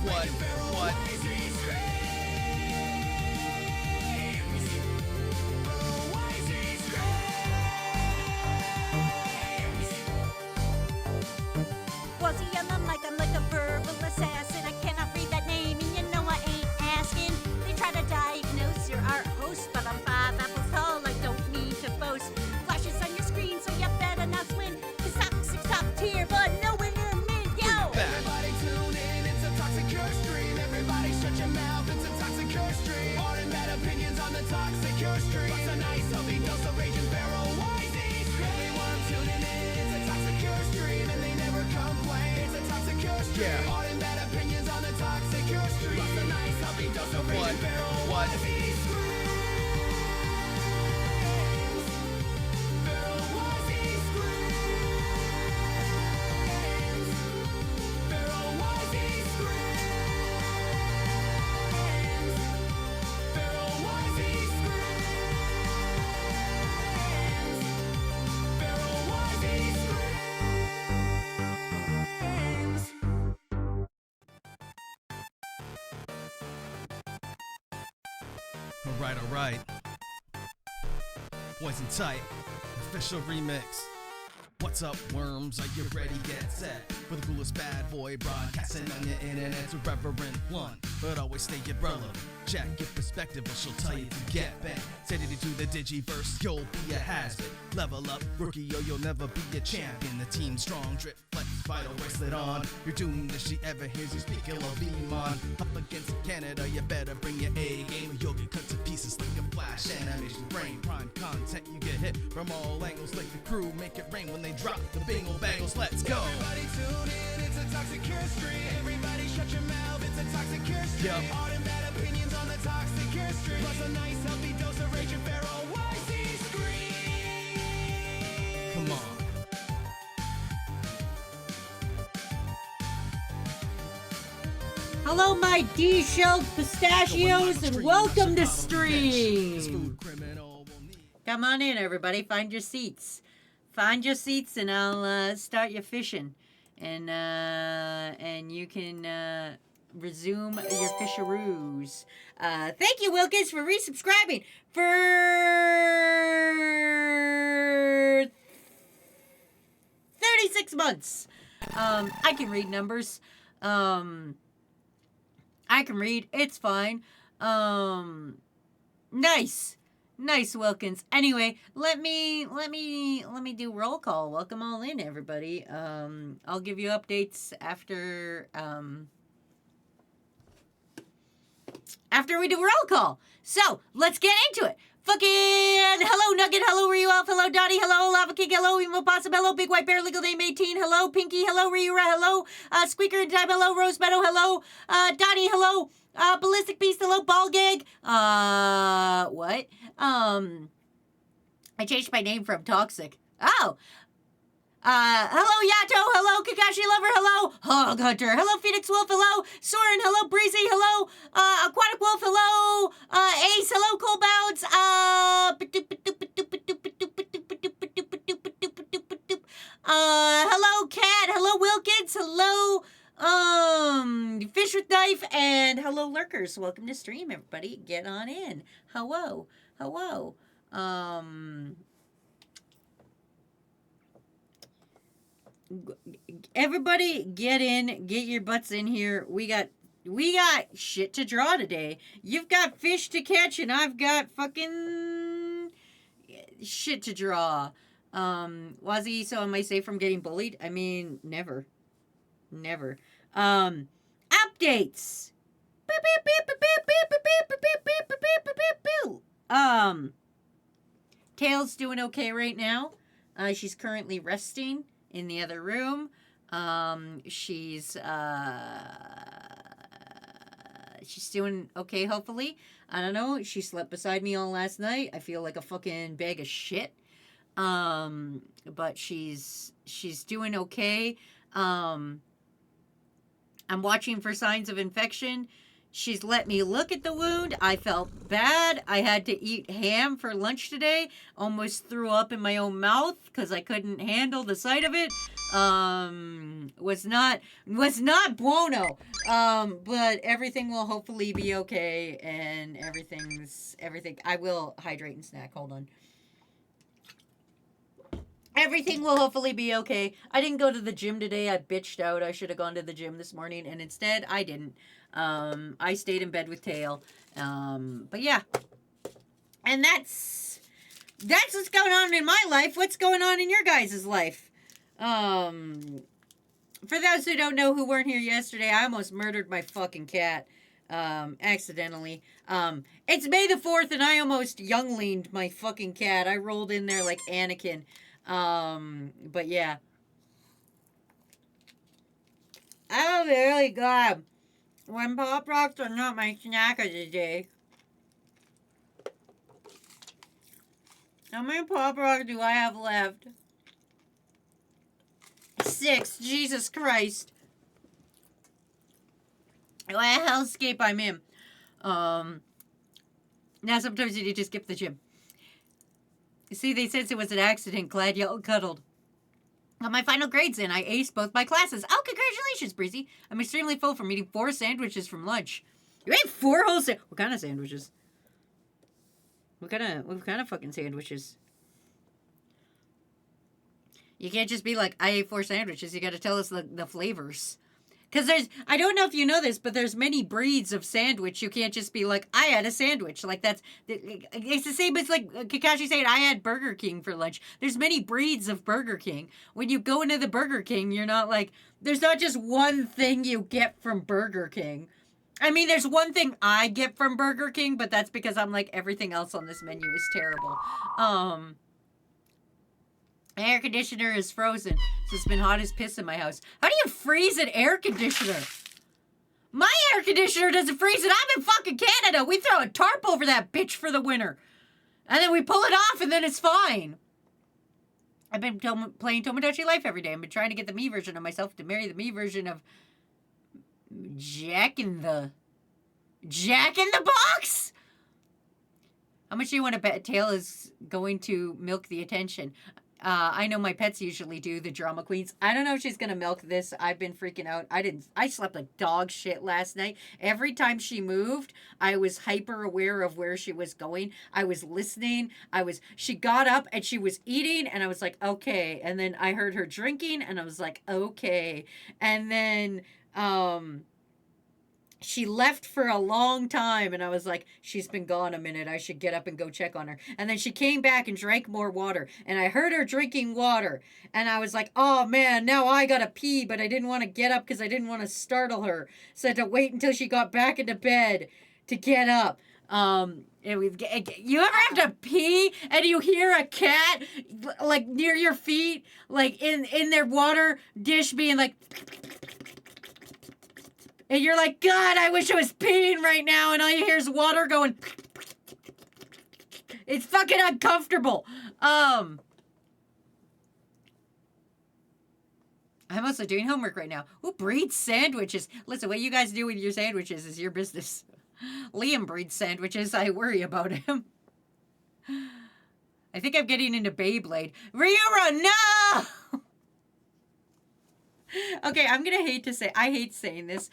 What? What? Was he on the mic? I'm like a verbal assassin. I cannot read that name, and you know I ain't asking. They try to diagnose your art host, but I'm 5 apples tall. I don't need to boast. Flashes on your screen, so you better not swing. Cause toxic's top tier, but nowhere near mid. Yo! Everybody tune in, it's a toxic curse stream. Everybody shut your mouth, it's a toxic curse stream. Hard and bad opinions on the toxic curse stream. What's a nice healthy dose of rage and barrel wise east. Everyone tuning in, it's a toxic curse stream, and they never complain. It's a toxic curse stream. Yeah. Hard and bad opinions on the toxic curse stream. What's a nice healthy dose of rage and barrel What? wise east. Barrel wise east screams. Barrel wise east screams. Barrel wise east screams. Barrel wise east screams. All right. Poison Tight, official remix. What's up, worms? Are you ready? Get set for the coolest bad boy broadcasting on your internet's irreverent one, but always stay relevant. Check your perspective, or she'll tell you to get back. Set it into the digiverse, you'll be a has-been. Level up, rookie, or you'll never be a champion. The team strong, drip, flex, vital bracelet on. You're doomed if she ever hears you speak, you'll be on. Up against Canada, you better bring your A game, or you'll get cut to pieces like a flash animation frame. Prime content, you get hit from all angles, like the crew make it rain when they drop the bingle bangles. Let's go. Everybody tune in, it's a toxic curse stream. Everybody shut your mouth, it's a toxic curse stream. Yup. Hard and bad opinions on the toxic curse stream. Plus a nice healthy dose of rage and barrel wise east scream. Come on. Hello, my D-shelled pistachios, and welcome to stream. Come on in, everybody. Find your seats. Find your seats, and I'll start you fishing, and you can resume your fisheroos. Thank you, Wilkins, for resubscribing for 36 months. I can read numbers. I can read. It's fine. Nice, Wilkins. Anyway, let me do roll call. Welcome all in, everybody. I'll give you updates after we do roll call. So let's get into it. Fucking hello, Nugget. Hello, Ryuelf. Hello, Dottie. Hello, Lava King. Hello, Emo Possum. Hello, Big White Bear. Legal Name 18. Hello, Pinky. Hello, Ryura. Hello, Squeaker in Time. Hello, Rose Meadow. Hello, Dottie. Hello, Ballistic Beast. Hello, Ball Gag. What? I changed my name from Toxic. Oh. Hello, Yato. Hello, Kakashi Lover. Hello, Hog Hunter. Hello, Phoenix Wolf. Hello, Soren. Hello, Breezy. Hello, Aquatic Wolf. Hello, Ace. Hello, Cole Bounce. Hello, Cat. Hello, Wilkins. Hello, Fish with Knife. And hello, Lurkers. Welcome to stream, everybody. Get on in. Hello. Everybody get in, get your butts in here. We got shit to draw today. You've got fish to catch, and I've got fucking shit to draw. Wazzy, so am I safe from getting bullied? I mean, never. Updates. Tail's doing okay right now. She's currently resting in the other room. She's doing okay, hopefully. I don't know. She slept beside me all last night. I feel like a fucking bag of shit. But she's doing okay. I'm watching for signs of infection. She's let me look at the wound. I felt bad. I had to eat ham for lunch today. Almost threw up in my own mouth because I couldn't handle the sight of it. Was not bueno. But everything will hopefully be okay, and everything. I will hydrate and snack. Hold on. Everything will hopefully be okay. I didn't go to the gym today. I bitched out. I should have gone to the gym this morning, and instead I didn't. I stayed in bed with Tail. But yeah. And that's what's going on in my life. What's going on in your guys' life? For those who don't know who weren't here yesterday, I almost murdered my fucking cat. Accidentally. It's May the 4th, and I almost younglinged my fucking cat. I rolled in there like Anakin. But yeah. Oh, really good. When Pop Rocks are not my snack of the day. How many Pop Rocks do I have left? 6. Jesus Christ. What a hellscape I'm in. Now sometimes you need to skip the gym. You see, they said it was an accident. Glad y'all cuddled. Got my final grades in. I aced both my classes. Oh, congratulations, Breezy. I'm extremely full from eating 4 sandwiches from lunch. You ate 4 whole What kind of sandwiches? What kind of fucking sandwiches? You can't just be like, I ate 4 sandwiches. You gotta tell us the flavors. Because I don't know if you know this, but there's many breeds of sandwich. You can't just be like, I had a sandwich. Like, it's the same as, like, Kakashi saying, I had Burger King for lunch. There's many breeds of Burger King. When you go into the Burger King, you're not like, there's not just one thing you get from Burger King. I mean, there's one thing I get from Burger King, but that's because I'm like, everything else on this menu is terrible. Air conditioner is frozen, so it's been hot as piss in my house. How do you freeze an air conditioner? My air conditioner doesn't freeze, and I'm in fucking Canada. We throw a tarp over that bitch for the winter. And then we pull it off, and then it's fine. I've been playing Tomodachi Life every day. I've been trying to get the me version of myself to marry the me version of Jack in the Box? How much do you want to bet Tail is going to milk the attention? I know my pets usually do, the drama queens. I don't know if she's going to milk this. I've been freaking out. I slept like dog shit last night. Every time she moved, I was hyper aware of where she was going. I was listening. She got up and she was eating and I was like, okay. And then I heard her drinking and I was like, okay. And then, she left for a long time, and I was like, she's been gone a minute. I should get up and go check on her. And then she came back and drank more water, and I heard her drinking water, and I was like, oh, man, now I gotta pee, but I didn't want to get up because I didn't want to startle her. So I had to wait until she got back into bed to get up. You ever have to pee and you hear a cat, like, near your feet, like, in their water dish being like... And you're like, God, I wish I was peeing right now, and all you hear is water going. It's fucking uncomfortable. I'm also doing homework right now. Who breeds sandwiches? Listen, what you guys do with your sandwiches is your business. Liam breeds sandwiches. I worry about him. I think I'm getting into Beyblade. Ryura, no! Okay, I'm gonna I hate saying this.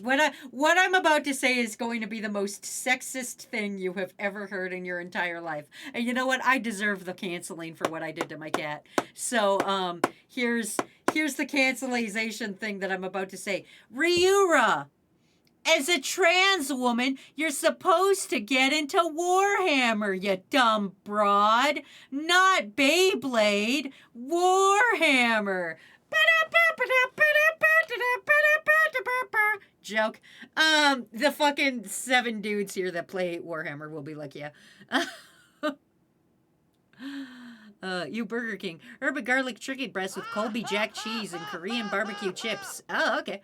What I'm about to say is going to be the most sexist thing you have ever heard in your entire life. And you know what? I deserve the canceling for what I did to my cat. So, here's the cancelization thing that I'm about to say. Ryura, as a trans woman, you're supposed to get into Warhammer, you dumb broad. Not Beyblade, Warhammer. Joke. The fucking 7 dudes here that play Warhammer will be like, yeah. You Burger King. Herb and garlic chicken breast with Colby Jack cheese and Korean barbecue chips. Oh, okay.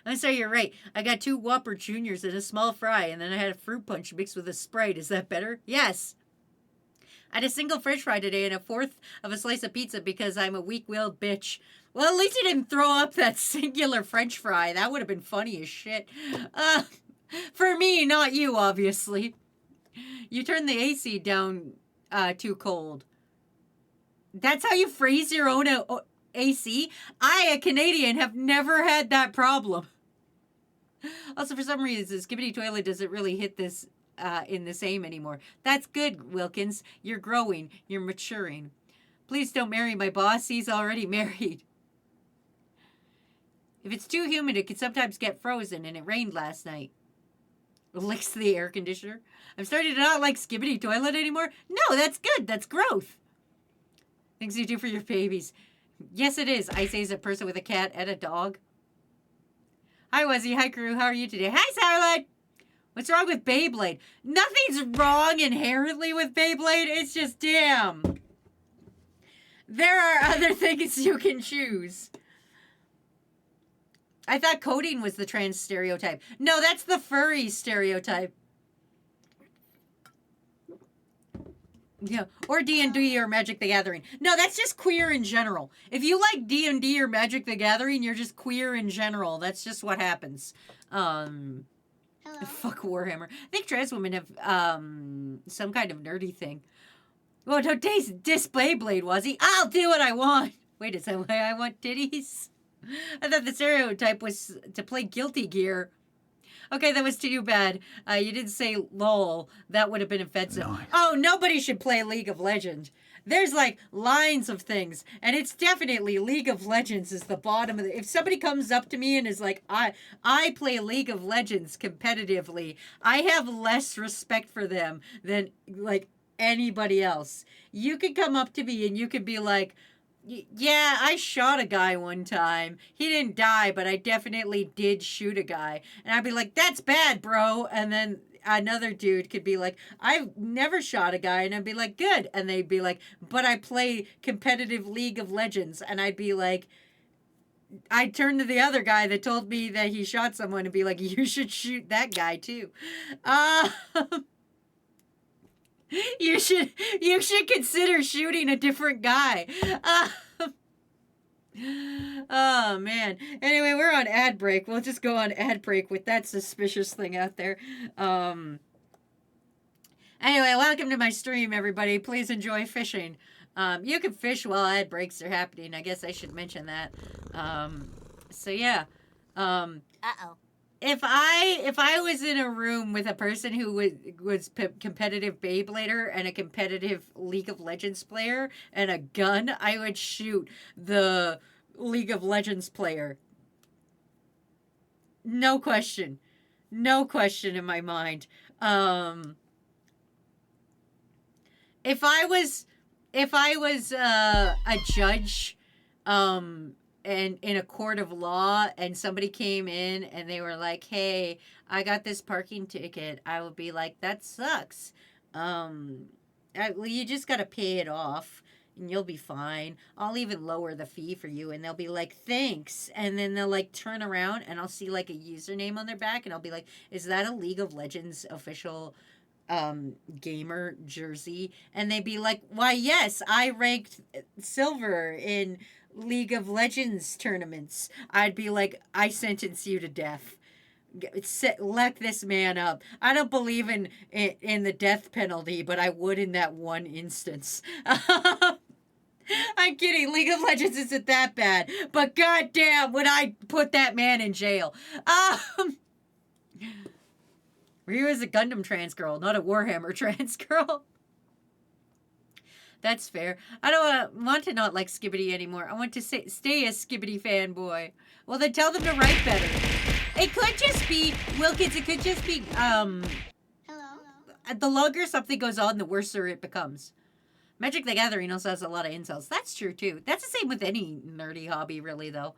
I'm sorry, you're right. I got 2 Whopper Juniors and a small fry, and then I had a fruit punch mixed with a Sprite. Is that better? Yes. I had a single french fry today and a 1/4 of a slice of pizza because I'm a weak-willed bitch. Well, at least you didn't throw up that singular french fry. That would have been funny as shit. For me, not you, obviously. You turn the AC down too cold. That's how you freeze your own AC? I, a Canadian, have never had that problem. Also, for some reason, Skibbity Toilet doesn't really hit this in the same anymore. That's good, Wilkins. You're growing. You're maturing. Please don't marry my boss. He's already married. If it's too humid, it can sometimes get frozen, and it rained last night. Licks the air conditioner. I'm starting to not like Skibbity Toilet anymore. No, that's good. That's growth. Things you do for your babies. Yes, it is. I say as a person with a cat and a dog. Hi, Wuzzy. Hi, crew. How are you today? Hi, Starlight. What's wrong with Beyblade? Nothing's wrong inherently with Beyblade. It's just, damn. There are other things you can choose. I thought coding was the trans stereotype. No, that's the furry stereotype. Yeah, or D&D or Magic the Gathering. No, that's just queer in general. If you like D&D or Magic the Gathering, you're just queer in general. That's just what happens. Hello. Fuck Warhammer. I think trans women have some kind of nerdy thing. Well, don't diss Beyblade, was he? I'll do what I want. Wait, is that why I want titties? I thought the stereotype was to play Guilty Gear. Okay, that was too bad. You didn't say lol. That would have been offensive. Nice. Oh, nobody should play League of Legends. There's like lines of things, and it's definitely League of Legends is the bottom of the. If somebody comes up to me and is like, I play League of Legends competitively, I have less respect for them than like anybody else. You could come up to me and you could be like, yeah, I shot a guy one time. He didn't die, but I definitely did shoot a guy. And I'd be like, that's bad, bro. And then another dude could be like, I've never shot a guy. And I'd be like, good. And they'd be like, but I play competitive League of Legends. And I'd be like, I'd turn to the other guy that told me that he shot someone and be like, you should shoot that guy too. You should consider shooting a different guy. Oh man. Anyway, we're on ad break. We'll just go on ad break with that suspicious thing out there. Anyway, welcome to my stream, everybody. Please enjoy fishing. You can fish while ad breaks are happening. I guess I should mention that. So yeah. Uh-oh. If I was in a room with a person who was competitive Beyblader and a competitive League of Legends player and a gun, I would shoot the League of Legends player. No question. No question in my mind. If I was a judge, and in a court of law, and somebody came in and they were like, hey, I got this parking ticket, I would be like, that sucks. You just gotta pay it off and you'll be fine. I'll even lower the fee for you. And they'll be like, thanks. And then they'll like turn around and I'll see like a username on their back and I'll be like, is that a League of Legends official gamer jersey? And they'd be like, why, yes, I ranked silver in League of Legends tournaments. I'd be like, I sentence you to death. Let this man up. I don't believe in the death penalty, but I would in that one instance. I'm kidding. League of Legends isn't that bad, but goddamn, would I put that man in jail? Ryu is a Gundam trans girl, not a Warhammer trans girl. That's fair. I don't want to not like Skibbity anymore. I want to stay a Skibbity fanboy. Well, then tell them to write better. It could just be, Wilkins, it could just be, Hello. the longer something goes on, the worser it becomes. Magic the Gathering also has a lot of incels. That's true, too. That's the same with any nerdy hobby, really, though.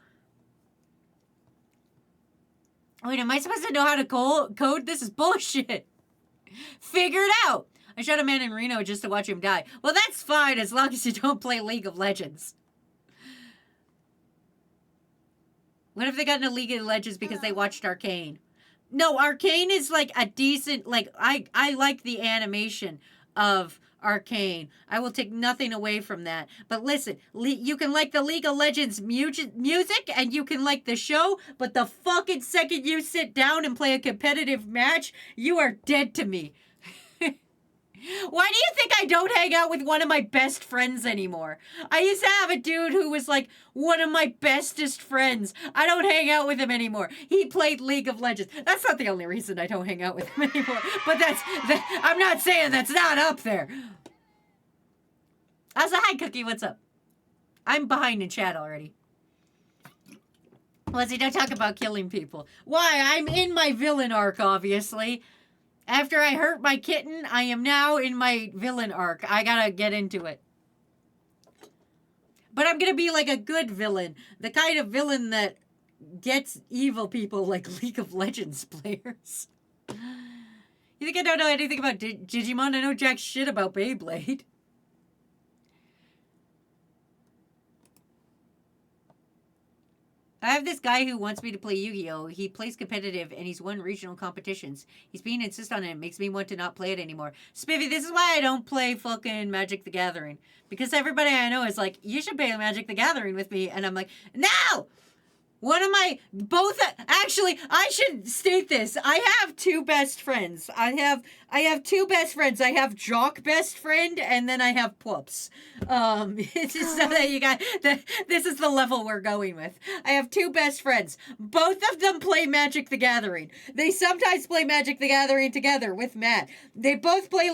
Wait, am I supposed to know how to code? This is bullshit. Figure it out. I shot a man in Reno just to watch him die. Well, that's fine as long as you don't play League of Legends. What if they got into League of Legends because they watched Arcane? No, Arcane is like a decent, like, I like the animation of Arcane. I will take nothing away from that. But listen, you can like the League of Legends music and you can like the show, but the fucking second you sit down and play a competitive match, you are dead to me. Why do you think I don't hang out with one of my best friends anymore? I used to have a dude who was like one of my bestest friends. I don't hang out with him anymore. He played League of Legends. That's not the only reason I don't hang out with him anymore. But I'm not saying that's not up there. Also, hi Cookie, what's up? I'm behind in chat already. Leslie, don't talk about killing people. Why? I'm in my villain arc, obviously. After I hurt my kitten, I am now in my villain arc. I gotta get into it. But I'm gonna be like a good villain. The kind of villain that gets evil people like League of Legends players. You think I don't know anything about Digimon? I know jack shit about Beyblade. I have this guy who wants me to play Yu-Gi-Oh! He plays competitive and he's won regional competitions. He's being insistent on it. It makes me want to not play it anymore. Spiffy, this is why I don't play fucking Magic the Gathering. Because everybody I know is like, you should play Magic the Gathering with me. And I'm like, no! Actually, I should state this. I have two best friends. I have two best friends. I have Jock best friend, and then I have Poops. It's just so that you got, this is the level we're going with. I have two best friends. Both of them play Magic the Gathering. They sometimes play Magic the Gathering together with Matt. They both play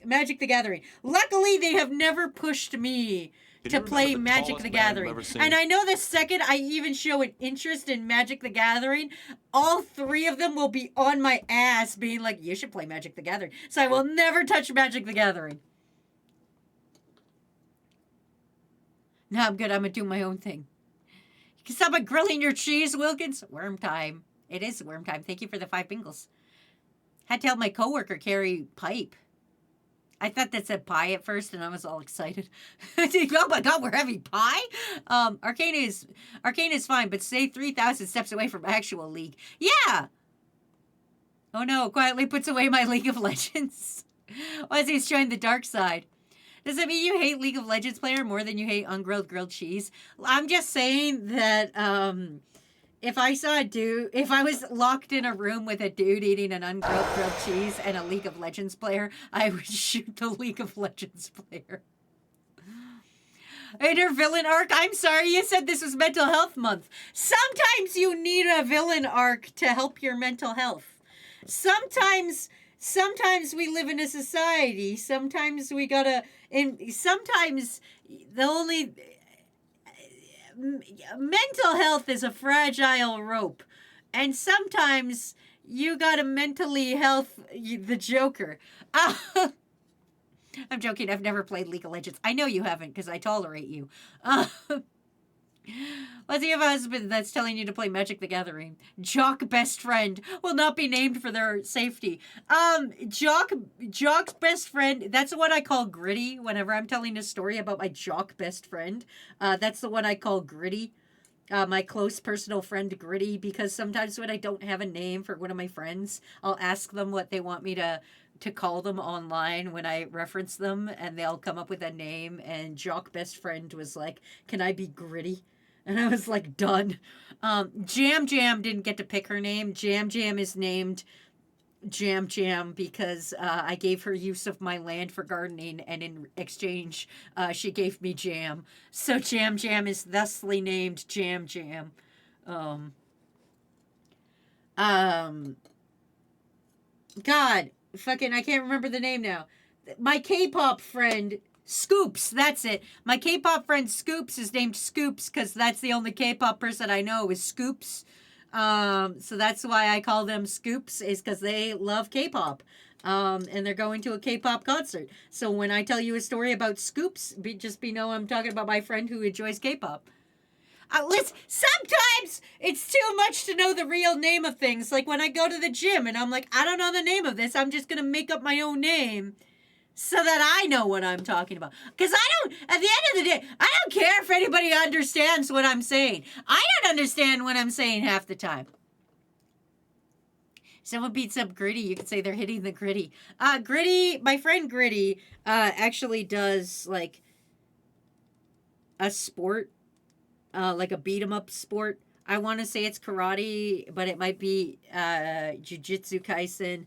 Magic the Gathering. Luckily, they have never pushed me to play Magic the Gathering. And I know the second I even show an interest in Magic the Gathering, all three of them will be on my ass being like, you should play Magic the Gathering. So I will never touch Magic the Gathering. No, I'm good. I'm going to do my own thing. You can stop grilling your cheese, Wilkins. Worm time. It is worm time. Thank you for the 5 bingles. Had to help my coworker carry pipe. I thought that said pie at first, and I was all excited. Oh my god, we're having pie? Arcane is fine, but stay 3,000 steps away from actual League. Yeah! Oh no, quietly puts away my League of Legends. Why is he joined the dark side? Does that mean you hate League of Legends player more than you hate ungrilled grilled cheese? I'm just saying that, if I was locked in a room with a dude eating an ungrilled grilled cheese and a League of Legends player, I would shoot the League of Legends player. In your villain arc, I'm sorry, you said this was mental health month. Sometimes you need a villain arc to help your mental health. Sometimes we live in a society. Sometimes we gotta, sometimes the only... mental health is a fragile rope, and sometimes you gotta mentally health the Joker. I'm joking. I've never played League of Legends. I know you haven't because I tolerate you. What's your husband that's telling you to play Magic the Gathering? Jock best friend will not be named for their safety. Jock's best friend, that's what I call Gritty whenever I'm telling a story about my Jock best friend. That's the one I call Gritty. My close personal friend Gritty, because sometimes when I don't have a name for one of my friends, I'll ask them what they want me to call them online when I reference them, and they'll come up with a name, and Jock best friend was like, can I be Gritty? And I was like, done. Jam Jam didn't get to pick her name. Jam Jam is named Jam Jam because I gave her use of my land for gardening, and in exchange, she gave me jam. So Jam Jam is thusly named Jam Jam. God, fucking, I can't remember the name now. My K-pop friend, Scoops, that's it. My K-pop friend Scoops is named Scoops because that's the only K-pop person I know is Scoops. So that's why I call them Scoops, is because they love K-pop. And they're going to a K-pop concert. So when I tell you a story about Scoops, just know I'm talking about my friend who enjoys K-pop. Listen, sometimes it's too much to know the real name of things. Like when I go to the gym and I'm like, I don't know the name of this. I'm just going to make up my own name so that I know what I'm talking about. Because at the end of the day, I don't care if anybody understands what I'm saying. I don't understand what I'm saying half the time. Someone beats up Gritty, you could say they're hitting the Gritty. Gritty, my friend Gritty, actually does, like, a sport, like a beat-em-up sport. I want to say it's karate, but it might be Jujutsu Kaisen.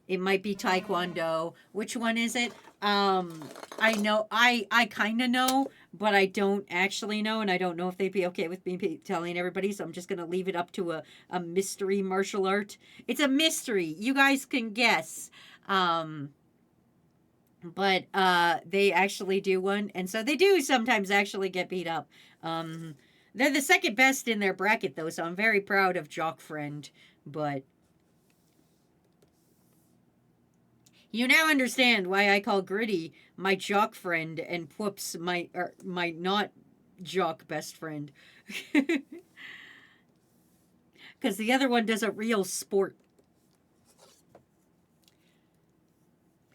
It might be Taekwondo. Which one is it? I know, I kind of know, but I don't actually know, and I don't know if they'd be okay with me telling everybody, so I'm just going to leave it up to a mystery martial art. It's a mystery. You guys can guess. But they actually do one, and so they do sometimes actually get beat up. They're the second best in their bracket, though, so I'm very proud of Jock Friend, but you now understand why I call Gritty my jock friend and Whoops my not jock best friend. Because the other one does a real sport.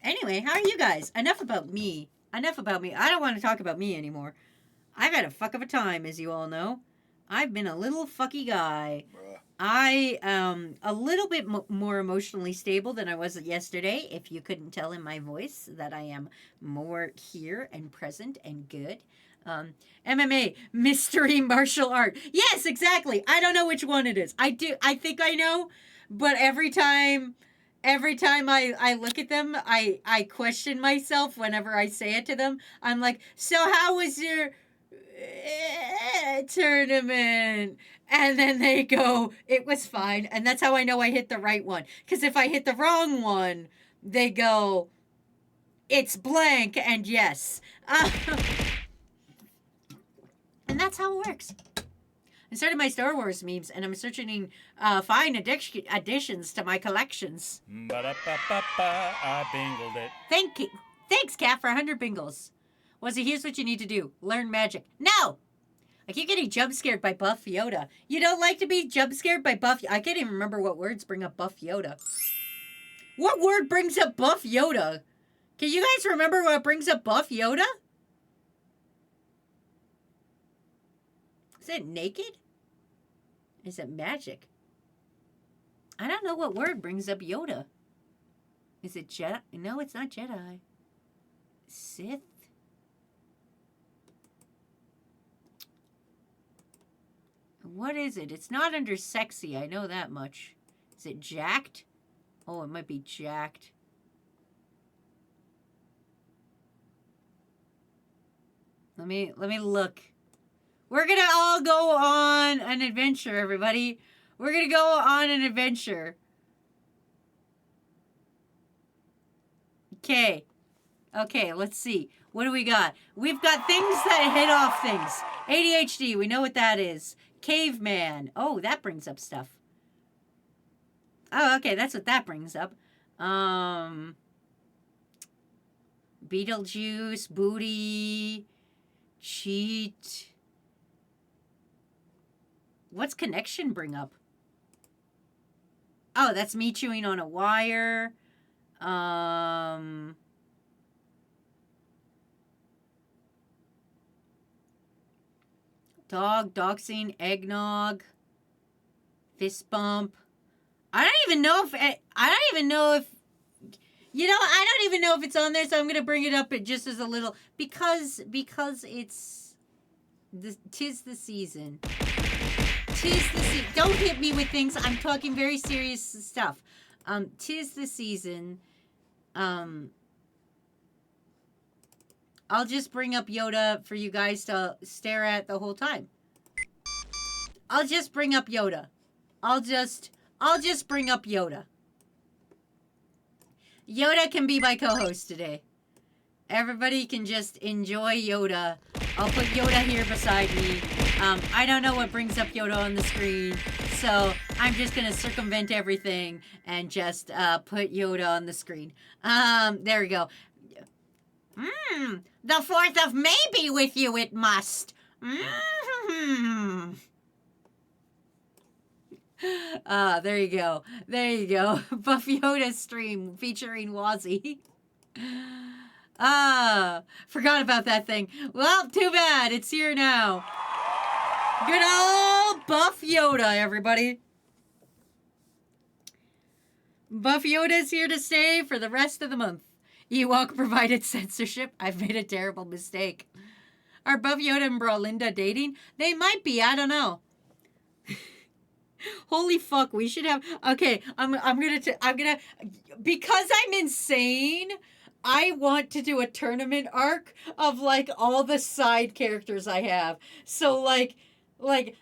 Anyway, how are you guys? Enough about me. I don't want to talk about me anymore. I've had a fuck of a time, as you all know. I've been a little fucky guy. Bruh. I am a little bit more emotionally stable than I was yesterday. If you couldn't tell in my voice that I am more here and present and good. MMA, mystery martial art. Yes, exactly. I don't know which one it is. I think I know, but every time I look at them, I question myself whenever I say it to them. I'm like, so how was your tournament? And then they go, it was fine. And that's how I know I hit the right one. Because if I hit the wrong one, they go, it's blank and yes. And that's how it works. I started my Star Wars memes, and I'm searching fine additions to my collections. Ba-da-ba-ba-ba, I bingled it. Thank you. Thanks, Kat, for 100 bingles. Wazzy, here's what you need to do. Learn magic. No! I keep getting jump scared by Buff Yoda. You don't like to be jump scared by Buff... I can't even remember what words bring up Buff Yoda. What word brings up Buff Yoda? Can you guys remember what brings up Buff Yoda? Is it naked? Is it magic? I don't know what word brings up Yoda. Is it Jedi? No, it's not Jedi. Sith? What is it? It's not under sexy. I know that much. Is it jacked? Oh, it might be jacked. Let me look. We're gonna all go on an adventure, everybody. We're gonna go on an adventure. Okay. Okay, let's see. What do we got? We've got things that hit off things. ADHD, we know what that is. Caveman. Oh, that brings up stuff. Oh, okay, that's what that brings up. Beetlejuice, booty, cheat. What's connection bring up? Oh, that's me chewing on a wire. Dog scene, eggnog, fist bump. I don't even know if you know, I don't even know if it's on there, so I'm gonna bring it up just as a little because it's tis the season. Don't hit me with things. I'm talking very serious stuff. Tis the season. I'll just bring up Yoda for you guys to stare at the whole time. I'll just bring up Yoda. I'll just bring up Yoda. Yoda can be my co-host today. Everybody can just enjoy Yoda. I'll put Yoda here beside me. I don't know what brings up Yoda on the screen, so I'm just gonna circumvent everything and just put Yoda on the screen. There we go. The 4th of May be with you, it must. There you go. There you go. Buff Yoda stream featuring Wazzy. Forgot about that thing. Well, too bad. It's here now. Good old Buff Yoda, everybody. Buff Yoda's here to stay for the rest of the month. Ewok provided censorship. I've made a terrible mistake. Are Buff Yoda and Brawlinda dating? They might be. I don't know. Holy fuck, we should have... Okay, I'm gonna... Because I'm insane, I want to do a tournament arc of, like, all the side characters I have. So, like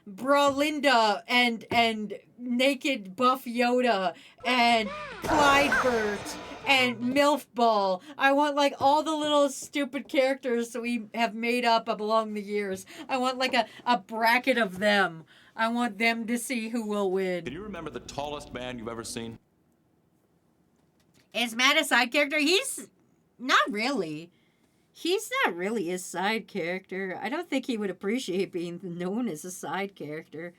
Brawlinda and naked Buff Yoda and Clydebert and Milf Ball. I want, like, all the little stupid characters that we have made up along the years. I want, like, a bracket of them. I want them to see who will win. Can you remember the tallest man you've ever seen? Is Matt a side character? He's not really. He's not really a side character. I don't think he would appreciate being known as a side character.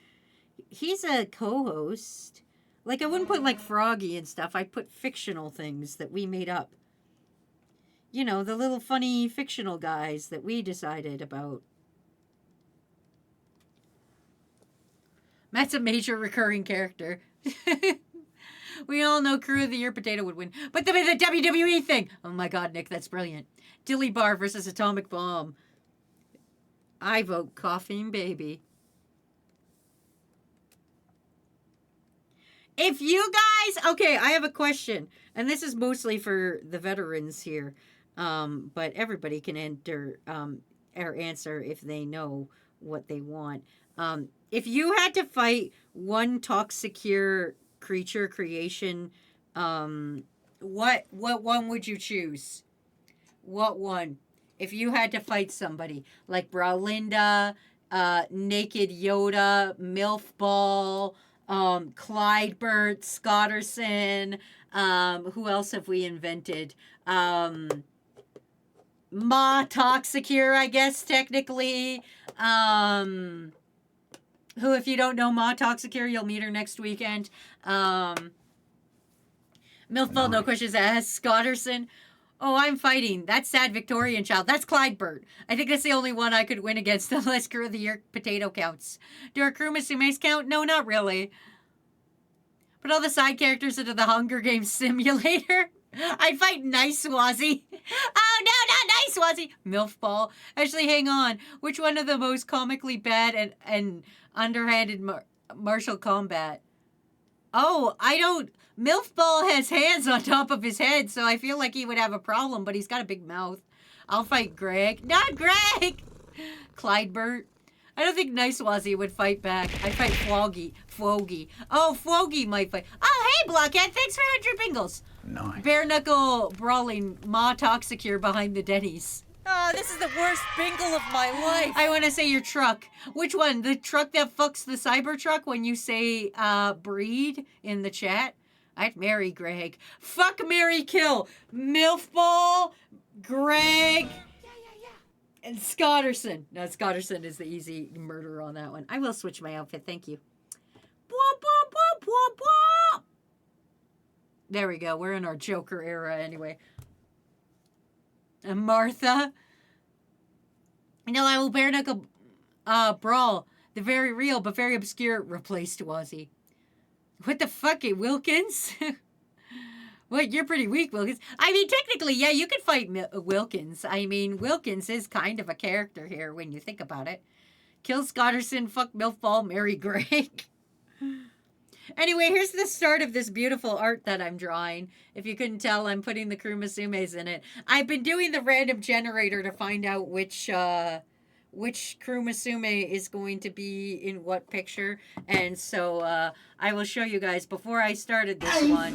He's a co-host. Like, I wouldn't put, like, Froggy and stuff. I'd put fictional things that we made up. You know, the little funny fictional guys that we decided about. Matt's a major recurring character. We all know Crew of the Year Potato would win. But the WWE thing! Oh my god, Nick, that's brilliant. Dilly Bar versus Atomic Bomb. I vote Coughing Baby. If you guys... Okay, I have a question. And this is mostly for the veterans here. But everybody can enter or answer if they know what they want. If you had to fight one Toxicure creature creation, what one would you choose? What one? If you had to fight somebody like Brawlinda, Naked Yoda, Milf Ball, Clydebert, Scotterson, who else have we invented? Ma Toxicure, I guess, technically. Who, if you don't know Ma Toxicure, you'll meet her next weekend. Milfball, no questions asked. Scotterson. Oh, I'm fighting. That's sad Victorian child. That's Clydebert. I think that's the only one I could win against unless Crew of the Year Potato counts. Do our Crew Masumes count? No, not really. But all the side characters into the Hunger Games simulator. I'd fight Nice Swazi. Oh, no, not Nice Swazi. Milfball. Actually, hang on. Which one of the most comically bad and underhanded martial combat? Oh, I don't... Milfball has hands on top of his head, so I feel like he would have a problem, but he's got a big mouth. I'll fight Greg. Not Greg! Clydebert. I don't think Nice Swazi would fight back. I'd fight Foggy. Oh, Foggy might fight. Oh, hey, Blockhead. Thanks for 100 bingles. Nice. Bare knuckle brawling Ma Toxicure behind the Denny's. Oh, this is the worst bingle of my life. I want to say your truck. Which one? The truck that fucks the Cybertruck when you say breed in the chat? I'd marry Greg. Fuck, marry, kill. Milfball, Greg, and Scotterson. No, Scotterson is the easy murder on that one. I will switch my outfit. Thank you. Bwomp, bwomp, bwomp, bwomp, bwomp. There we go. We're in our Joker era anyway. And Martha. No, I will bare knuckle brawl. The very real but very obscure replaced Wazzy. What the fuck, Wilkins? What, you're pretty weak, Wilkins. I mean, technically, yeah, you could fight Wilkins. I mean, Wilkins is kind of a character here when you think about it. Kill Scotterson, fuck Milfball, marry Greg. Anyway, here's the start of this beautiful art that I'm drawing. If you couldn't tell, I'm putting the Crew Masumes in it. I've been doing the random generator to find out which Crew Masume is going to be in what picture. And so I will show you guys. Before I started this one,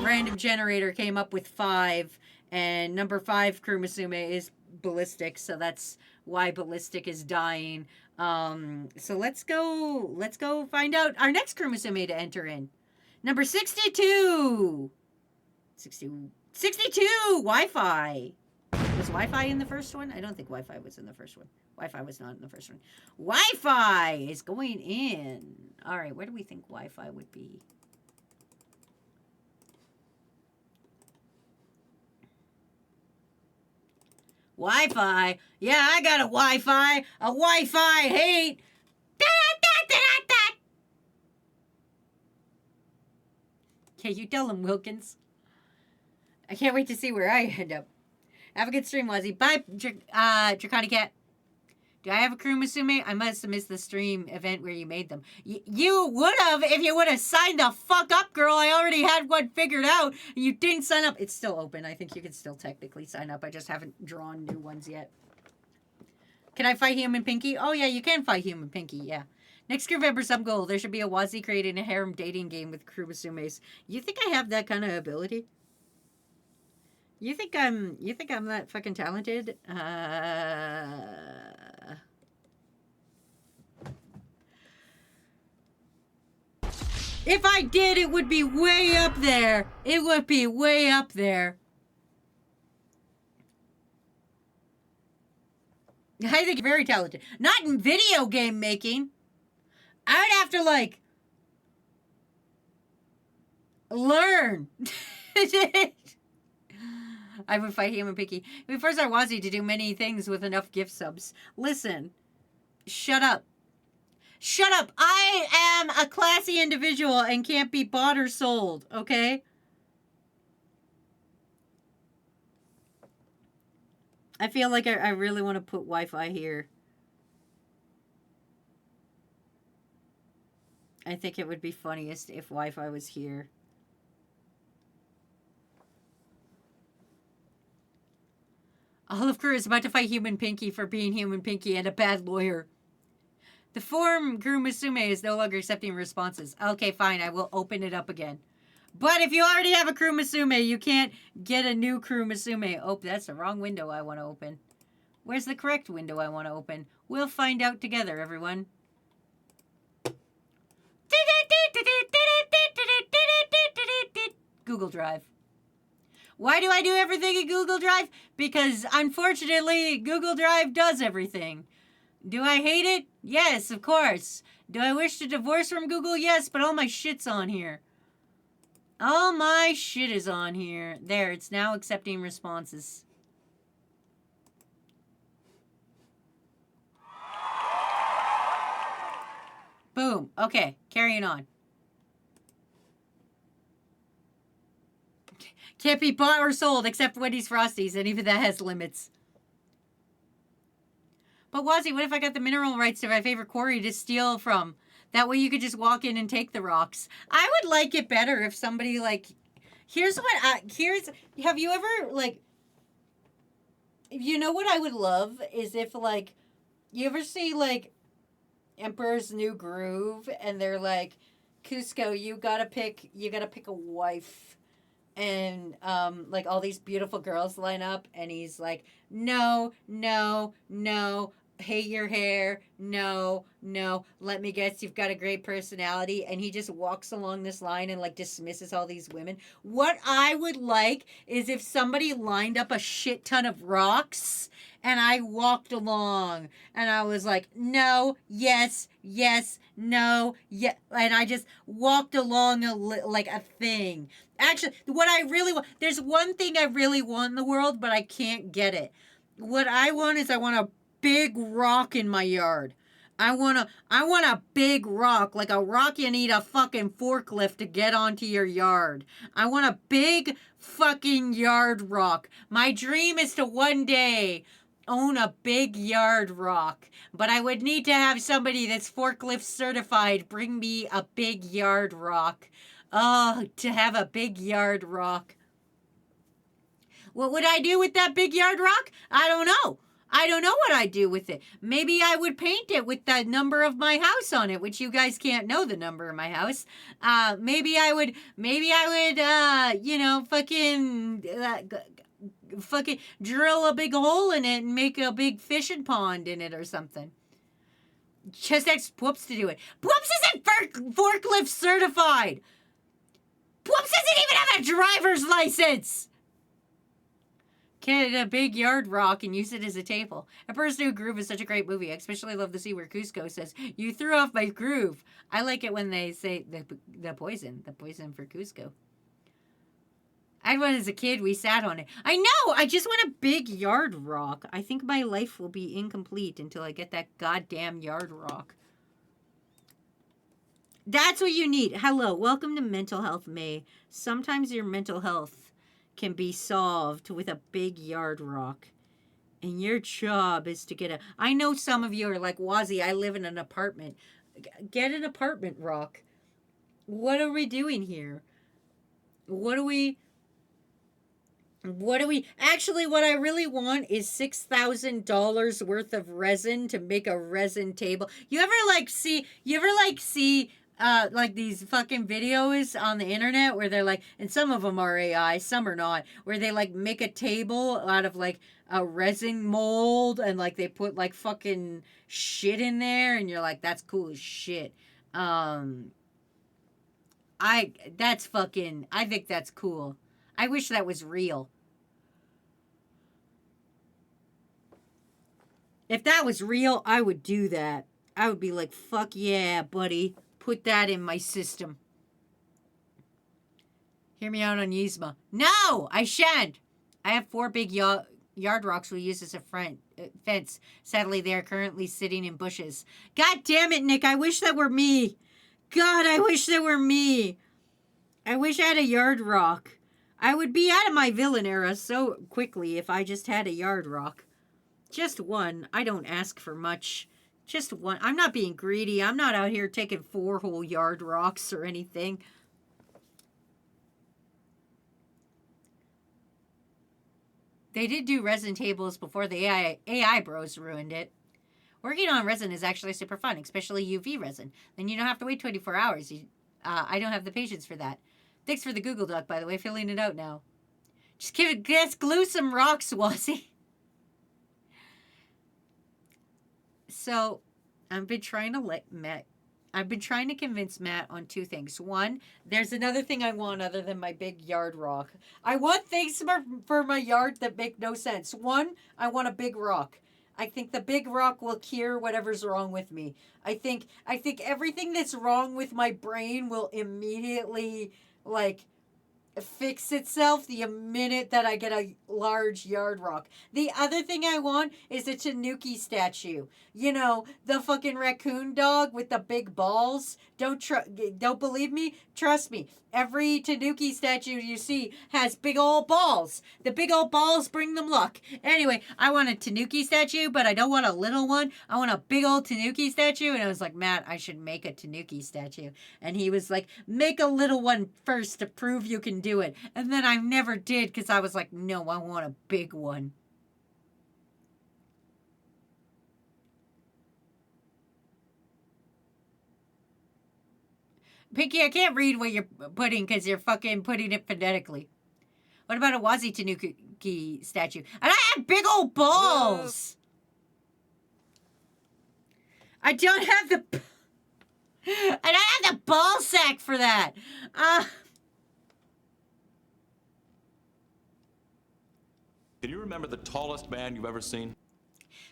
random generator came up with 5. And number 5 Crew Masume is Ballistic. So that's why Ballistic is dying. So let's go find out our next Crew Masume to enter in. Number 62. 62 Wi-Fi. Was Wi-Fi in the first one? I don't think Wi-Fi was in the first one. Wi-Fi was not in the first one. Wi-Fi is going in. All right, where do we think Wi-Fi would be? Wi-Fi. Yeah, I got a Wi-Fi. A Wi-Fi hate. Okay, you tell him, Wilkins. I can't wait to see where I end up. Have a good stream, Wazzy. Bye, Draconic Cat. Do I have a crew Musume? I must have missed the stream event where you made them. You would have if you would have signed the fuck up, girl. I already had one figured out. You didn't sign up. It's still open. I think you can still technically sign up. I just haven't drawn new ones yet. Can I fight Human Pinky? Oh, yeah, you can fight Human Pinky, yeah. Next November sub goal. There should be a Wazzy creating a harem dating game with crew Musumes. You think I have that kind of ability? You think I'm that fucking talented? If I did, it would be way up there. It would be way up there. I think you're very talented. Not in video game making. I would have to, like, learn. I would fight Human Pinky. We forced our Wazzy to do many things with enough gift subs. Listen. Shut up. Shut up. I am a classy individual and can't be bought or sold, okay? I feel like I really want to put Wi-Fi here. I think it would be funniest if Wi-Fi was here. Olive Crew is about to fight Human Pinky for being Human Pinky and a bad lawyer. The forum Crew Musume is no longer accepting responses. Okay, fine. I will open it up again. But if you already have a Crew Musume, you can't get a new Crew Musume. Oh, that's the wrong window I want to open. Where's the correct window I want to open? We'll find out together, everyone. Google Drive. Why do I do everything in Google Drive? Because, unfortunately, Google Drive does everything. Do I hate it? Yes, of course. Do I wish to divorce from Google? Yes, but all my shit's on here. All my shit is on here. There, it's now accepting responses. Boom. Okay, carrying on. Can't be bought or sold except Wendy's Frosties, and even that has limits. But Wazzy, what if I got the mineral rights to my favorite quarry to steal from? That way you could just walk in and take the rocks. I would like it better if somebody, like... Have you ever, like... You know what I would love is if, like... You ever see, like... Emperor's New Groove, and they're like, Cusco, you gotta pick a wife. And, like, all these beautiful girls line up, and he's like, no, no, no, hate your hair, no, no, let me guess, you've got a great personality, and he just walks along this line and, like, dismisses all these women. What I would like is if somebody lined up a shit ton of rocks, and I walked along, and I was like, no, yes, yes, no, yeah, and I just walked along like a thing. Actually, what I really want, there's one thing I really want in the world, but I can't get it. What I want is I want a big rock in my yard. I want a big rock, like a rock you need a fucking forklift to get onto your yard. I want a big fucking yard rock. My dream is to one day own a big yard rock, but I would need to have somebody that's forklift certified bring me a big yard rock. Oh, to have a big yard rock. What would I do with that big yard rock? I don't know. I don't know what I'd do with it. Maybe I would paint it with the number of my house on it, which you guys can't know the number of my house. Maybe I would, fucking drill a big hole in it and make a big fishing pond in it or something. Just ask Pwoops to do it. Pwoops isn't forklift certified. Pwoops doesn't even have a driver's license. Get a big yard rock and use it as a table. Emperor's New Groove is such a great movie. I especially love the scene where Cusco says, "You threw off my groove." I like it when they say the poison for Cusco. I had one as a kid. We sat on it. I know. I just want a big yard rock. I think my life will be incomplete until I get that goddamn yard rock. That's what you need. Hello, welcome to Mental Health May. Sometimes your mental health can be solved with a big yard rock. And your job is to get a... I know some of you are like, Wazzy, I live in an apartment. Get an apartment rock. What are we doing here? What do we... Actually, what I really want is $6,000 worth of resin to make a resin table. You ever see like these fucking videos on the internet where they're like, and some of them are AI, some are not, where they like make a table out of like a resin mold and like they put like fucking shit in there and you're like, that's cool as shit. I think that's cool. I wish that was real. If that was real, I would do that. I would be like, fuck yeah, buddy. Put that in my system. Hear me out on Yzma. No, I shan't. I have 4 big yard rocks we use as a fence. Sadly, they are currently sitting in bushes. God damn it, Nick. I wish that were me. God, I wish that were me. I wish I had a yard rock. I would be out of my villain era so quickly if I just had a yard rock. Just one. I don't ask for much. Just one. I'm not being greedy. I'm not out here taking 4 whole yard rocks or anything. They did do resin tables before the AI bros ruined it. Working on resin is actually super fun, especially UV resin. Then you don't have to wait 24 hours. I don't have the patience for that. Thanks for the Google Doc, by the way. Filling it out now. Just glue some rocks, Wazzy. So, I've been trying to convince Matt on 2 things. One, there's another thing I want other than my big yard rock. I want things for my yard that make no sense. One, I want a big rock. I think the big rock will cure whatever's wrong with me. I think everything that's wrong with my brain will immediately, like, fix itself the minute that I get a large yard rock. The other thing I want is a Tanuki statue. You know, the fucking raccoon dog with the big balls. Don't believe me? Trust me. Every Tanuki statue you see has big old balls. The big old balls bring them luck. Anyway, I want a Tanuki statue, but I don't want a little one. I want a big old Tanuki statue. And I was like, Matt, I should make a Tanuki statue. And he was like, make a little one first to prove you can do it. And then I never did because I was like, no, I want a big one. Pinky, I can't read what you're putting because you're fucking putting it phonetically. What about a Wazi Tanuki statue? And I have big old balls! I don't have the... And I have the ball sack for that! Can you remember the tallest man you've ever seen?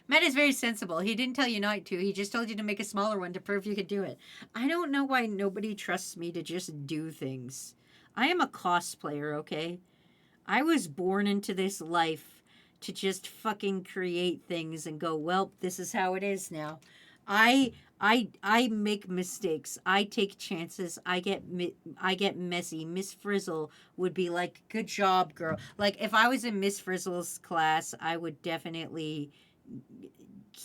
Matt is very sensible. He didn't tell you not to. He just told you to make a smaller one to prove you could do it. I don't know why nobody trusts me to just do things. I am a cosplayer, okay? I was born into this life to just fucking create things and go, well, this is how it is now. I make mistakes. I take chances. I get messy. Miss Frizzle would be like, good job, girl. Like, if I was in Miss Frizzle's class, I would definitely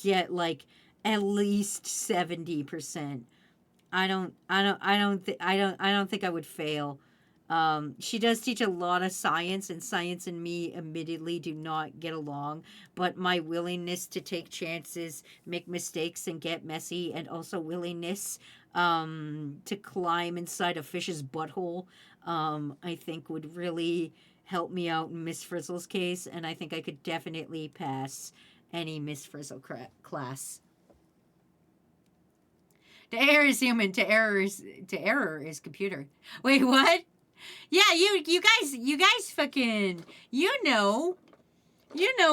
get like at least 70%. I don't think I would fail. She does teach a lot of science, and science and me admittedly do not get along, but my willingness to take chances, make mistakes, and get messy, and also willingness to climb inside a fish's butthole, I think would really help me out in Miss Frizzle's case, and I think I could definitely pass any Miss Frizzle class. To err is human, to error is computer. Wait, what? Yeah, you guys fucking, you know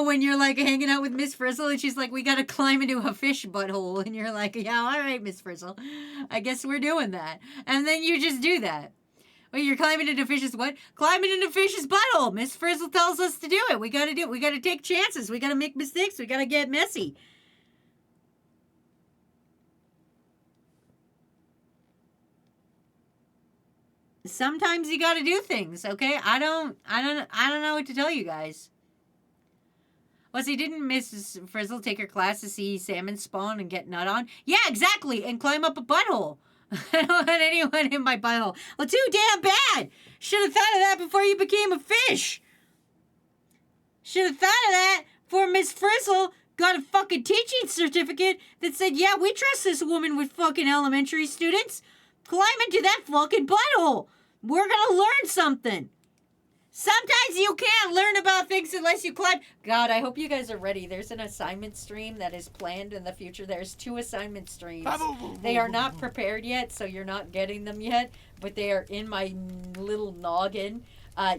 when you're like hanging out with Miss Frizzle and she's like, we gotta climb into a fish butthole, and you're like, yeah, all right, Miss Frizzle, I guess we're doing that, and then you just do that. Wait, you're climbing into fish's what? Climbing into fish's butthole. Miss Frizzle tells us to do it. We gotta do it. We gotta take chances. We gotta make mistakes. We gotta get messy. Sometimes you gotta do things, okay? I don't know what to tell you guys. Well, see, didn't Mrs. Frizzle take her class to see salmon spawn and get nut on? Yeah, exactly, and climb up a butthole. I don't want anyone in my butthole. Well, too damn bad. Should have thought of that before you became a fish. Should have thought of that before Miss Frizzle got a fucking teaching certificate that said, yeah, we trust this woman with fucking elementary students. Climb into that fucking butthole. We're gonna learn something. Sometimes you can't learn about things unless you climb. God, I hope you guys are ready. There's an assignment stream that is planned in the future. There's 2 assignment streams. They are not prepared yet, so you're not getting them yet, but they are in my little noggin.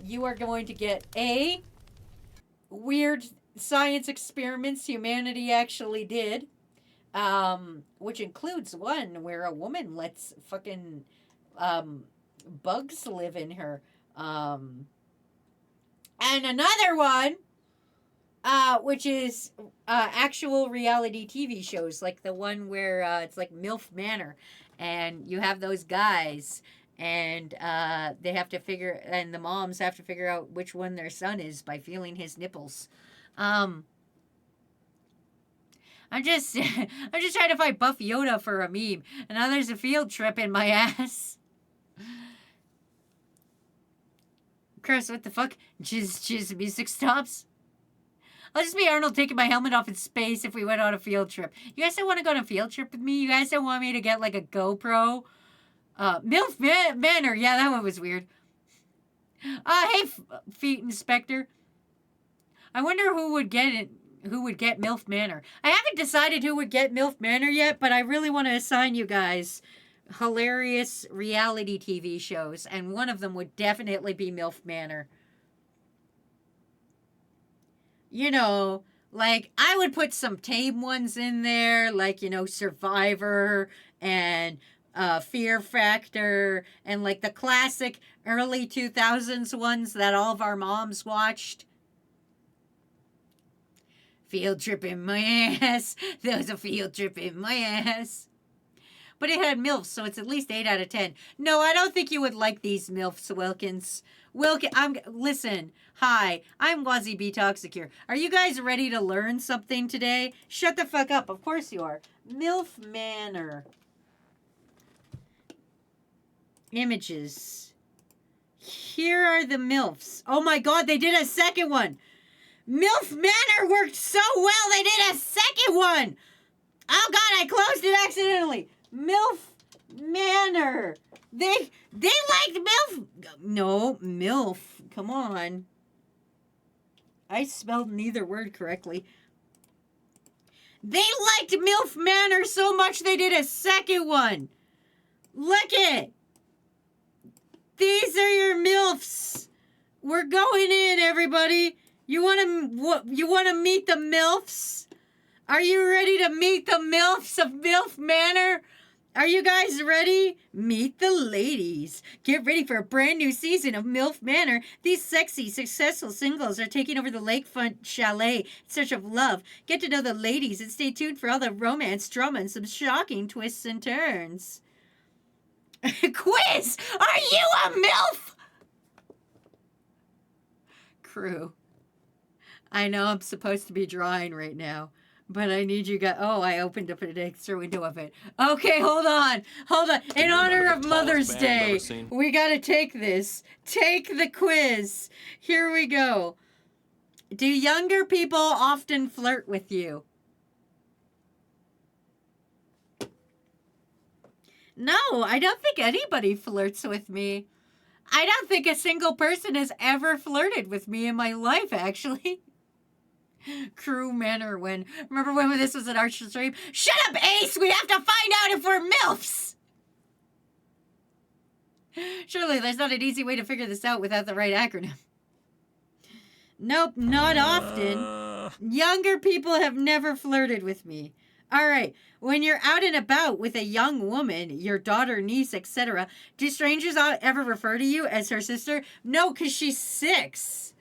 You are going to get A, weird science experiments humanity actually did, which includes one where a woman lets fucking bugs live in her. And another one, which is actual reality TV shows, like the one where it's like MILF Manor, and you have those guys, and they have to figure, and the moms have to figure out which one their son is by feeling his nipples. I'm just trying to find Buff Yoda for a meme, and now there's a field trip in my ass. Chris, what the fuck? Jizz music stops? I'll just be Arnold taking my helmet off in space if we went on a field trip. You guys don't want to go on a field trip with me? You guys don't want me to get like a GoPro? MILF Manor. Yeah, that one was weird. Hey, Feet Inspector. I wonder who would get it. Who would get MILF Manor? I haven't decided who would get MILF Manor yet, but I really want to assign you guys hilarious reality TV shows, and one of them would definitely be MILF Manor. You know, like, I would put some tame ones in there, like, you know, Survivor and Fear Factor, and like the classic early 2000s ones that all of our moms watched. Field trip in my ass. There was a field trip in my ass. But it had MILFs, so it's at least 8 out of 10. No, I don't think you would like these MILFs, Wilkins. Listen. Hi, I'm Wazzy B Toxic here. Are you guys ready to learn something today? Shut the fuck up. Of course you are. MILF Manor. Images. Here are the MILFs. Oh my god, they did a second one. MILF Manor worked so well, they did a second one. Oh god, I closed it accidentally. MILF Manor. They liked MILF. No, MILF. Come on. I spelled neither word correctly. They liked MILF Manor so much they did a second one. Look it. These are your MILFs. We're going in, everybody. You want to meet the MILFs? Are you ready to meet the MILFs of MILF Manor? Are you guys ready? Meet the ladies. Get ready for a brand new season of MILF Manor. These sexy, successful singles are taking over the lakefront chalet in search of love. Get to know the ladies and stay tuned for all the romance, drama, and some shocking twists and turns. Quiz! Are you a MILF? Crew. I know I'm supposed to be drawing right now, but I need you guys. Oh, I opened up an extra window of it. Okay, hold on. In honor of Mother's Day, we gotta take this. Take the quiz. Here we go. Do younger people often flirt with you? No, I don't think anybody flirts with me. I don't think a single person has ever flirted with me in my life, actually. Crew Manor when. Remember when this was an Archer stream? Shut up, Ace! We have to find out if we're MILFs! Surely there's not an easy way to figure this out without the right acronym. Nope, not often. Younger people have never flirted with me. Alright, when you're out and about with a young woman, your daughter, niece, etc., do strangers ever refer to you as her sister? No, because she's 6.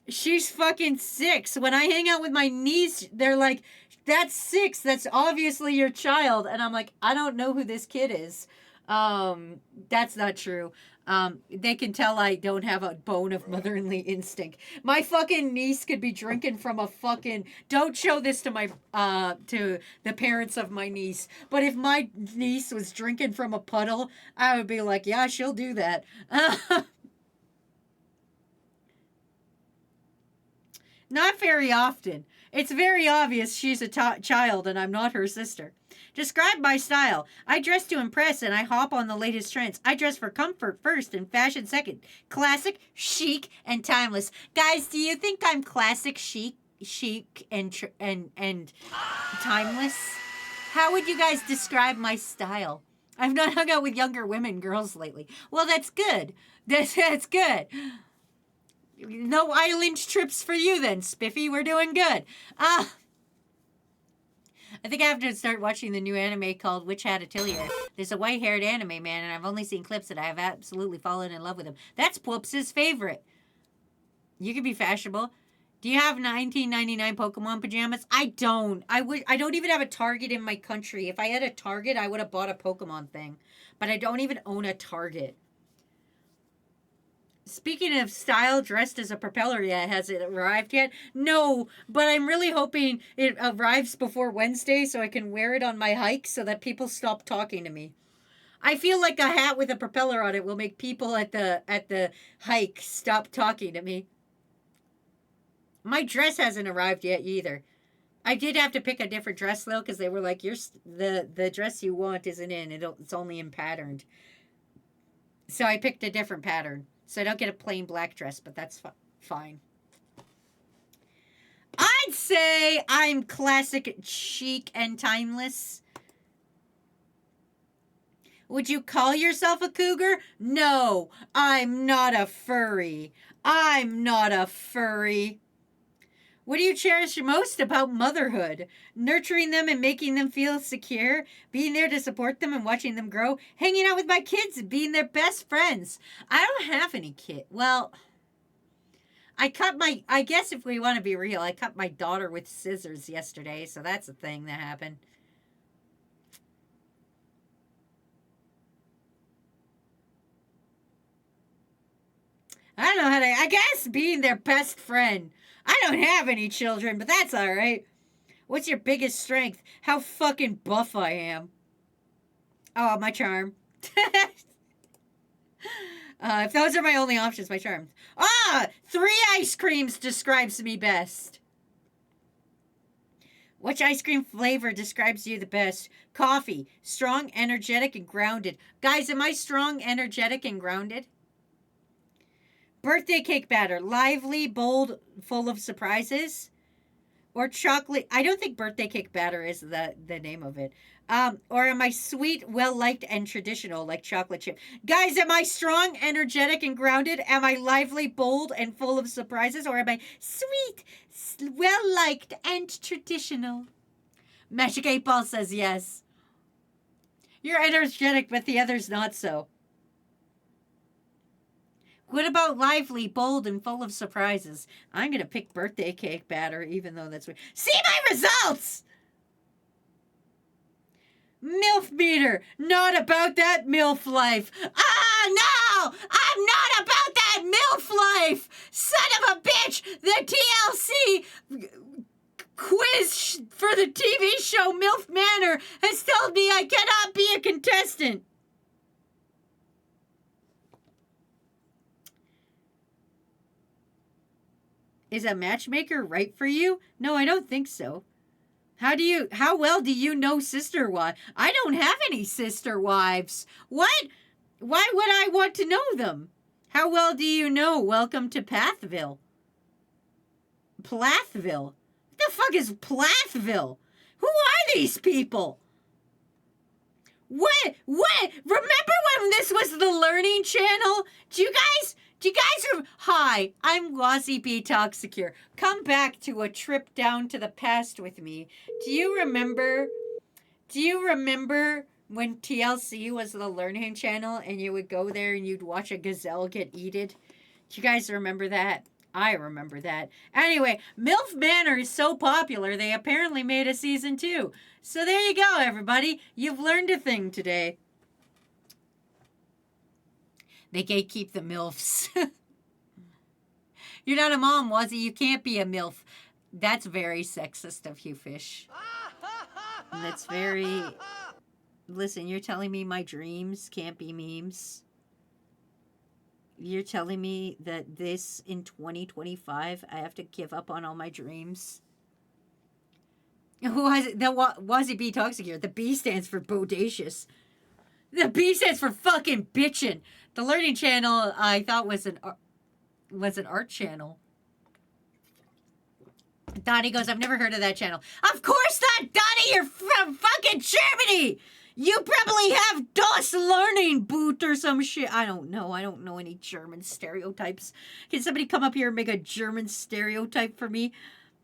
She's fucking 6. When I hang out with my niece, they're like, that's 6. That's obviously your child. And I'm like, I don't know who this kid is. That's not true. They can tell I don't have a bone of motherly instinct. My fucking niece could be drinking from a fucking. Don't show this to my to the parents of my niece. But if my niece was drinking from a puddle, I would be like, yeah, she'll do that. Not very often. It's very obvious she's a child and I'm not her sister. Describe my style. I dress to impress and I hop on the latest trends. I dress for comfort first and fashion second. Classic, chic, and timeless. Guys, do you think I'm classic, chic, and timeless? How would you guys describe my style? I've not hung out with younger girls lately. Well, that's good. That's good. No island trips for you then, Spiffy. We're doing good. I think I have to start watching the new anime called Witch Hat Atelier. There's a white-haired anime man, and I've only seen clips, and I have absolutely fallen in love with him. That's Pwoops' favorite. You can be fashionable. Do you have 1999 Pokemon pajamas? I don't. I don't even have a Target in my country. If I had a Target, I would have bought a Pokemon thing. But I don't even own a Target. Speaking of style, dressed as a propeller yet, has it arrived yet? No, but I'm really hoping it arrives before Wednesday so I can wear it on my hike so that people stop talking to me. I feel like a hat with a propeller on it will make people at the hike stop talking to me. My dress hasn't arrived yet either. I did have to pick a different dress though because they were like, the dress you want isn't in. It's only in patterned. So I picked a different pattern. So I don't get a plain black dress, but that's fine. I'd say I'm classic, chic, and timeless. Would you call yourself a cougar? No, I'm not a furry. I'm not a furry. What do you cherish most about motherhood? Nurturing them and making them feel secure, being there to support them and watching them grow, hanging out with my kids and being their best friends. I don't have any kid. Well, I guess if we want to be real, I cut my daughter with scissors yesterday, so that's a thing that happened. I don't know how to, I guess being their best friend. I don't have any children, but that's all right. What's your biggest strength? How fucking buff I am. Oh, my charm. If those are my only options, my charm. 3 ice creams describes me best. Which ice cream flavor describes you the best? Coffee. Strong, energetic, and grounded. Guys, am I strong, energetic, and grounded? Birthday cake batter. Lively, bold, full of surprises. Or chocolate. I don't think birthday cake batter is the name of it. Or am I sweet, well-liked, and traditional, like chocolate chip? Guys, am I strong, energetic, and grounded? Am I lively, bold, and full of surprises? Or am I sweet, well-liked, and traditional? Magic 8 Ball says yes. You're energetic, but the other's not so. What about lively, bold, and full of surprises? I'm going to pick birthday cake batter, even though that's weird. See my results! MILF meter. Not about that MILF life. No! I'm not about that MILF life! Son of a bitch! The TLC quiz for the TV show MILF Manor has told me I cannot be a contestant. Is a matchmaker right for you? No, I don't think so. How well do you know sister wives? I don't have any sister wives. What? Why would I want to know them? How well do you know Welcome to Plathville? Plathville? What the fuck is Plathville? Who are these people? What? Remember when this was the Learning Channel? Do you guys Hi, I'm Wazzy B Toxicure. Come back to a trip down to the past with me. Do you remember when TLC was the Learning Channel and you would go there and you'd watch a gazelle get eaten? Do you guys remember that? I remember that. Anyway, MILF Manor is so popular, they apparently made a season 2. So there you go, everybody. You've learned a thing today. They gatekeep the MILFs. You're not a mom, Wazzy. You can't be a MILF. That's very sexist of you, Fish. That's very... Listen, you're telling me my dreams can't be memes? You're telling me that this, in 2025, I have to give up on all my dreams? Wazzy B Toxic here. The B stands for bodacious. The B stands for fucking bitchin'. The Learning Channel, I thought, was an art channel. Donnie goes, I've never heard of that channel. Of course not, Donnie! You're from fucking Germany! You probably have DOS Learning Boot or some shit. I don't know. I don't know any German stereotypes. Can somebody come up here and make a German stereotype for me?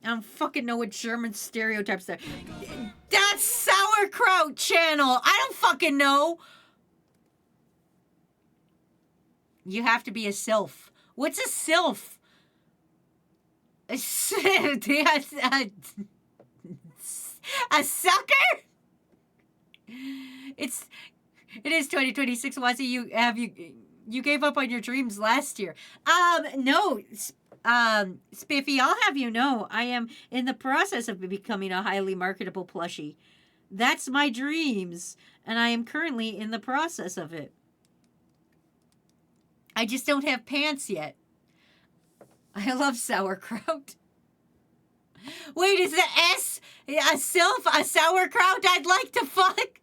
I don't fucking know what German stereotypes are. That's Sauerkraut channel. I don't fucking know. You have to be a sylph. What's a sylph? A sucker? It is 2026. Wazzy, you gave up on your dreams last year. No, Spiffy, I'll have you know, I am in the process of becoming a highly marketable plushie. That's my dreams, and I am currently in the process of it. I just don't have pants yet. I love sauerkraut. Wait, is the S a sylph, a sauerkraut I'd like to fuck?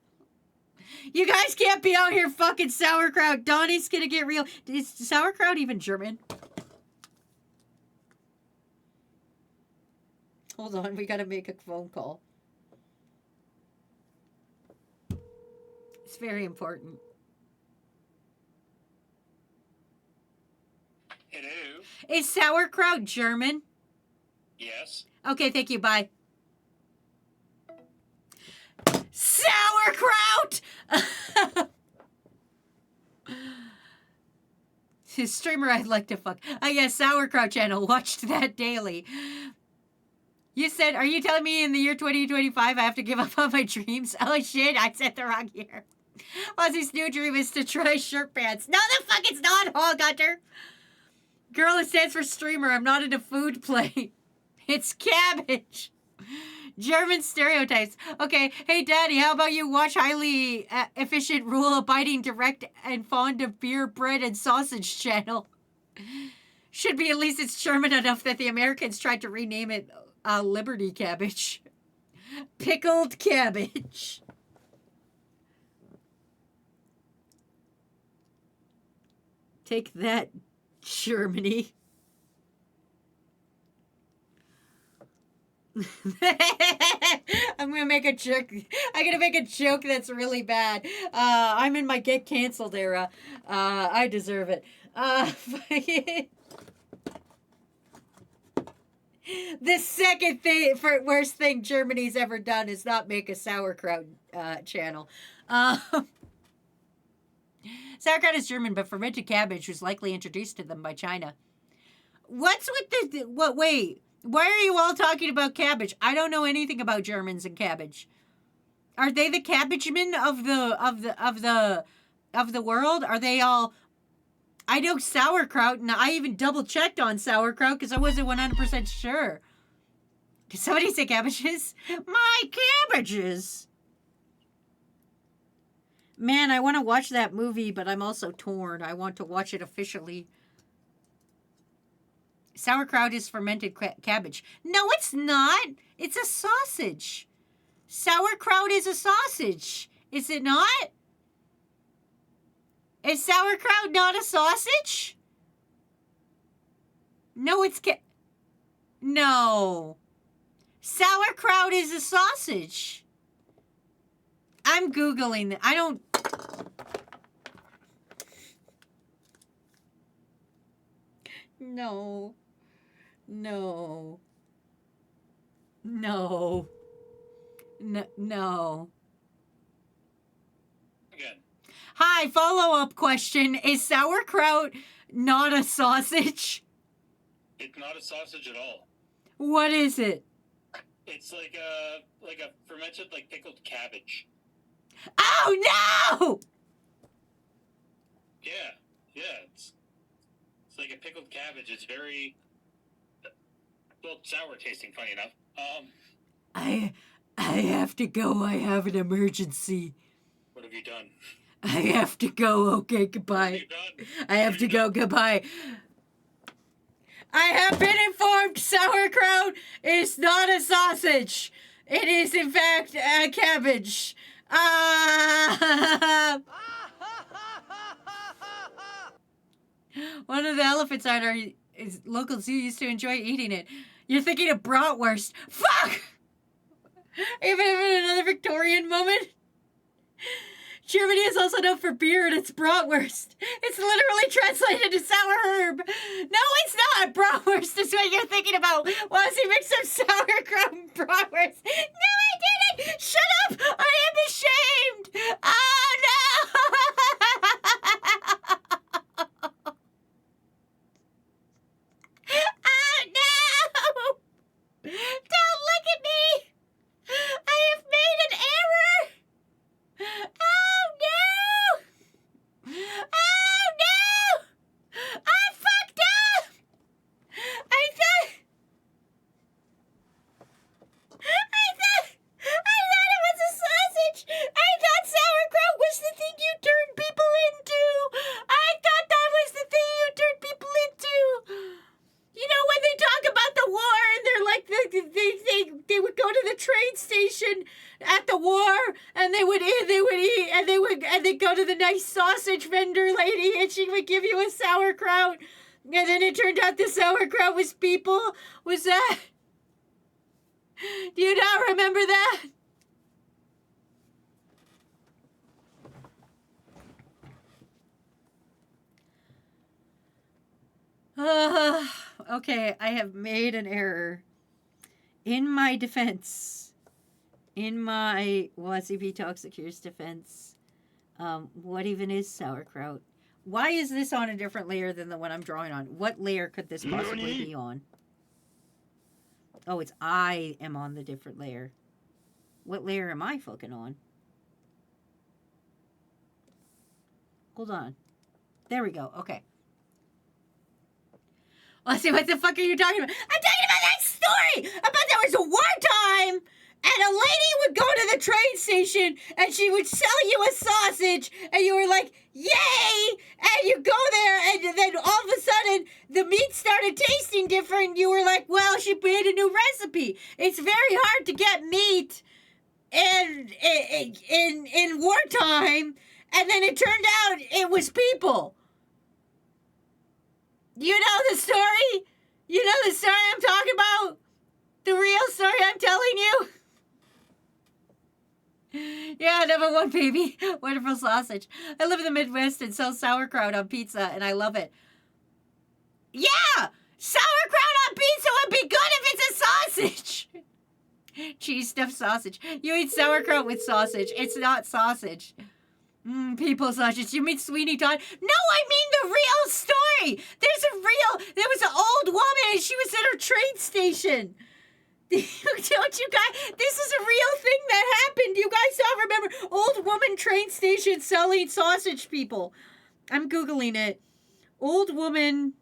You guys can't be out here fucking sauerkraut. Donnie's gonna get real. Is sauerkraut even German? Hold on, we gotta make a phone call. It's very important. Hello? Is sauerkraut German? Yes. Okay, thank you. Bye. Sauerkraut! His streamer I'd like to fuck. I guess Sauerkraut channel. Watched that daily. You said, are you telling me in the year 2025 I have to give up on my dreams? Oh shit, I said the wrong year. Ozzy's new dream is to try shirt pants. No, the fuck it's not, Hog Hunter. Girl, it stands for streamer. I'm not into food play. It's cabbage. German stereotypes. Okay, hey daddy, how about you watch highly efficient, rule-abiding, direct, and fond of beer, bread, and sausage channel? Should be at least it's German enough that the Americans tried to rename it Liberty Cabbage. Pickled cabbage. Take that, Germany. I'm gonna make a joke. I'm gonna make a joke that's really bad. I'm in my get canceled era. I deserve it. The second worst thing Germany's ever done is not make a sauerkraut channel. Sauerkraut is German, but fermented cabbage was likely introduced to them by China. What's with the what? Wait. Why are you all talking about cabbage? I don't know anything about Germans and cabbage. Are they the cabbagemen of the world? Are they all? I know sauerkraut, and I even double checked on sauerkraut because I wasn't 100% sure. Did somebody say cabbages? My cabbages. Man, I want to watch that movie, but I'm also torn. I want to watch it officially. Sauerkraut is fermented cabbage. No, it's not. It's a sausage. Sauerkraut is a sausage. Is it not? Is sauerkraut not a sausage? No, it's no. Sauerkraut is a sausage. I'm Googling it. I don't... No. No. No. No. Again. Hi, follow-up question. Is sauerkraut not a sausage? It's not a sausage at all. What is it? It's like a fermented, like, pickled cabbage. Oh, no! Yeah. pickled cabbage. It's very, well, sour tasting, funny enough. I have to go. I have an emergency. What have you done? I have to go. Okay, What have goodbye. you done? I have to go. Goodbye. I have been informed sauerkraut is not a sausage. It is, in fact, a cabbage. One of the elephants at our local zoo used to enjoy eating it. You're thinking of bratwurst. Fuck! Even in another Victorian moment. Germany is also known for beer and it's bratwurst. It's literally translated to sour herb. No, it's not. Bratwurst is what you're thinking about. Once you mix some sauerkraut and bratwurst. No, I didn't. Shut up. I am ashamed. Oh, no. Oh, no. Don't look at me. I have made an error. Oh, no. Oh, no. I fucked up. I thought it was a sausage. I thought sauerkraut was the thing you turned people into. I thought that was the thing you turned people into. You know, when they talk about the war and they're like, they would go to the train station at the war and they would eat and they'd go to the nice sausage vendor lady and she would give you a sauerkraut. And then it turned out the sauerkraut was people. Was that? Do you not remember that? Okay, I have made an error. In my defense, in my Wasabi Toxicure's defense, what even is sauerkraut? Why is this on a different layer than the one I'm drawing on? What layer could this possibly be on? Oh, it's I am on the different layer. What layer am I fucking on? Hold on. There we go. Okay. Let's see, what the fuck are you talking about? I'm talking about that story about there was a wartime and a lady would go to the train station and she would sell you a sausage and you were like, yay! And you go there and then all of a sudden the meat started tasting different. You were like, well, she made a new recipe. It's very hard to get meat in wartime. And then it turned out it was people. You know the story? You know the story I'm talking about? The real story I'm telling you? Yeah, number one, baby. Wonderful sausage. I live in the Midwest and sell sauerkraut on pizza, and I love it. Yeah! Sauerkraut on pizza would be good if it's a sausage! Cheese stuffed sausage. You eat sauerkraut with sausage. It's not sausage. People sausage. You mean Sweeney Todd? No, I mean the real story. There was an old woman and she was at her train station. Don't you guys, this is a real thing that happened. You guys all remember old woman train station selling sausage people. I'm Googling it. Old woman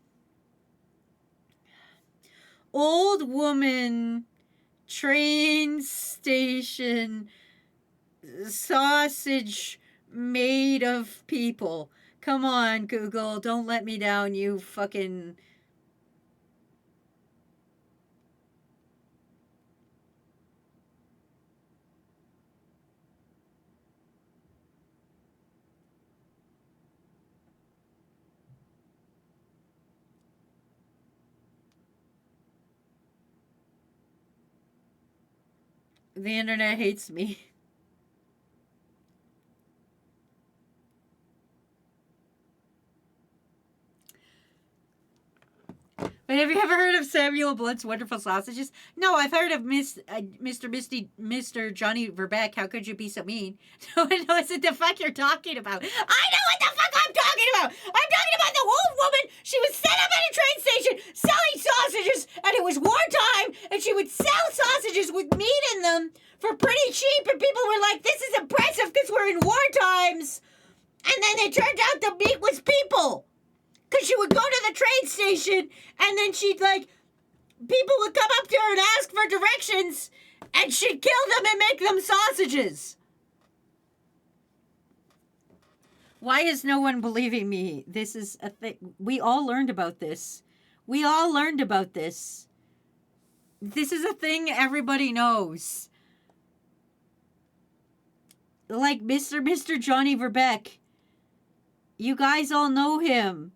train station sausage made of people. Come on, Google. Don't let me down, you fucking... The internet hates me. But have you ever heard of Samuel Blunt's Wonderful Sausages? No, I've heard of Mr. Johnny Verbeck. How could you be so mean? No one knows what the fuck you're talking about. I know what the fuck I'm talking about. I'm talking about the old woman. She was set up at a train station selling sausages, and it was wartime, and she would sell sausages with meat in them for pretty cheap, and people were like, this is impressive because we're in war times. And then it turned out the meat was people. Because she would go to the train station, and then she'd, like, people would come up to her and ask for directions, and she'd kill them and make them sausages. Why is no one believing me? This is a thing. We all learned about this. We all learned about this. This is a thing everybody knows. Like Mr. Johnny Verbeck. You guys all know him.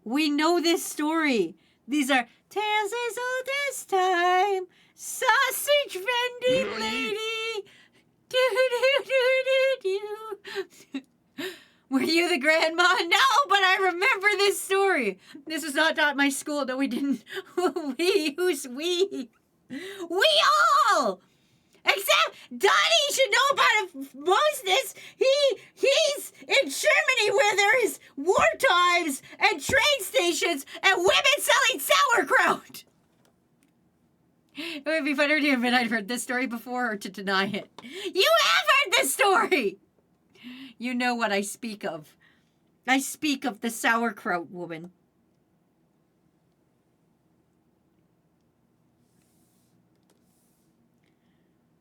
We know this story. These are tales as old as time. Sausage vending lady. Do do do do do. Were you the grandma? No, but I remember this story. This was not taught in my school. No, we didn't. Who's we? We all! Except Donnie should know about it most this. He's in Germany where there is war times and train stations and women selling sauerkraut. It would be funner to admit I'd heard this story before or to deny it. You have heard this story! You know what I speak of. I speak of the sauerkraut woman.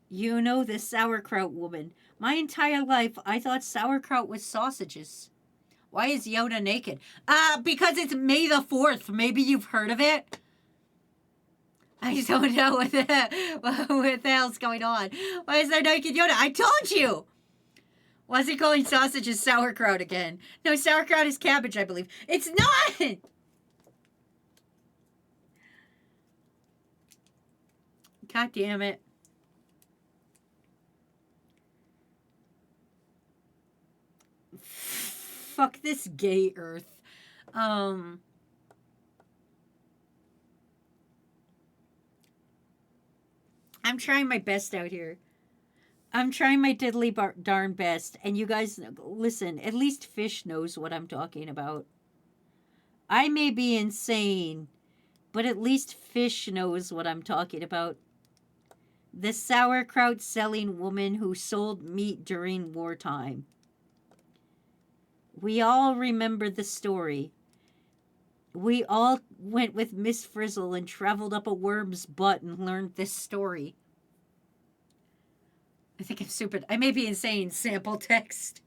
You know the sauerkraut woman. My entire life, I thought sauerkraut was sausages. Why is Yoda naked? Because it's May the 4th. Maybe you've heard of it? I don't know what the hell's going on. Why is there naked Yoda? I told you! Why is he calling sausages sauerkraut again? No, sauerkraut is cabbage, I believe. It's not! God damn it. Fuck this gay earth. I'm trying my best out here. I'm trying my diddly darn best. And you guys, listen, at least Fish knows what I'm talking about. I may be insane, but at least Fish knows what I'm talking about. The sauerkraut selling woman who sold meat during wartime. We all remember the story. We all went with Miss Frizzle and traveled up a worm's butt and learned this story. I think I'm stupid. I may be insane. Sample text.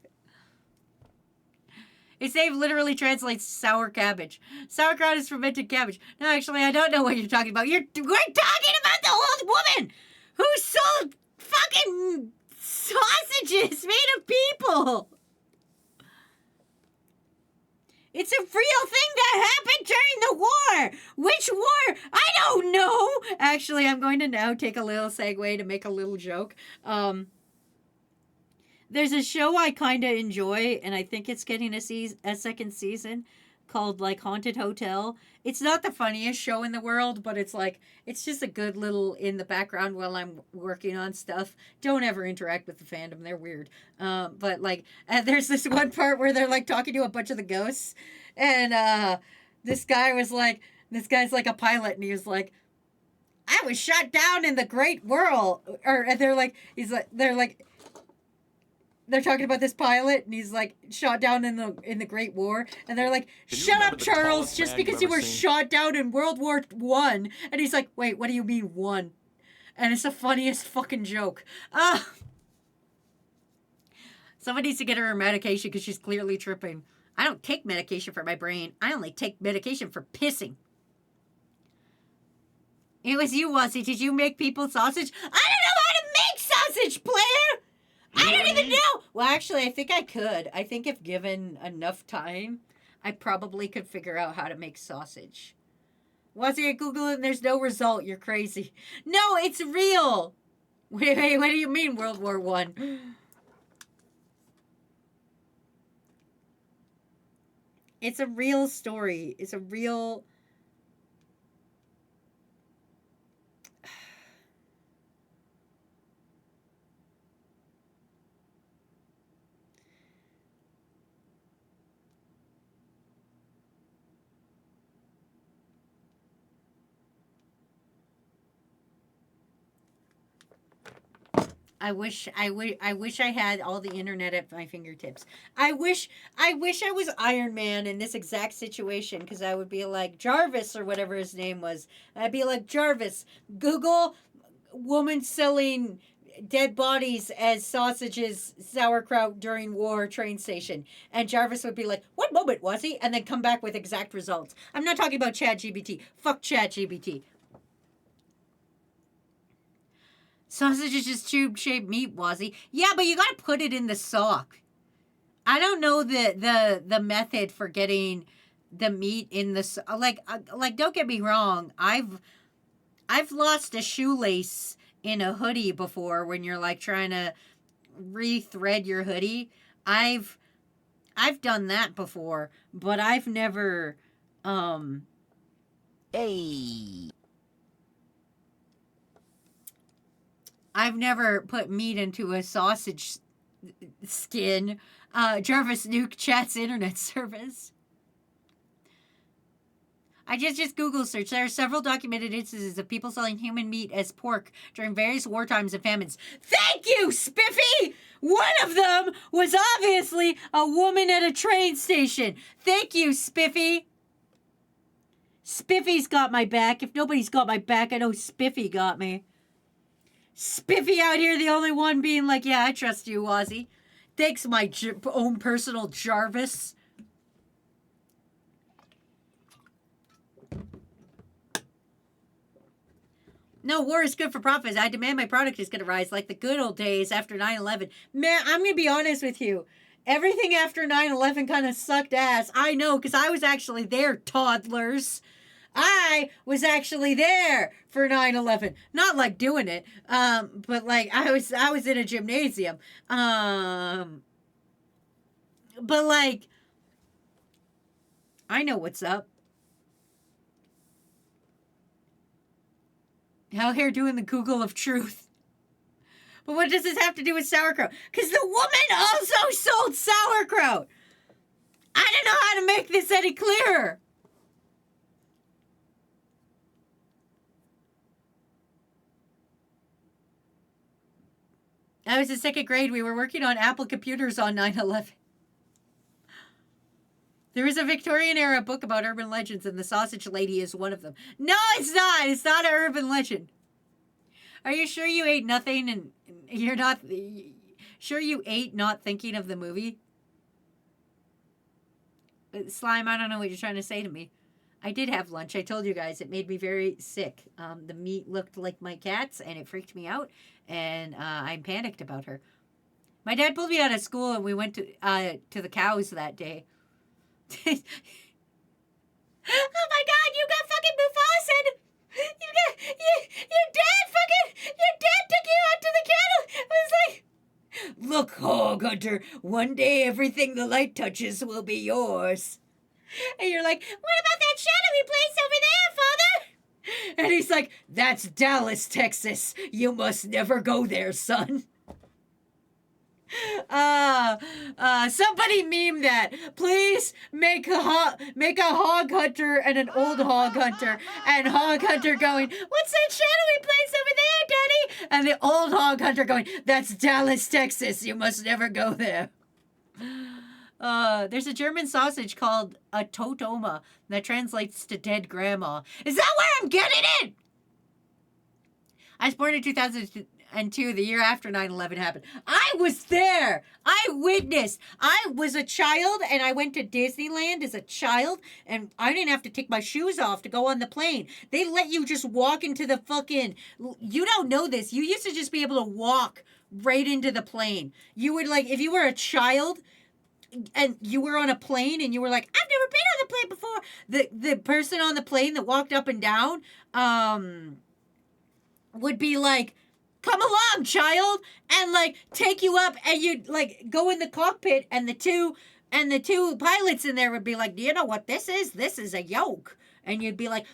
Its name literally translates sour cabbage. Sauerkraut is fermented cabbage. No, actually, I don't know what you're talking about. We're talking about the old woman who sold fucking sausages made of people. It's a real thing that happened during the war. Which war? I don't know. Actually, I'm going to now take a little segue to make a little joke. There's a show I kind of enjoy, and I think it's getting a second season, called like Haunted Hotel. It's not the funniest show in the world, but it's like, it's just a good little in the background while I'm working on stuff. Don't ever interact with the fandom. They're weird. But like, there's this one part where they're like talking to a bunch of the ghosts, and this guy's like a pilot, and he was like, I was shot down in the Great Whirl. And they're talking about this pilot, and he's like shot down in the Great War, and they're like, "Shut up, Charles! Just because you were shot down in World War I." And he's like, "Wait, what do you mean one?" And it's the funniest fucking joke. Someone needs to get her medication because she's clearly tripping. I don't take medication for my brain. I only take medication for pissing. It was you, Wazzy. Did you make people sausage? I don't know how to make sausage, player! I don't even know! Well, actually, I think I could. I think if given enough time, I probably could figure out how to make sausage. Wazzy, I Google it and there's no result. You're crazy. No, it's real! Wait, what do you mean World War I? It's a real story. It's a real... I wish I had all the internet at my fingertips. I wish I was Iron Man in this exact situation, because I would be like Jarvis or whatever his name was. I'd be like, Jarvis, Google woman selling dead bodies as sausages, sauerkraut during war train station. And Jarvis would be like, what moment was he? And then come back with exact results. I'm not talking about ChatGPT. Fuck ChatGPT. Sausage is just tube-shaped meat, Wazzy. Yeah, but you gotta put it in the sock. I don't know the method for getting the meat in the like. Don't get me wrong. I've lost a shoelace in a hoodie before when you're like trying to re-thread your hoodie. I've done that before, but I've never I've never put meat into a sausage skin. Jarvis Nuke chats internet service. I just Google search. There are several documented instances of people selling human meat as pork during various war times and famines. Thank you, Spiffy! One of them was obviously a woman at a train station. Thank you, Spiffy. Spiffy's got my back. If nobody's got my back, I know Spiffy got me. Spiffy out here, the only one being like, yeah, I trust you, Ozzy. Thanks, my own personal Jarvis. No, war is good for profits. I demand my product is going to rise like the good old days after 9/11. Man, I'm going to be honest with you. Everything after 9/11 kind of sucked ass. I know, because I was actually there, toddlers. I was actually there for 9/11. Not like doing it, but like I was in a gymnasium. But like, I know what's up. Out here doing the Google of truth. But what does this have to do with sauerkraut? Because the woman also sold sauerkraut. I don't know how to make this any clearer. I was in second grade. We were working on Apple computers on 9/11. There is a Victorian era book about urban legends, and the sausage lady is one of them. No, it's not. It's not an urban legend. Are you sure you ate nothing and you're not sure you ate not thinking of the movie? Slime, I don't know what you're trying to say to me. I did have lunch. I told you guys it made me very sick. The meat looked like my cat's, and it freaked me out, and I panicked about her. My dad pulled me out of school, and we went to the cows that day. Oh my God! You got fucking Mufasa! Your dad took you out to the cattle. I was like, look, Hog Hunter. One day, everything the light touches will be yours. And you're like, what about that shadowy place over there, Father? And he's like, that's Dallas, Texas. You must never go there, son. Somebody meme that. Please make a hog hunter and an old hog hunter, and hog hunter going, what's that shadowy place over there, Daddy? And the old hog hunter going, that's Dallas, Texas. You must never go there. There's a German sausage called a totoma that translates to dead grandma. Is that where I'm getting it? I was born in 2002, the year after 9/11 happened. I was there. I witnessed. I was a child, and I went to Disneyland as a child, and I didn't have to take my shoes off to go on the plane. They let you just walk into the fucking... You don't know this. You used to just be able to walk right into the plane. You would, like, if you were a child... and you were on a plane and you were like, I've never been on the plane before. The person on the plane that walked up and down would be like, come along, child, and like take you up, and you'd like go in the cockpit, and the two pilots in there would be like, do you know what this is? This is a yoke. And you'd be like,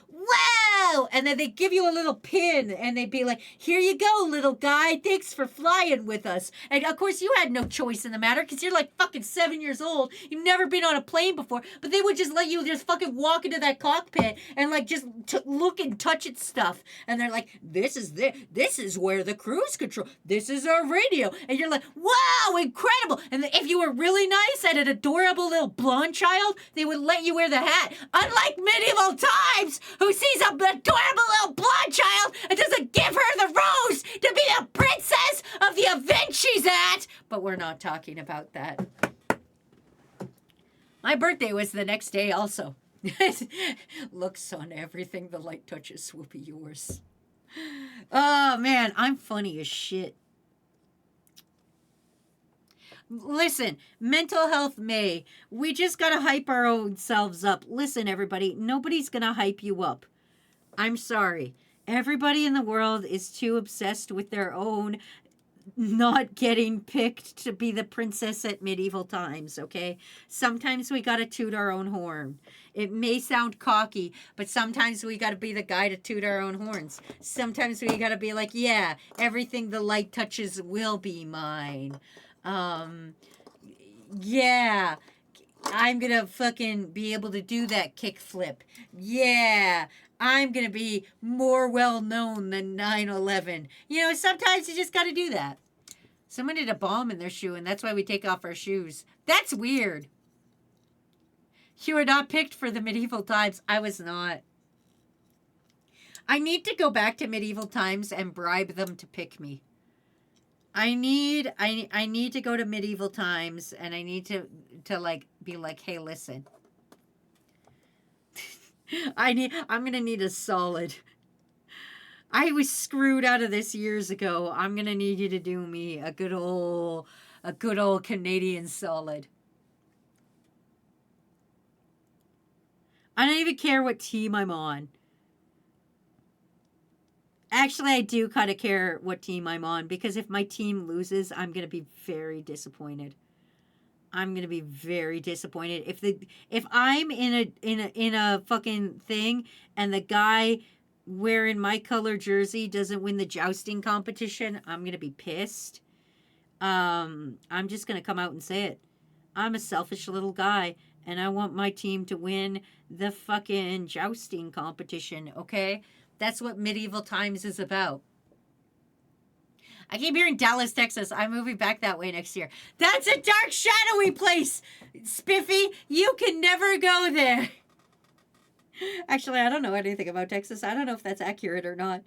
whoa. And then they give you a little pin and they'd be like, here you go, little guy. Thanks for flying with us. And of course, you had no choice in the matter because you're like fucking 7 years old. You've never been on a plane before, but they would just let you just fucking walk into that cockpit and like just look and touch its stuff. And they're like, this is where the cruise control, this is our radio. And you're like, wow, incredible. And if you were really nice and an adorable little blonde child, they would let you wear the hat. Unlike medieval times, who sees an adorable little blonde child and doesn't give her the rose to be the princess of the event she's at. But we're not talking about that. My birthday was the next day also. Look, son, everything the light touches will be yours. Oh, man, I'm funny as shit. Listen, mental health May. We just gotta hype our own selves up. Listen, everybody, nobody's gonna hype you up. I'm sorry. Everybody in the world is too obsessed with their own not getting picked to be the princess at medieval times, okay? Sometimes we gotta toot our own horn. It may sound cocky, but sometimes we gotta be the guy to toot our own horns. Sometimes we gotta be like, yeah, everything the light touches will be mine. Yeah, I'm gonna fucking be able to do that kickflip. Yeah, I'm gonna be more well known than 9/11. You know, sometimes you just gotta do that. Someone did a bomb in their shoe, and that's why we take off our shoes. That's weird. You were not picked for the medieval times. I was not. I need to go back to medieval times and bribe them to pick me. I need to go to medieval times, and I need to like be like, hey, listen. I'm gonna need a solid. I was screwed out of this years ago. I'm gonna need you to do me a good old Canadian solid. I don't even care what team I'm on. Actually, I do kind of care what team I'm on, because if my team loses, I'm going to be very disappointed. I'm going to be very disappointed. If I'm in a fucking thing and the guy wearing my color jersey doesn't win the jousting competition, I'm going to be pissed. I'm just going to come out and say it. I'm a selfish little guy, and I want my team to win the fucking jousting competition, okay? That's what medieval times is about. I keep hearing Dallas, Texas. I'm moving back that way next year. That's a dark, shadowy place. Spiffy, you can never go there. Actually, I don't know anything about Texas. I don't know if that's accurate or not.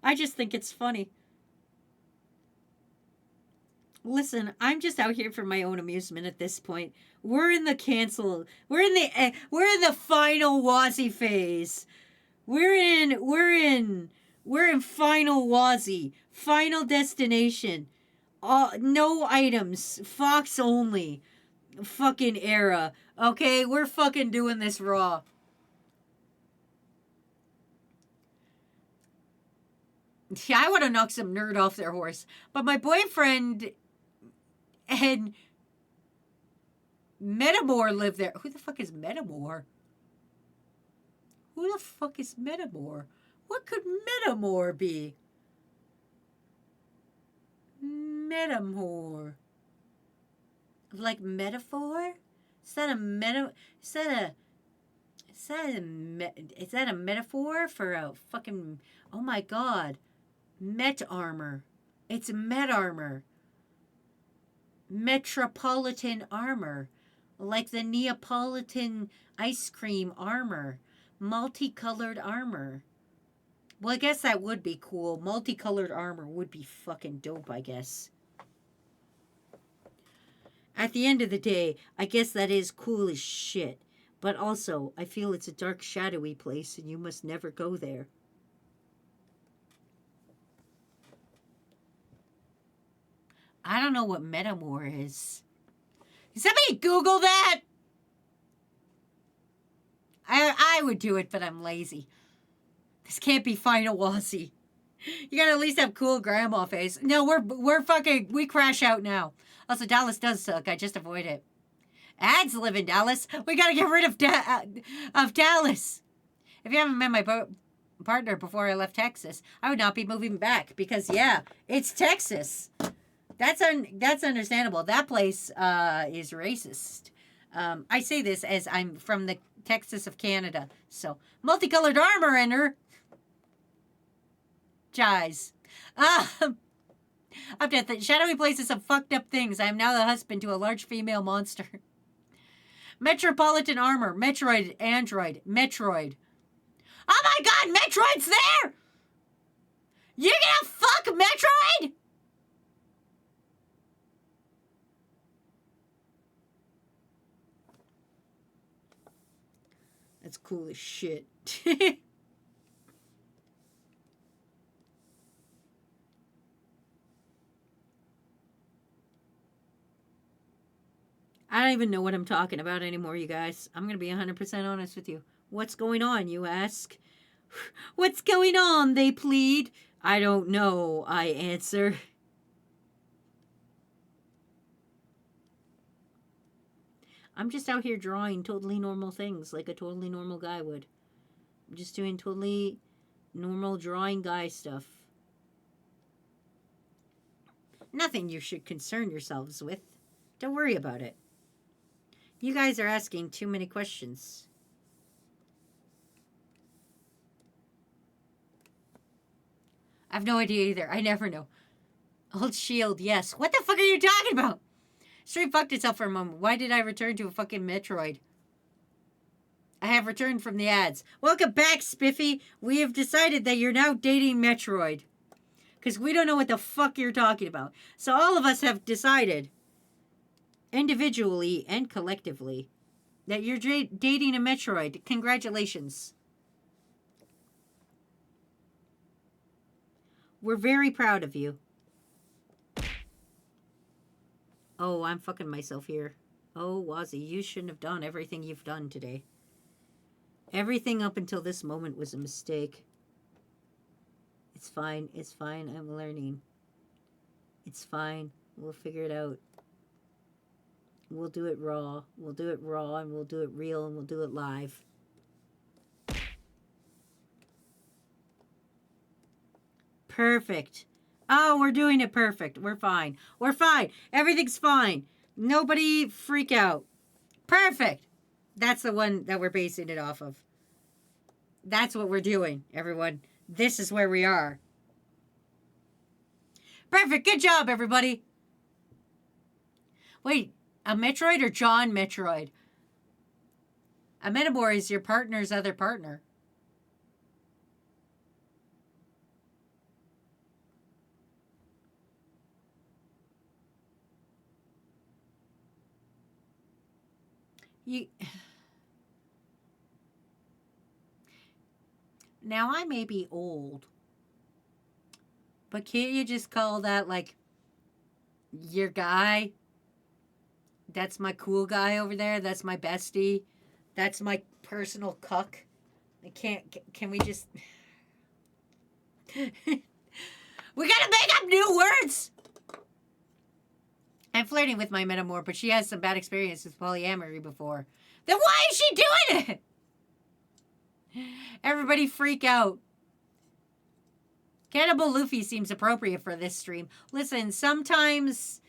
I just think it's funny. Listen, I'm just out here for my own amusement at this point. We're in the final Wazzy phase. We're in final Wazzy, final destination, no items, Fox only, fucking era. Okay, we're fucking doing this raw. Yeah, I want to knock some nerd off their horse, but my boyfriend and Metamore live there. Who the fuck is Metamore? Who the fuck is Metamore? What could Metamore be? Metamore. Like metaphor? Is that a metaphor for a fucking, oh my god. Met armor. It's met armor. Metropolitan armor. Like the Neapolitan ice cream armor. Multicolored armor. Well, I guess that would be cool. Multicolored armor would be fucking dope, I guess. At the end of the day, I guess that is cool as shit. But also, I feel it's a dark, shadowy place, and you must never go there. I don't know what Metamore is. Can somebody Google that? I would do it, but I'm lazy. This can't be final Wazzy. You gotta at least have cool grandma face. No, we crash out now. Also, Dallas does suck. I just avoid it. Ads live in Dallas. We gotta get rid of Dallas. If you haven't met my partner before I left Texas, I would not be moving back because, yeah, it's Texas. That's understandable. That place is racist. I say this as I'm from the Texas of Canada. So, multicolored armor in her. Jize. Update. Shadowy places some fucked up things. I am now the husband to a large female monster. Metropolitan armor. Metroid. Android. Metroid. Oh my god, Metroid's there! You're gonna fuck Metroid? That's cool as shit. I don't even know what I'm talking about anymore, you guys. I'm going to be 100% honest with you. What's going on, you ask? What's going on, they plead. I don't know, I answer. I'm just out here drawing totally normal things like a totally normal guy would. I'm just doing totally normal drawing guy stuff. Nothing you should concern yourselves with. Don't worry about it. You guys are asking too many questions. I have no idea either. I never know. Old shield, yes. What the fuck are you talking about? Stream fucked itself for a moment. Why did I return to a fucking Metroid? I have returned from the ads. Welcome back, Spiffy. We have decided that you're now dating Metroid. Because we don't know what the fuck you're talking about. So all of us have decided, individually and collectively, that you're dating a Metroid. Congratulations. We're very proud of you. Oh, I'm fucking myself here. Oh, Wazzy, you shouldn't have done everything you've done today. Everything up until this moment was a mistake. It's fine. It's fine. I'm learning. It's fine. We'll figure it out. We'll do it raw. We'll do it raw, and we'll do it real, and we'll do it live. Perfect. Oh, we're doing it perfect. We're fine. We're fine. Everything's fine. Nobody freak out. Perfect. That's the one that we're basing it off of. That's what we're doing, everyone. This is where we are. Perfect. Good job, everybody. Wait, a Metroid or John Metroid? A Metamor is your partner's other partner. Now, I may be old, but can't you just call that, like, your guy? That's my cool guy over there. That's my bestie. That's my personal cuck. Can we just... We gotta make up new words! I'm flirting with my Metamor, but she has some bad experience with polyamory before. Then why is she doing it? Everybody freak out. Cannibal Luffy seems appropriate for this stream. Listen, sometimes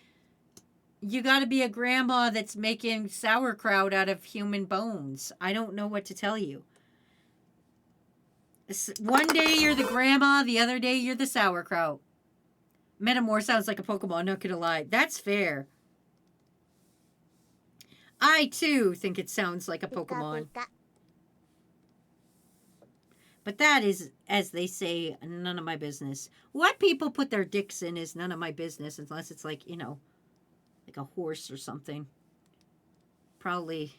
you gotta be a grandma that's making sauerkraut out of human bones. I don't know what to tell you. One day you're the grandma, the other day you're the sauerkraut. Metamor sounds like a Pokemon, not gonna lie. That's fair. I, too, think it sounds like a Pokemon. But that is, as they say, none of my business. What people put their dicks in is none of my business, unless it's like, you know, like a horse or something. Probably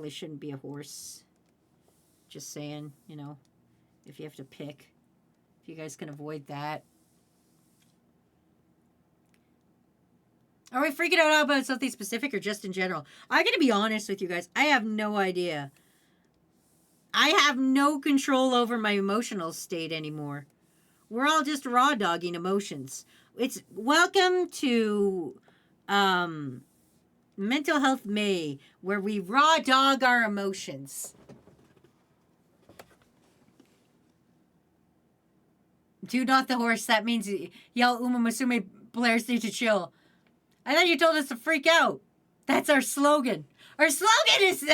shouldn't be a horse. Just saying, you know, if you have to pick. If you guys can avoid that. Are we freaking out about something specific or just in general? I'm going to be honest with you guys. I have no idea. I have no control over my emotional state anymore. We're all just raw dogging emotions. It's welcome to Mental Health May, where we raw dog our emotions. Do not the horse. That means yell Uma Musume Players need to chill. I thought you told us to freak out. That's our slogan. Our slogan is...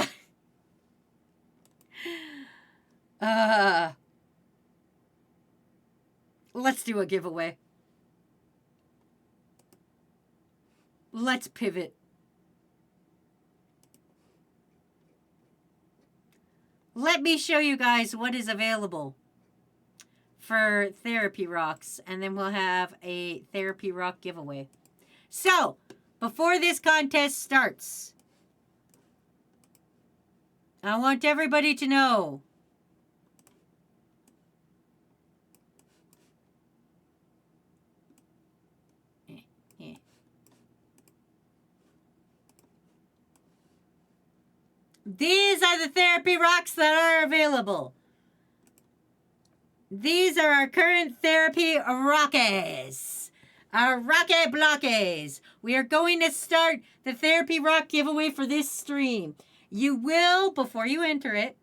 Let's do a giveaway. Let's pivot. Let me show you guys what is available for Therapy Rocks, and then we'll have a Therapy Rock giveaway. So, before this contest starts, I want everybody to know these are the Therapy Rocks that are available. These are our current Therapy Rockies. Our Rocky Blockies. We are going to start the Therapy Rock giveaway for this stream. You will, before you enter it,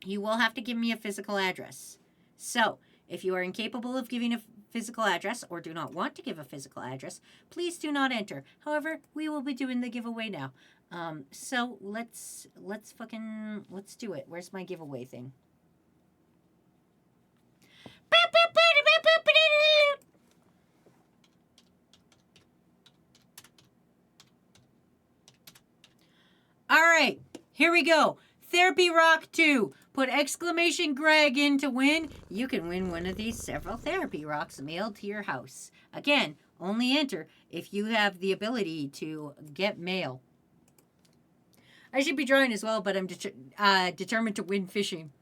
you will have to give me a physical address. So, if you are incapable of giving a physical address or do not want to give a physical address, please do not enter. However, we will be doing the giveaway now. So let's do it. Where's my giveaway thing? All right, here we go. Therapy Rock 2. Put exclamation Greg in to win. You can win one of these several Therapy Rocks mailed to your house. Again, only enter if you have the ability to get mail. I should be drawing as well, but I'm determined to win fishing.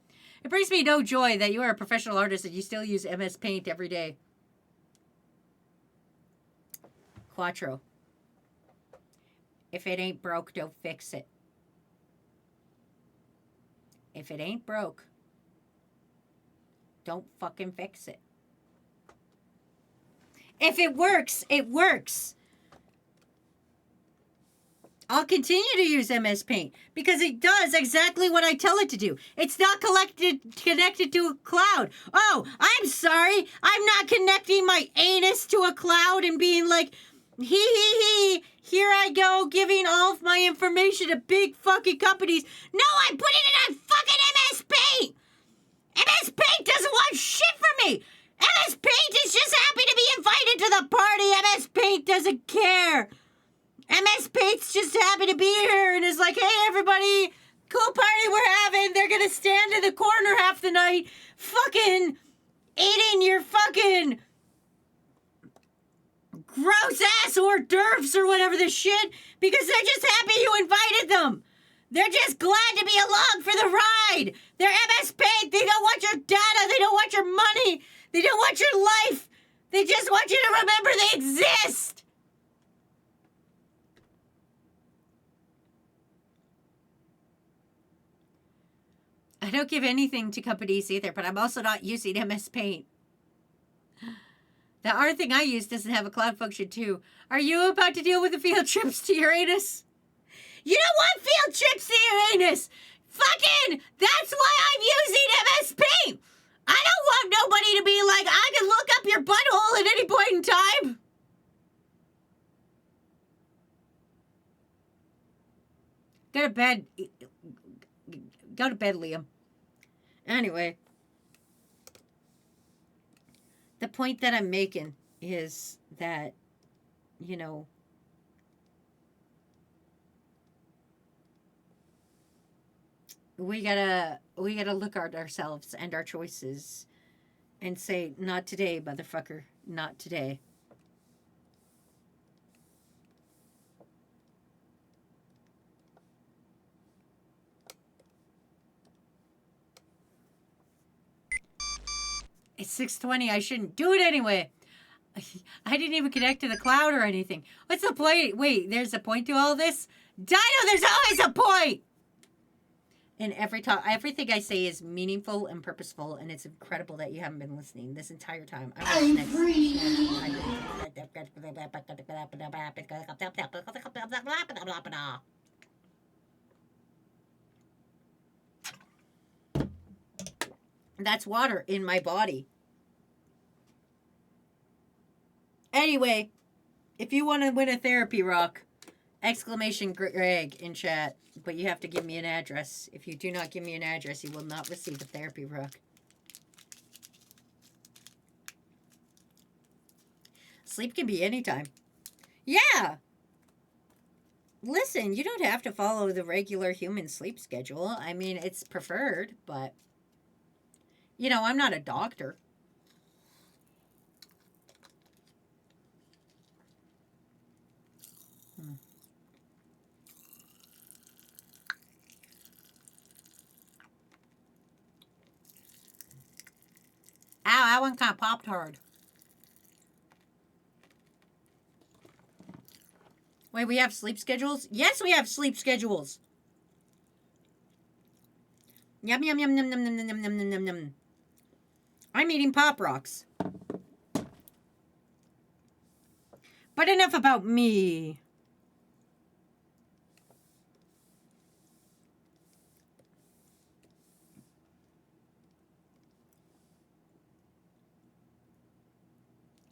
It brings me no joy that you are a professional artist and you still use MS Paint every day. Quattro. If it ain't broke, don't fix it. If it ain't broke, don't fucking fix it. If it works, it works. I'll continue to use MS Paint because it does exactly what I tell it to do. It's not connected to a cloud. Oh, I'm sorry. I'm not connecting my anus to a cloud and being like, here I go giving all of my information to big fucking companies. No, I'm putting it on fucking MS Paint. MS Paint doesn't want shit from me. MS Paint is just happy to be invited to the party. MS Paint doesn't care. MS Paint's just happy to be here and is like, hey, everybody, cool party we're having. They're going to stand in the corner half the night fucking eating your fucking gross-ass hors d'oeuvres or whatever the shit because they're just happy you invited them. They're just glad to be along for the ride. They're MS Paint. They don't want your data. They don't want your money. They don't want your life. They just want you to remember they exist. I don't give anything to companies either, but I'm also not using MS Paint. The other thing I use doesn't have a cloud function too. Are you about to deal with the field trips to Uranus? You don't want field trips to Uranus! Fucking, that's why I'm using MS Paint! I don't want nobody to be like, I can look up your butthole at any point in time! Go to bed. Go to bed, Liam. Anyway, the point that I'm making is that, you know, we gotta look at ourselves and our choices and say, not today, motherfucker, not today. It's 6:20. I shouldn't do it anyway. I didn't even connect to the cloud or anything. What's the point? Wait, there's a point to all this? Dino, there's always a point! And everything I say is meaningful and purposeful, and it's incredible that you haven't been listening this entire time. I'm free. That's water in my body. Anyway, if you want to win a therapy rock, exclamation Greg in chat. But you have to give me an address. If you do not give me an address, you will not receive a therapy rock. Sleep can be anytime. Yeah. Listen, you don't have to follow the regular human sleep schedule. I mean, it's preferred, but, you know, I'm not a doctor. Ow, that one kind of popped hard. Wait, we have sleep schedules? Yes, we have sleep schedules. Yum, yum, yum, yum, yum, yum, yum, yum, yum, yum, yum. I'm eating Pop Rocks. But enough about me.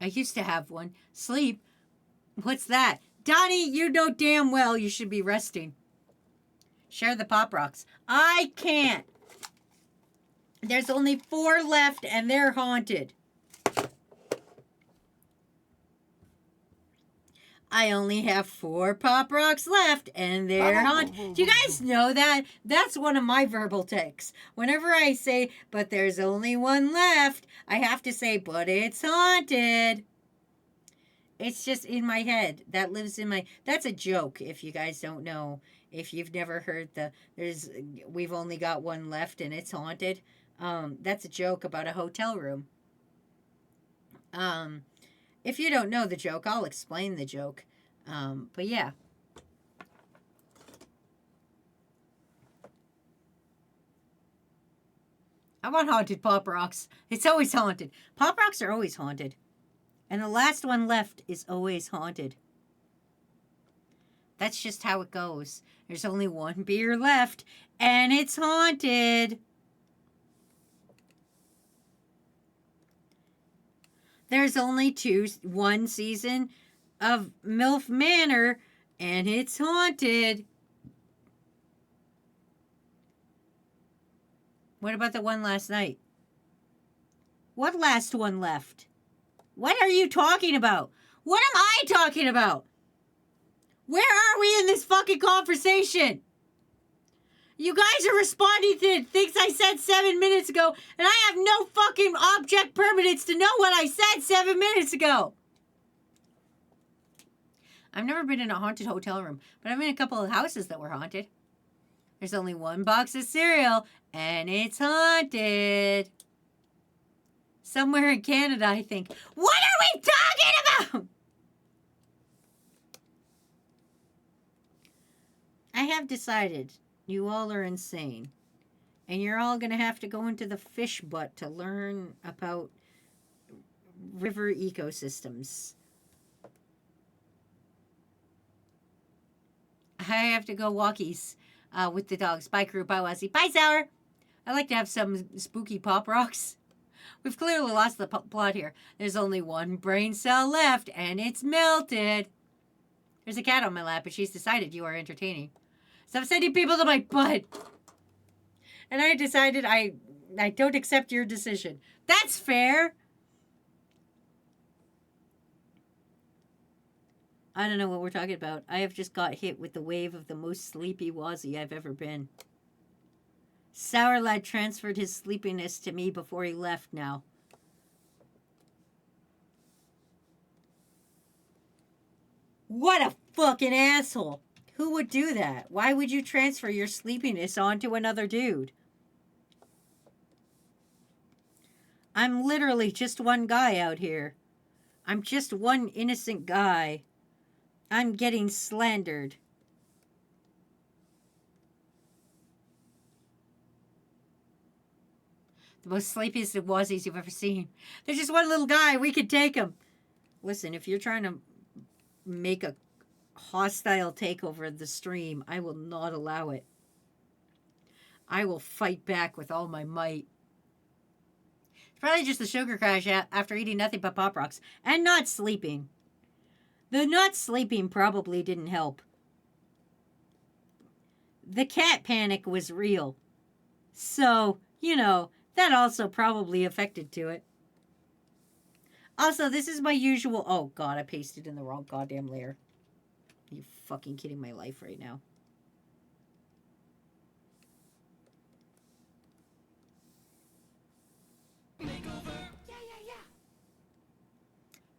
I used to have one. Sleep? What's that? Donnie, you know damn well you should be resting. Share the Pop Rocks. I can't. There's only 4 left and they're haunted. I only have 4 Pop Rocks left and they're haunted. Do you guys know that? That's one of my verbal tics. Whenever I say, but there's only 1 left, I have to say, but it's haunted. It's just in my head. That lives in my... That's a joke, if you guys don't know. If you've never heard we've only got 1 left and it's haunted. That's a joke about a hotel room. If you don't know the joke, I'll explain the joke. But yeah. I want haunted Pop Rocks. It's always haunted. Pop Rocks are always haunted. And the last one left is always haunted. That's just how it goes. There's only 1 beer left, and it's haunted. There's only 1 season of MILF Manor, and it's haunted. What about the one last night? What last one left? What are you talking about? What am I talking about? Where are we in this fucking conversation? You guys are responding to things I said 7 minutes ago, and I have no fucking object permanence to know what I said 7 minutes ago. I've never been in a haunted hotel room, but I've been in a couple of houses that were haunted. There's only 1 box of cereal, and it's haunted. Somewhere in Canada, I think. What are we talking about? I have decided you all are insane. And you're all going to have to go into the fish butt to learn about river ecosystems. I have to go walkies with the dogs. Bye, crew. Bye, Wazzy. Bye, Sour. I like to have some spooky Pop Rocks. We've clearly lost the plot here. There's only 1 brain cell left, and it's melted. There's a cat on my lap, and she's decided you are entertaining. Stop sending people to my butt. And I decided I don't accept your decision. That's fair. I don't know what we're talking about. I have just got hit with the wave of the most sleepy Wazzy I've ever been. Sour Lad transferred his sleepiness to me before he left now. What a fucking asshole. Who would do that? Why would you transfer your sleepiness onto another dude? I'm literally just one guy out here. I'm just one innocent guy. I'm getting slandered. The most sleepiest of Wazzies you've ever seen. There's just one little guy. We could take him. Listen, if you're trying to make a hostile takeover of the stream, I will not allow it. I will fight back with all my might. Probably just the sugar crash after eating nothing but Pop Rocks. And not sleeping. The not sleeping probably didn't help. The cat panic was real. So, you know, that also probably affected to it. Also, this is my usual... Oh, God, I pasted in the wrong goddamn layer. Are you fucking kidding my life right now?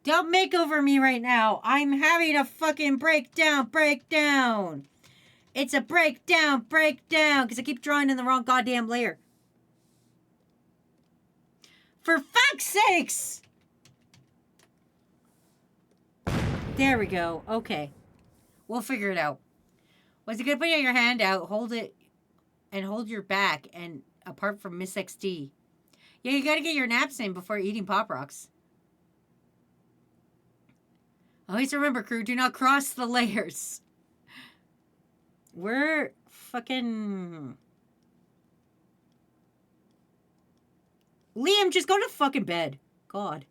Don't make over me right now. I'm having a fucking breakdown. It's a breakdown, because I keep drawing in the wrong goddamn layer. For fuck's sakes! There we go. Okay. We'll figure it out. Was it good putting your hand out, hold it, and hold your back, and apart from Miss XD? Yeah, you gotta get your naps in before eating Pop Rocks. Always remember, crew, do not cross the layers. We're fucking... Liam, just go to fucking bed. God.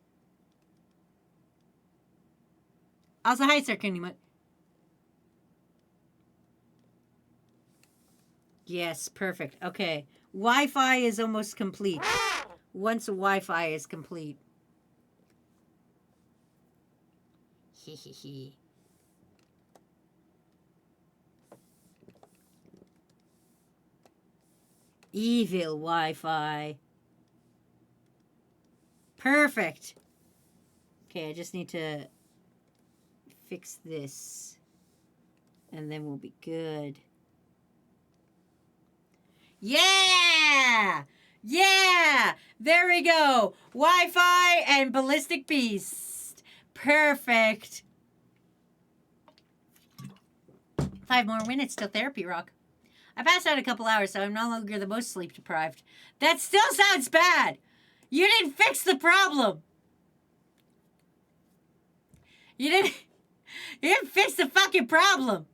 Also, hi, Sir Kenny. Yes, perfect. Okay. Wi-Fi is almost complete. Once Wi-Fi is complete. Hee. Evil Wi-Fi. Perfect. Okay, I just need to fix this. And then we'll be good. Yeah! Yeah! There we go. Wi-Fi and Ballistic Beast. Perfect. 5 more minutes till therapy rock. I passed out a couple hours, so I'm no longer the most sleep deprived. That still sounds bad. You didn't fix the problem. You didn't fix the fucking problem.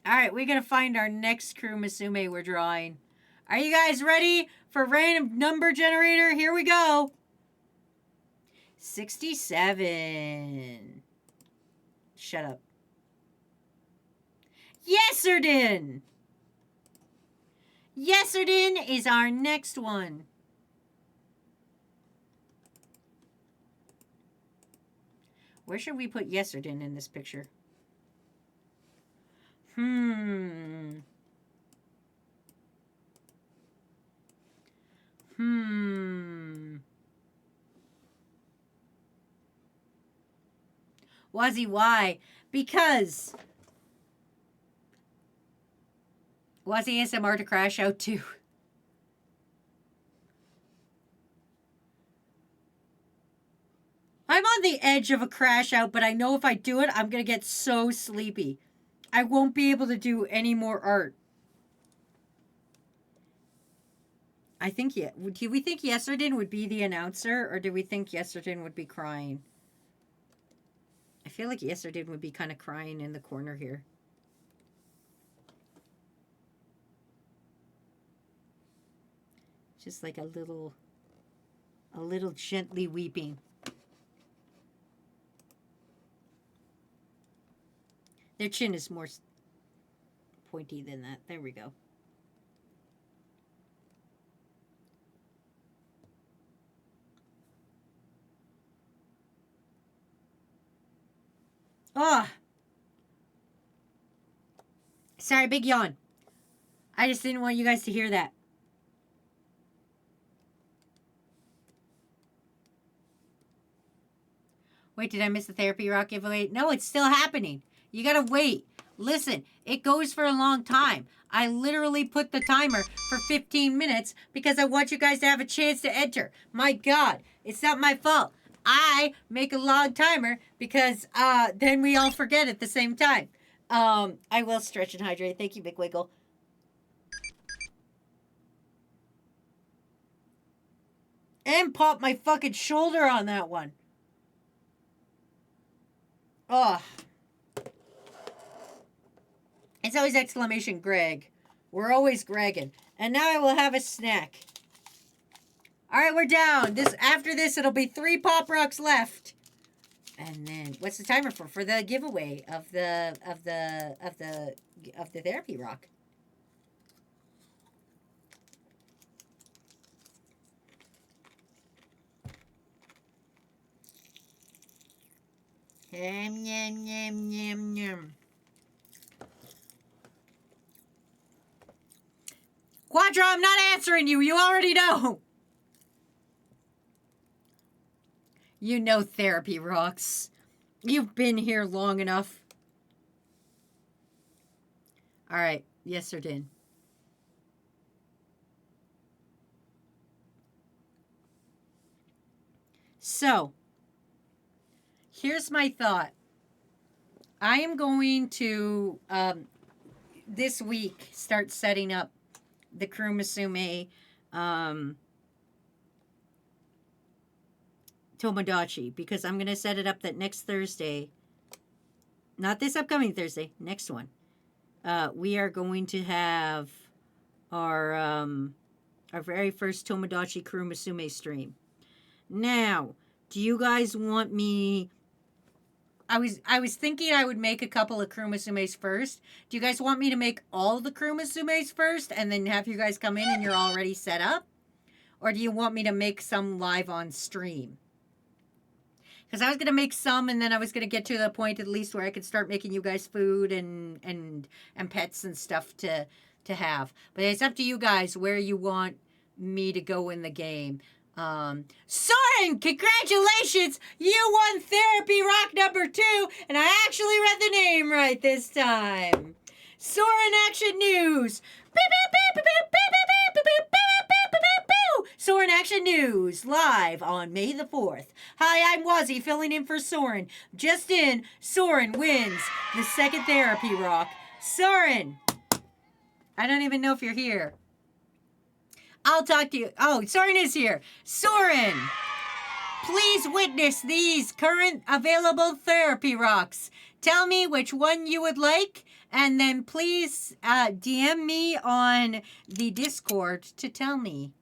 All right, we're going to find our next crew Misume we're drawing. Are you guys ready for random number generator? Here we go. 67. Shut up. Yesterday. Yesterday is our next one. Where should we put yesterday in this picture? Wazzy, why? Because Wazzy ASMR to crash out too. I'm on the edge of a crash out, but I know if I do it, I'm going to get so sleepy. I won't be able to do any more art. I think, do we think Yesterday would be the announcer, or do we think Yesterday would be crying? I feel like Yesterday would be kind of crying in the corner here. Just like a little gently weeping. Their chin is more pointy than that. There we go. Oh. Sorry, big yawn. I just didn't want you guys to hear that. Wait, did I miss the therapy rock giveaway? No, it's still happening. You gotta wait. Listen, it goes for a long time. I literally put the timer for 15 minutes because I want you guys to have a chance to enter. My God, it's not my fault. I make a long timer because then we all forget at the same time. I will stretch and hydrate. Thank you, Big Wiggle. And pop my fucking shoulder on that one. Ugh. It's always exclamation Greg. We're always Gregging. And now I will have a snack. All right, we're down. After this, it'll be 3 Pop Rocks left. And then, what's the timer for? For the giveaway of the therapy rock. Yum, yum, yum, yum, yum. Quadra, I'm not answering you. You already know. You know therapy rocks. You've been here long enough. All right. Yes, or din. So, here's my thought. I am going to, this week, start setting up the Kurusume Tomodachi, because I'm going to set it up that next Thursday, not this upcoming Thursday, next one, we are going to have our very first Tomodachi Kurusume stream. Now, do you guys want me... I was thinking I would make a couple of Kurusumes first. Do you guys want me to make all the Kurusumes first and then have you guys come in and you're already set up? Or do you want me to make some live on stream? Because I was going to make some, and then I was going to get to the point at least where I could start making you guys food and pets and stuff to have. But it's up to you guys where you want me to go in the game. Soren, congratulations! You won Therapy Rock number 2, and I actually read the name right this time. Soren Action News. Soren Action News, live on May the 4th. Hi, I'm Wazzy, filling in for Soren. Just in, Soren wins the second Therapy Rock. Soren! I don't even know if you're here. I'll talk to you. Oh, Soren is here. Soren! Please witness these current available Therapy Rocks. Tell me which one you would like, and then please DM me on the Discord to tell me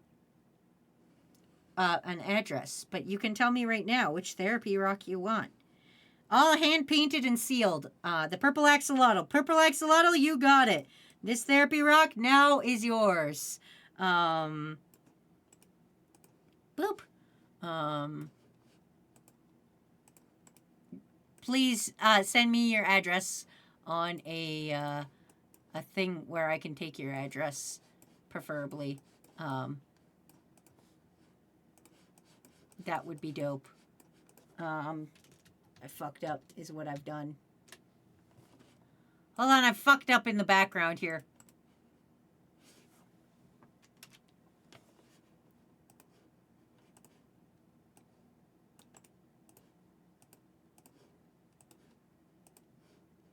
an address. But you can tell me right now which Therapy Rock you want. All hand-painted and sealed. The Purple Axolotl. Purple Axolotl, you got it. This Therapy Rock now is yours. Boop. Please send me your address on a thing where I can take your address, preferably. That would be dope. I fucked up is what I've done. Hold on, I fucked up in the background here.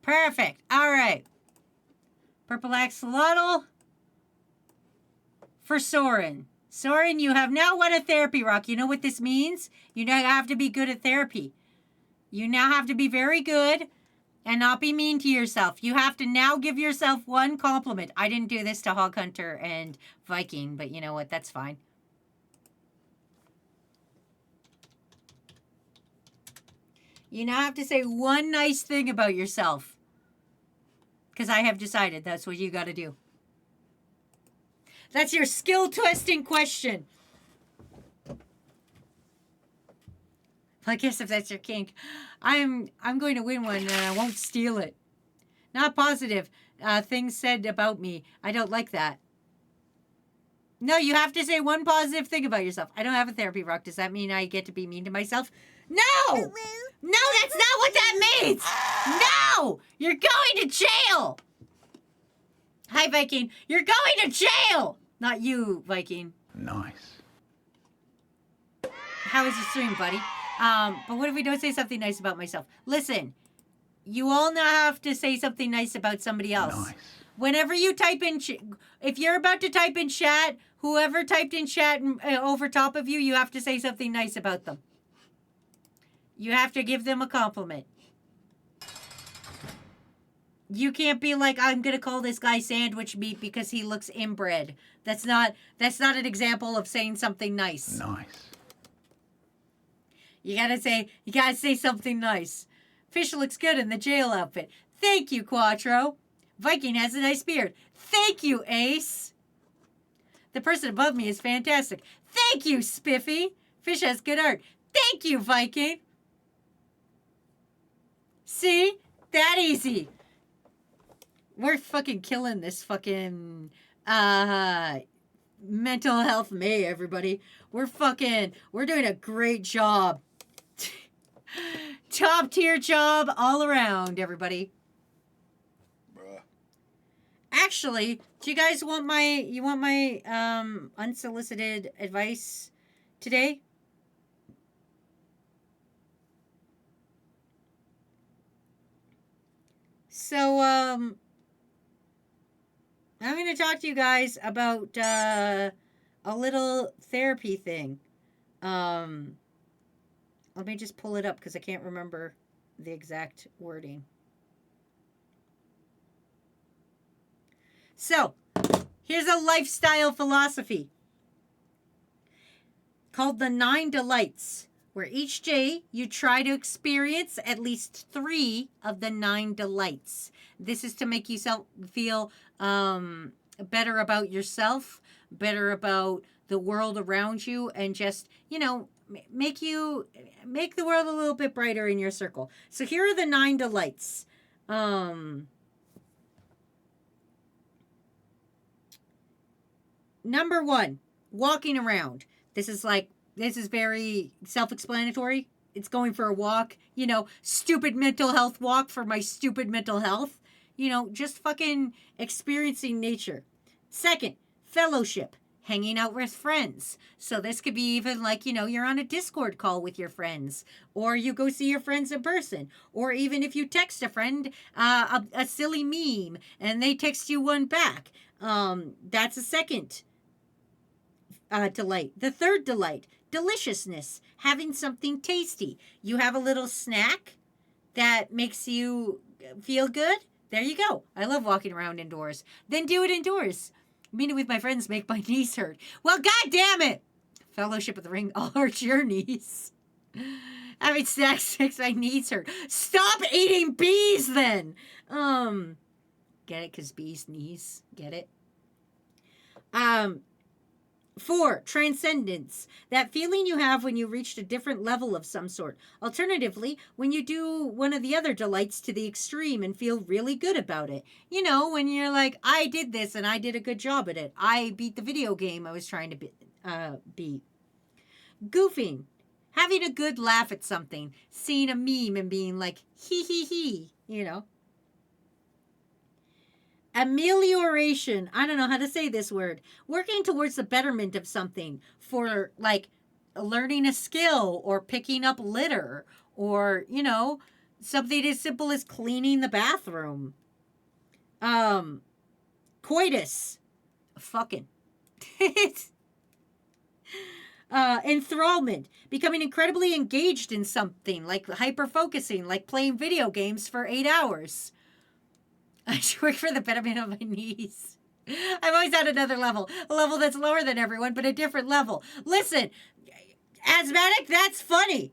Perfect. All right. Purple Axolotl for Soren. Soren, you have now won a Therapy Rock. You know what this means? You now have to be good at therapy. You now have to be very good and not be mean to yourself. You have to now give yourself one compliment. I didn't do this to Hog Hunter and Viking, but you know what? That's fine. You now have to say one nice thing about yourself. Because I have decided that's what you got to do. That's your skill testing question. I guess if that's your kink, I'm going to win one and I won't steal it. Not positive. Things said about me. I don't like that. No, you have to say one positive thing about yourself. I don't have a Therapy Rock. Does that mean I get to be mean to myself? No! No, that's not what that means! No! You're going to jail! Hi, Viking. You're going to jail! Not you, Viking. Nice. How was your stream, buddy? But what if we don't say something nice about myself? Listen, you all now have to say something nice about somebody else. Nice. Whenever you type in, if you're about to type in chat, whoever typed in chat over top of you, you have to say something nice about them. You have to give them a compliment. You can't be like, I'm gonna call this guy sandwich meat because he looks inbred. That's not an example of saying something nice. Nice. You gotta say something nice. Fish looks good in the jail outfit. Thank you, Quattro. Viking has a nice beard. Thank you, Ace. The person above me is fantastic. Thank you, Spiffy. Fish has good art. Thank you, Viking. See? That easy. We're fucking killing this fucking mental health May, everybody. We're doing a great job. Top tier job all around, everybody. Bruh. Actually, do you guys want my unsolicited advice today? So, I'm going to talk to you guys about a little therapy thing. Let me just pull it up because I can't remember the exact wording. So, here's a lifestyle philosophy called the 9 Delights, where each day you try to experience at least 3 of the 9 delights. This is to make yourself feel better about yourself, better about the world around you, and just, make the world a little bit brighter in your circle. So here are the 9 delights. Number 1, walking around. This is very self-explanatory. It's going for a walk, stupid mental health walk for my stupid mental health. Just fucking experiencing nature. Second, fellowship, hanging out with friends. So this could be even like, you're on a Discord call with your friends, or you go see your friends in person, or even if you text a friend a silly meme and they text you one back. That's a second delight. The third delight, deliciousness, having something tasty. You have a little snack that makes you feel good. There you go. I love walking around indoors. Then do it indoors. Meeting with my friends make my knees hurt. Well, God damn it! Fellowship of the Ring all hurt your knees. Having snacks makes my knees hurt. Stop eating bees then! Get it? Because bees' knees. Get it? 4, transcendence. That feeling you have when you reached a different level of some sort. Alternatively, when you do one of the other delights to the extreme and feel really good about it. When you're like, I did this and I did a good job at it. I beat the video game I was trying to beat. Goofing. Having a good laugh at something. Seeing a meme and being like, hee hee hee, Amelioration. I don't know how to say this word. Working towards the betterment of something for like learning a skill or picking up litter or, something as simple as cleaning the bathroom. Coitus. Fucking. Enthrallment. Becoming incredibly engaged in something, like hyper-focusing, like playing video games for 8 hours. I should work for the betterment of my knees. I've always had another level. A level that's lower than everyone, but a different level. Listen, asthmatic, that's funny.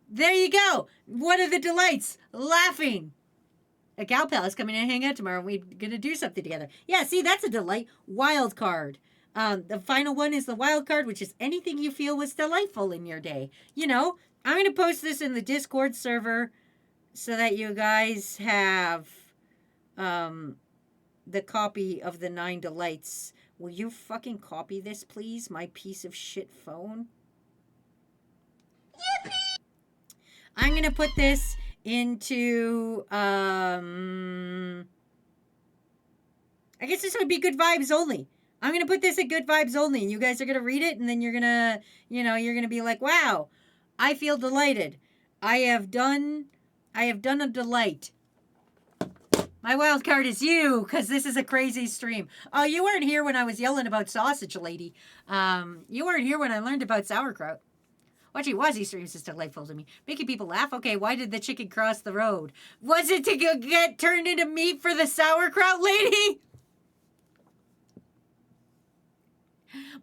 There you go. One of the delights. Laughing. A gal pal is coming to hang out tomorrow. We're going to do something together. Yeah, see, that's a delight. Wild card. The final one is the wild card, which is anything you feel was delightful in your day. I'm going to post this in the Discord server so that you guys have the copy of the 9 delights. Will you fucking copy this, please? My piece of shit phone. Yippee! I'm going to put this into, I guess this would be good vibes only. I'm going to put this at good vibes only, and you guys are going to read it, and then you're going to, you're going to be like, wow, I feel delighted. I have done a delight. My wild card is you, because this is a crazy stream. Oh, you weren't here when I was yelling about sausage, lady. You weren't here when I learned about sauerkraut. Watching Wazzy streams is delightful to me. Making people laugh? Okay, why did the chicken cross the road? Was it to get turned into meat for the sauerkraut lady?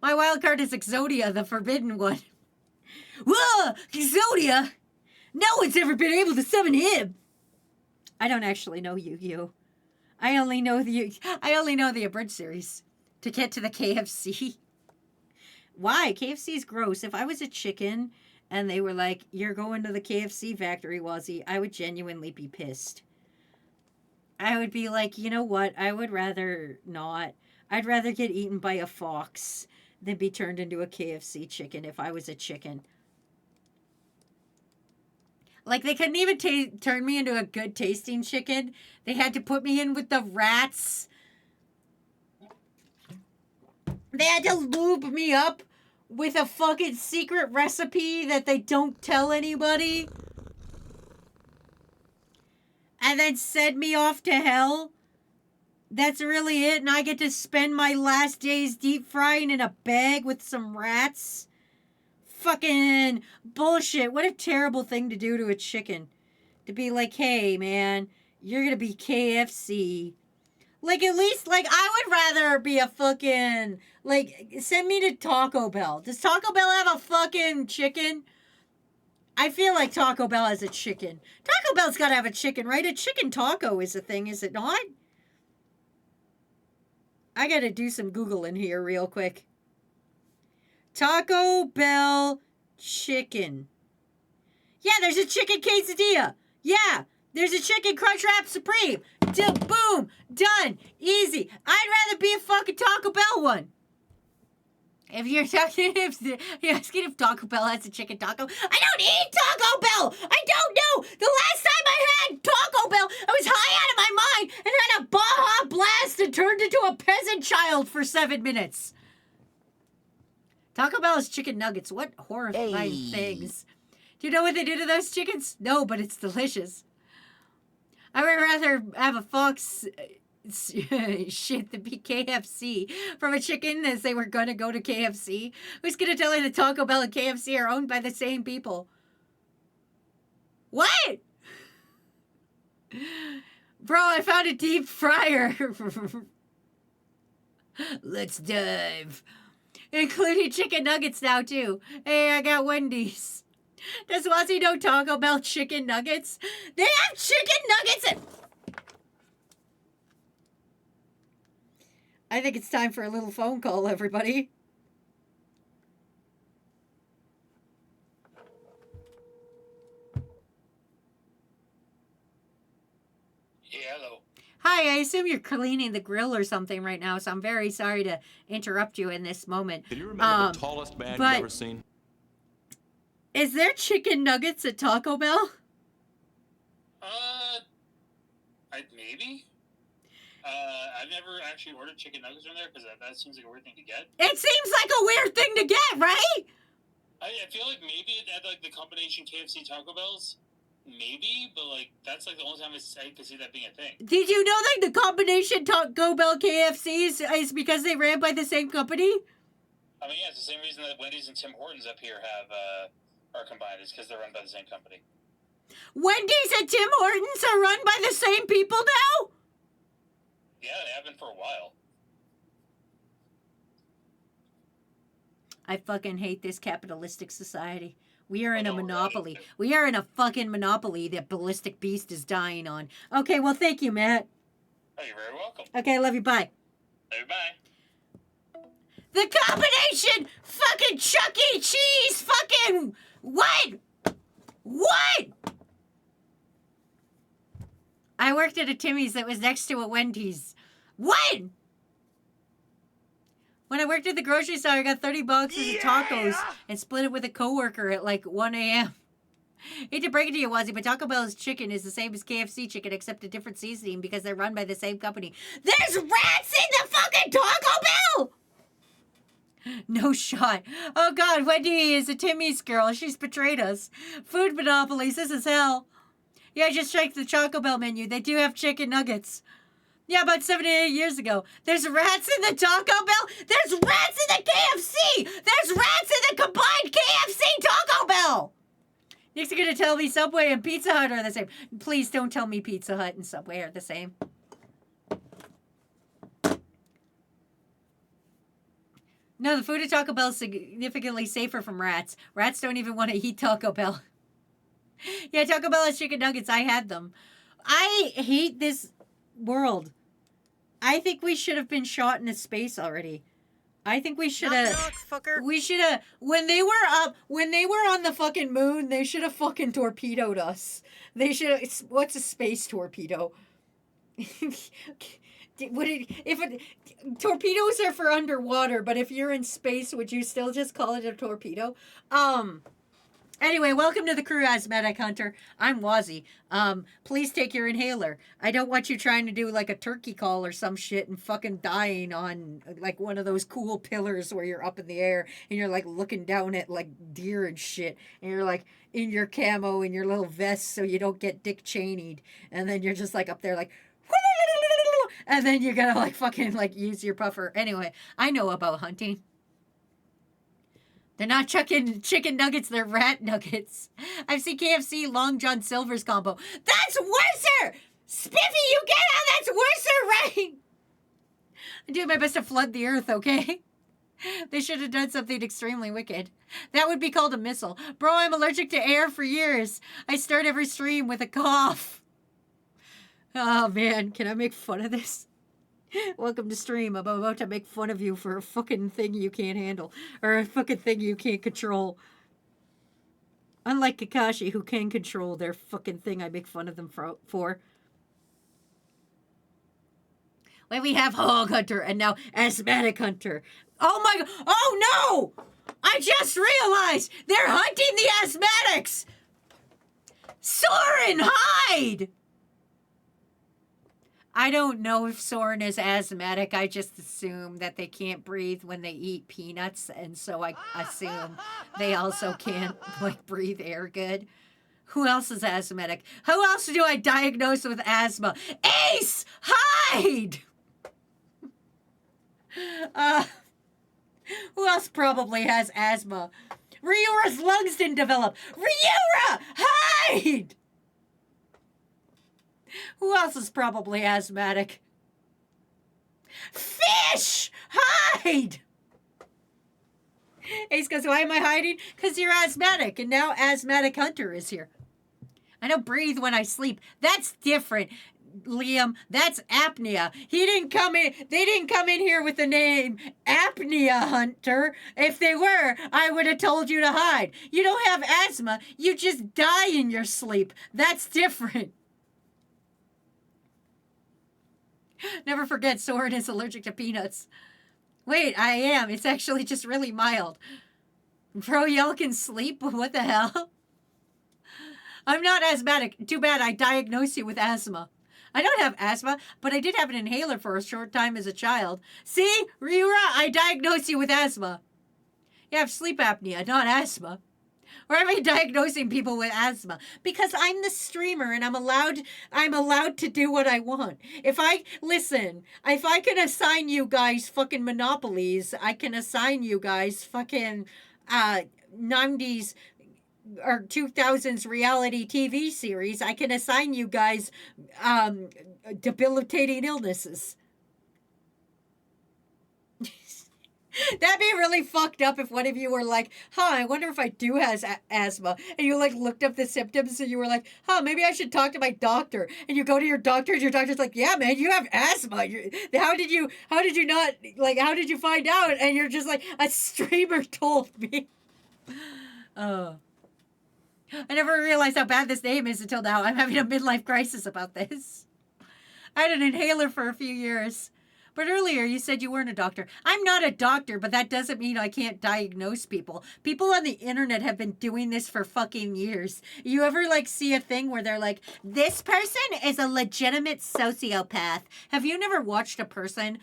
My wild card is Exodia, the forbidden one. Whoa! Exodia! No one's ever been able to summon him! I don't actually know Yu-Gi-Oh! I only know the abridged series. To get to the KFC. Why? KFC's gross. If I was a chicken and they were like, you're going to the KFC factory, Wazzy, I would genuinely be pissed. I would be like, you know what? I would rather not. I'd rather get eaten by a fox than be turned into a KFC chicken if I was a chicken. Like, they couldn't even turn me into a good tasting chicken. They had to put me in with the rats. They had to lube me up with a fucking secret recipe that they don't tell anybody. And then send me off to hell. That's really it. And I get to spend my last days deep frying in a bag with some rats. Fucking bullshit. What a terrible thing to do to a chicken. To be like, hey, man, you're going to be KFC. Like, at least, like, I would rather be a fucking, like, send me to Taco Bell. Does Taco Bell have a fucking chicken? I feel like Taco Bell has a chicken. Taco Bell's got to have a chicken, right? A chicken taco is a thing, is it not? I got to do some Googling here real quick. Taco Bell chicken. Yeah, there's a chicken quesadilla. Yeah, there's a chicken crunch wrap supreme. Boom, done, easy. I'd rather be a fucking Taco Bell one. If you're talking, you're asking if Taco Bell has a chicken taco, I don't eat Taco Bell. I don't know. The last time I had Taco Bell, I was high out of my mind and had a Baja Blast and turned into a peasant child for 7 minutes. Taco Bell is chicken nuggets. What horrifying things. Do you know what they do to those chickens? No, but it's delicious. I would rather have a fox shit than be KFC from a chicken as they were going to go to KFC. Who's going to tell you that Taco Bell and KFC are owned by the same people? What? Bro, I found a deep fryer. Let's dive. Including chicken nuggets now, too. Hey, I got Wendy's. Does Wazzy know Taco Bell chicken nuggets? They have chicken nuggets! I think it's time for a little phone call, everybody. Yeah, hello. Hi, I assume you're cleaning the grill or something right now, so I'm very sorry to interrupt you in this moment. Can you remember the tallest man you've ever seen? Is there chicken nuggets at Taco Bell? Maybe. I've never actually ordered chicken nuggets from there because that seems like a weird thing to get. It seems like a weird thing to get, right? I feel like maybe at like the combination KFC Taco Bells, maybe, but like that's like the only time I could see that being a thing. Did you know that the combination Taco Bell KFCs is because they ran by the same company? I mean, yeah, it's the same reason that Wendy's and Tim Hortons up here are combined, is because they're run by the same company. Wendy's and Tim Hortons are run by the same people now? Yeah, they have been for a while. I fucking hate this capitalistic society. We are in a monopoly. We are in a fucking monopoly that Ballistic Beast is dying on. Okay, well, thank you, Matt. Oh, you're very welcome. Okay, I love you. Bye. Bye. The combination fucking Chuck E. Cheese fucking... What? What? I worked at a Timmy's that was next to a Wendy's. What? When I worked at the grocery store, I got 30 boxes of tacos and split it with a coworker at like 1 a.m. Hate to break it to you, Wazzy, but Taco Bell's chicken is the same as KFC chicken except a different seasoning because they're run by the same company. There's rats in the fucking Taco Bell! No shot. Oh God, Wendy is a Timmy's girl. She's betrayed us. Food monopolies, this is hell. Yeah, just check the Taco Bell menu. They do have chicken nuggets. Yeah, about 7 to 8 years ago. There's rats in the Taco Bell. There's rats in the KFC. There's rats in the combined KFC Taco Bell. Nick's gonna tell me Subway and Pizza Hut are the same. Please don't tell me Pizza Hut and Subway are the same. No, the food at Taco Bell is significantly safer from rats. Rats don't even want to eat Taco Bell. Yeah, Taco Bell has chicken nuggets. I had them. I hate this world. I think we should have been shot into space already. I think we should have. fucker. We should have. When they were on the fucking moon, they should have fucking torpedoed us. They should have. What's a space torpedo? Torpedoes are for underwater, but if you're in space, would you still just call it a torpedo? Anyway, welcome to the crew, Asthmatic Hunter. I'm Wazzy. Please take your inhaler. I don't want you trying to do like a turkey call or some shit and fucking dying on like one of those cool pillars where you're up in the air and you're like looking down at like deer and shit. And you're like in your camo and your little vest so you don't get Dick Cheney'd. And then you're just like up there like... And then you're gonna like fucking like use your puffer. Anyway, I know about hunting. They're not chucking chicken nuggets, they're rat nuggets. I've seen KFC Long John Silver's combo. That's worser! Spiffy, you get how that's worser, right? I'm doing my best to flood the earth, okay? They should have done something extremely wicked. That would be called a missile. Bro, I'm allergic to air for years. I start every stream with a cough. Oh, man, can I make fun of this? Welcome to stream. I'm about to make fun of you for a fucking thing you can't handle. Or a fucking thing you can't control. Unlike Kakashi, who can control their fucking thing I make fun of them for. Well, we have Hog Hunter and now Asthmatic Hunter. Oh my god. Oh no! I just realized they're hunting the asthmatics! Soren, hide! I don't know if Soren is asthmatic. I just assume that they can't breathe when they eat peanuts, and so I assume they also can't like breathe air good. Who else is asthmatic? Who else do I diagnose with asthma? Ace, hide! Who else probably has asthma? Ryura's lungs didn't develop. Ryura, hide! Who else is probably asthmatic? Fish! Hide! Ace goes, why am I hiding? Because you're asthmatic, and now Asthmatic Hunter is here. I don't breathe when I sleep. That's different, Liam. That's apnea. They didn't come in here with the name Apnea Hunter. If they were, I would have told you to hide. You don't have asthma. You just die in your sleep. That's different. Never forget, Soren is allergic to peanuts. Wait, I am. It's actually just really mild. Bro, y'all can sleep? What the hell? I'm not asthmatic. Too bad I diagnosed you with asthma. I don't have asthma, but I did have an inhaler for a short time as a child. See? Ryura, I diagnosed you with asthma. You have sleep apnea, not asthma. Or am I diagnosing people with asthma? Because I'm the streamer and I'm allowed to do what I want. If I can assign you guys fucking monopolies, I can assign you guys fucking 90s or 2000s reality TV series. I can assign you guys debilitating illnesses. That'd be really fucked up if one of you were like, I wonder if I do have asthma. And you like looked up the symptoms and you were like, maybe I should talk to my doctor. And you go to your doctor and your doctor's like, yeah, man, you have asthma. How did you find out? And you're just like, a streamer told me. I never realized how bad this name is until now. I'm having a midlife crisis about this. I had an inhaler for a few years. But earlier you said you weren't a doctor. I'm not a doctor, but that doesn't mean I can't diagnose people. People on the internet have been doing this for fucking years. You ever see a thing where they're like, this person is a legitimate sociopath? Have you never watched a person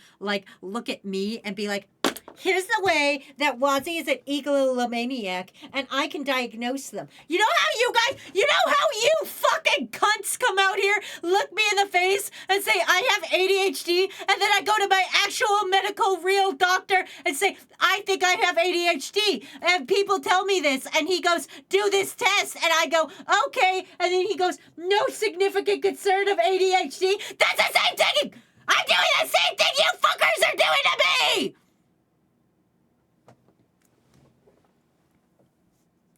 look at me and be like, here's the way that Wazzy is an egomaniac, and I can diagnose them. You know how you fucking cunts come out here, look me in the face, and say, I have ADHD, and then I go to my actual medical real doctor and say, I think I have ADHD. And people tell me this, and he goes, do this test. And I go, okay. And then he goes, no significant concern of ADHD. That's the same thing. I'm doing the same thing you fuckers are doing to me.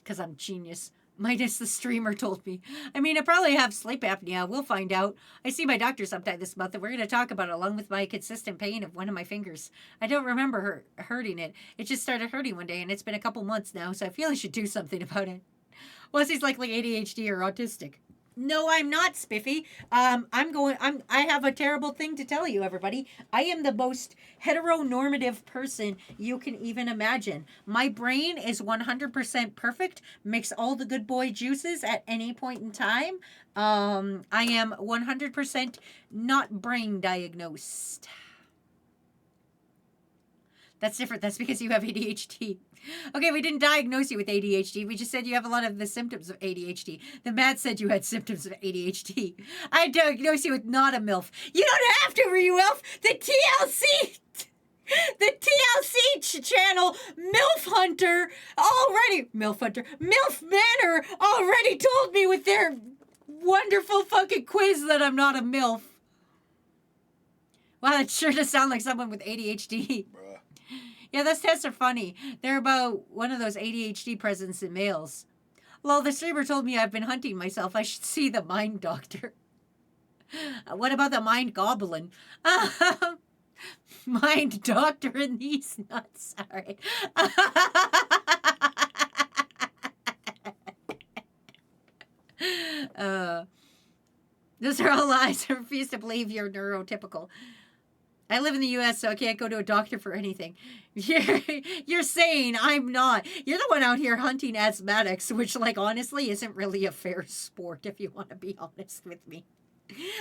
Because I'm genius. Minus the streamer told me. I mean, I probably have sleep apnea. We'll find out. I see my doctor sometime this month, and we're going to talk about it along with my consistent pain of one of my fingers. I don't remember hurting it. It just started hurting one day, and it's been a couple months now, so I feel I should do something about it. Was he's likely ADHD or autistic? No, I'm not, Spiffy. I have a terrible thing to tell you, everybody. I am the most heteronormative person you can even imagine. My brain is 100% perfect, makes all the good boy juices at any point in time. I am 100% not brain diagnosed. That's different. That's because you have ADHD. Okay, we didn't diagnose you with ADHD. We just said you have a lot of the symptoms of ADHD. The Matt said you had symptoms of ADHD. I diagnosed you with not a MILF. You don't have to, Ryuelf. The TLC channel, MILF Hunter, MILF Manor already told me with their wonderful fucking quiz that I'm not a MILF. Wow, that sure does sound like someone with ADHD. Bruh. Yeah, those tests are funny. They're about one of those ADHD presents in males. Lol, the streamer told me I've been hunting myself. I should see the mind doctor. What about the mind goblin? Mind doctor and these nuts. All right. Those are all lies. I refuse to believe you're neurotypical. I live in the U.S., so I can't go to a doctor for anything. You're saying I'm not. You're the one out here hunting asthmatics, which, like, honestly, isn't really a fair sport, if you want to be honest with me.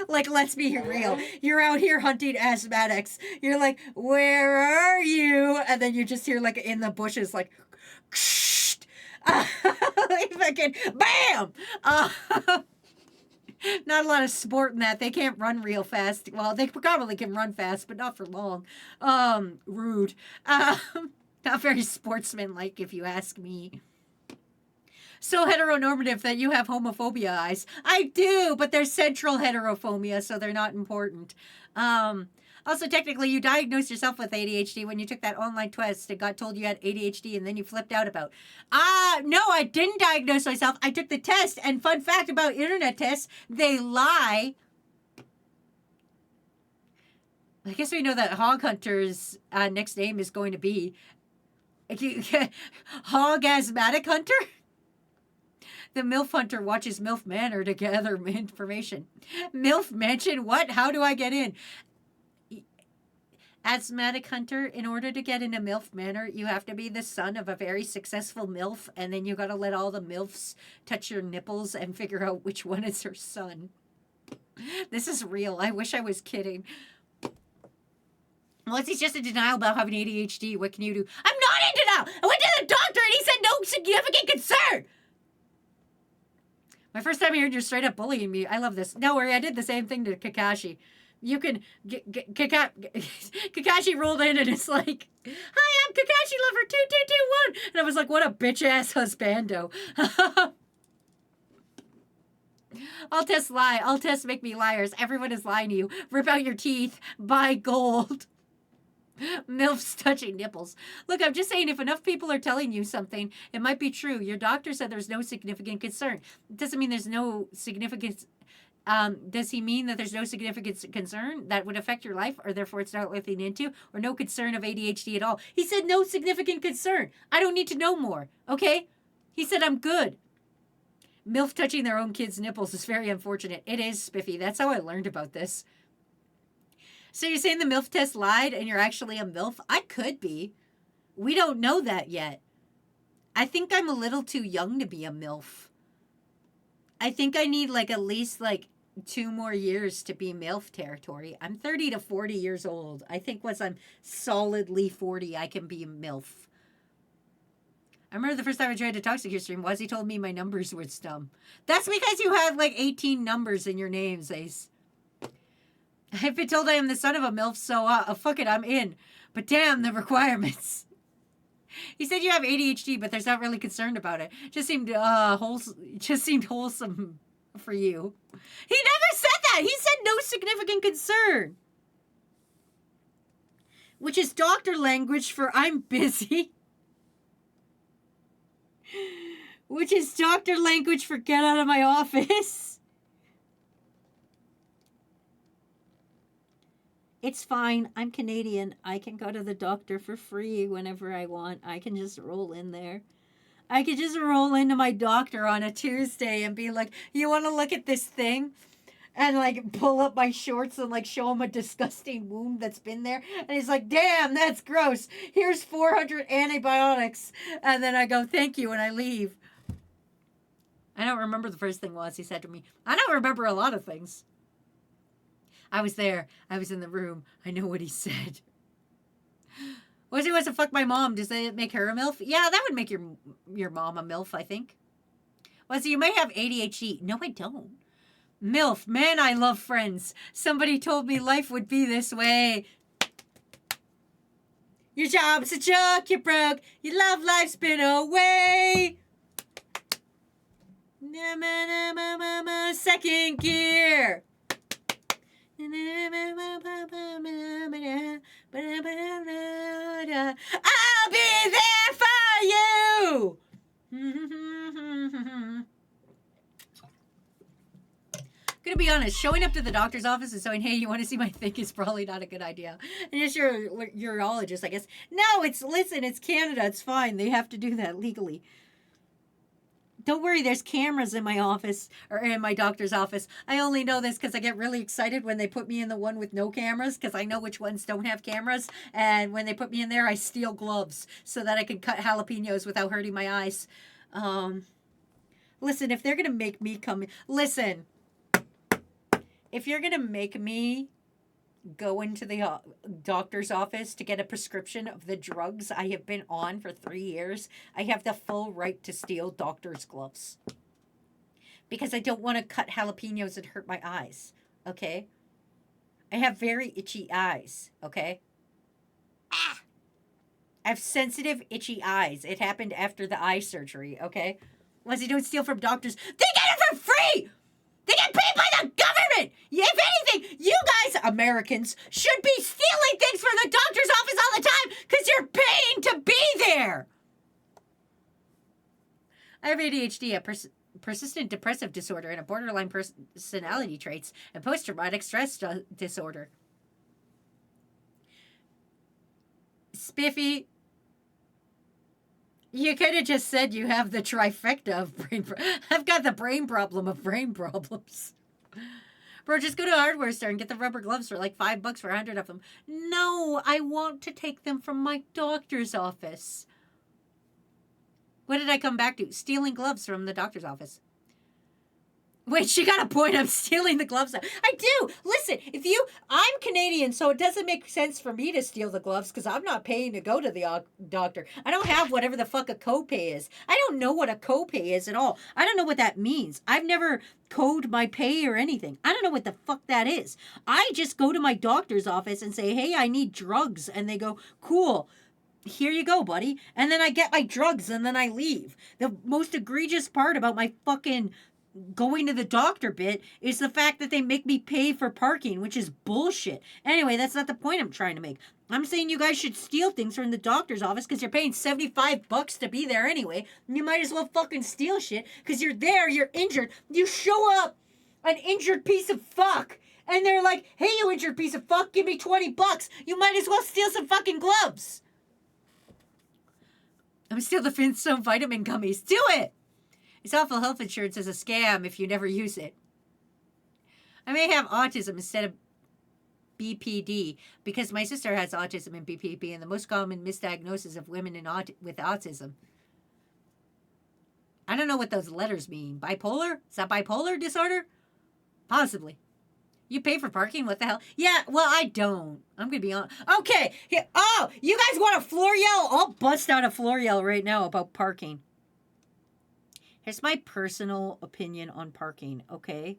Like, let's be real. You're out here hunting asthmatics. You're like, where are you? And then you just hear, like, in the bushes, like, fucking bam! Not a lot of sport in that. They can't run real fast. Well, they probably can run fast, but not for long. Rude. Not very sportsmanlike, if you ask me. So heteronormative that you have homophobia eyes. I do, but they're central heterophobia, so they're not important. Also, technically, you diagnosed yourself with ADHD when you took that online test and got told you had ADHD and then you flipped out about. No, I didn't diagnose myself. I took the test, and fun fact about internet tests, they lie. I guess we know that Hog Hunter's next name is going to be Hog Asthmatic Hunter? The MILF Hunter watches MILF Manor to gather information. MILF Mansion? What? How do I get in? Asthmatic Hunter, in order to get in a MILF Manor, you have to be the son of a very successful MILF, and then you gotta let all the MILFs touch your nipples and figure out which one is her son. This is real. I wish I was kidding. Unless he's just in denial about having ADHD, what can you do? I'm not in denial! I went to the doctor and he said no significant concern! My first time hearing you're straight up bullying me. I love this. No worry, I did the same thing to Kakashi. You can... Kakashi rolled in and it's like, hi, I'm Kakashi Lover 2221. And I was like, what a bitch-ass husbando. All tests lie. All tests make me liars. Everyone is lying to you. Rip out your teeth. Buy gold. MILFs touching nipples. Look, I'm just saying if enough people are telling you something, it might be true. Your doctor said there's no significant concern. It doesn't mean there's no significant... does he mean that there's no significant concern that would affect your life, or therefore it's not looking into, or no concern of ADHD at all? He said no significant concern. I don't need to know more, okay? He said I'm good. MILF touching their own kids' nipples is very unfortunate. It is, Spiffy. That's how I learned about this. So you're saying the MILF test lied and you're actually a MILF? I could be. We don't know that yet. I think I'm a little too young to be a MILF. I think I need at least 2 more years to be MILF territory. I'm 30 to 40 years old. I think once I'm solidly 40, I can be a MILF. I remember the first time I tried to talk to your stream, Wazzy told me my numbers were dumb. That's because you have 18 numbers in your names, Ace. I've been told I am the son of a MILF, so fuck it, I'm in. But damn, the requirements. He said you have ADHD, but there's not really concerned about it. Just seemed wholesome for you. He never said that. He said no significant concern. Which is doctor language for I'm busy. Which is doctor language for get out of my office. It's fine. I'm Canadian. I can go to the doctor for free whenever I want. I can just roll in there. I could just roll into my doctor on a Tuesday and be like, you want to look at this thing? And like pull up my shorts and like show him a disgusting wound that's been there. And he's like, damn, that's gross. Here's 400 antibiotics. And then I go, thank you, and I leave. I don't remember the first thing was he said to me. I don't remember a lot of things. I was there. I was in the room. I know what he said. Was he wants to fuck my mom? Does that make her a MILF? Yeah, that would make your mom a MILF, I think. Was you may have ADHD. No, I don't. MILF, man, I love Friends. Somebody told me life would be this way. Your job's a joke, you're broke, your love life's been away. Second gear. I'll be there for you. Gonna be honest, showing up to the doctor's office and saying, hey, you want to see my thing is probably not a good idea. And just your urologist, I guess. No, it's Canada. It's fine. They have to do that legally. Don't worry, there's cameras in my office, or in my doctor's office. I only know this because I get really excited when they put me in the one with no cameras, because I know which ones don't have cameras. And when they put me in there, I steal gloves so that I can cut jalapenos without hurting my eyes. Listen, if they're going to make me come... Listen... If you're going to make me go into the doctor's office to get a prescription of the drugs I have been on for 3 years, I have the full right to steal doctor's gloves. Because I don't want to cut jalapenos and hurt my eyes, okay? I have very itchy eyes, okay? I have sensitive, itchy eyes. It happened after the eye surgery, okay? Unless you don't steal from doctors. They get it for free! They get paid by the government! If anything, you guys, Americans, should be stealing things from the doctor's office all the time because you're paying to be there! I have ADHD, a persistent depressive disorder, and a borderline personality traits, and post-traumatic stress disorder. Spiffy, you could have just said you have the trifecta of brain I've got the brain problem of brain problems. Bro, just go to a hardware store and get the rubber gloves for like $5 for 100 of them. No, I want to take them from my doctor's office. What did I come back to? Stealing gloves from the doctor's office. Wait, she got a point. I'm stealing the gloves. I do. Listen, I'm Canadian, so it doesn't make sense for me to steal the gloves because I'm not paying to go to the doctor. I don't have whatever the fuck a copay is. I don't know what a copay is at all. I don't know what that means. I've never coded my pay or anything. I don't know what the fuck that is. I just go to my doctor's office and say, hey, I need drugs. And they go, cool. Here you go, buddy. And then I get my drugs and then I leave. The most egregious part about my fucking going to the doctor bit is the fact that they make me pay for parking, which is bullshit. Anyway, that's not the point I'm trying to make. I'm saying you guys should steal things from the doctor's office because you're paying $75 to be there anyway. You might as well fucking steal shit because you're there, you're injured. You show up, an injured piece of fuck, and they're like, hey, you injured piece of fuck, give me $20. You might as well steal some fucking gloves. I'm steal the Flintstone vitamin gummies. Do it! It's awful health insurance is a scam if you never use it. I may have autism instead of BPD because my sister has autism and BPD and the most common misdiagnosis of women with autism. I don't know what those letters mean. Bipolar? Is that bipolar disorder? Possibly. You pay for parking? What the hell? Yeah, well, I don't. I'm going to be honest. Okay. Yeah. Oh, you guys want a floor yell? I'll bust out a floor yell right now about parking. Here's my personal opinion on parking, okay?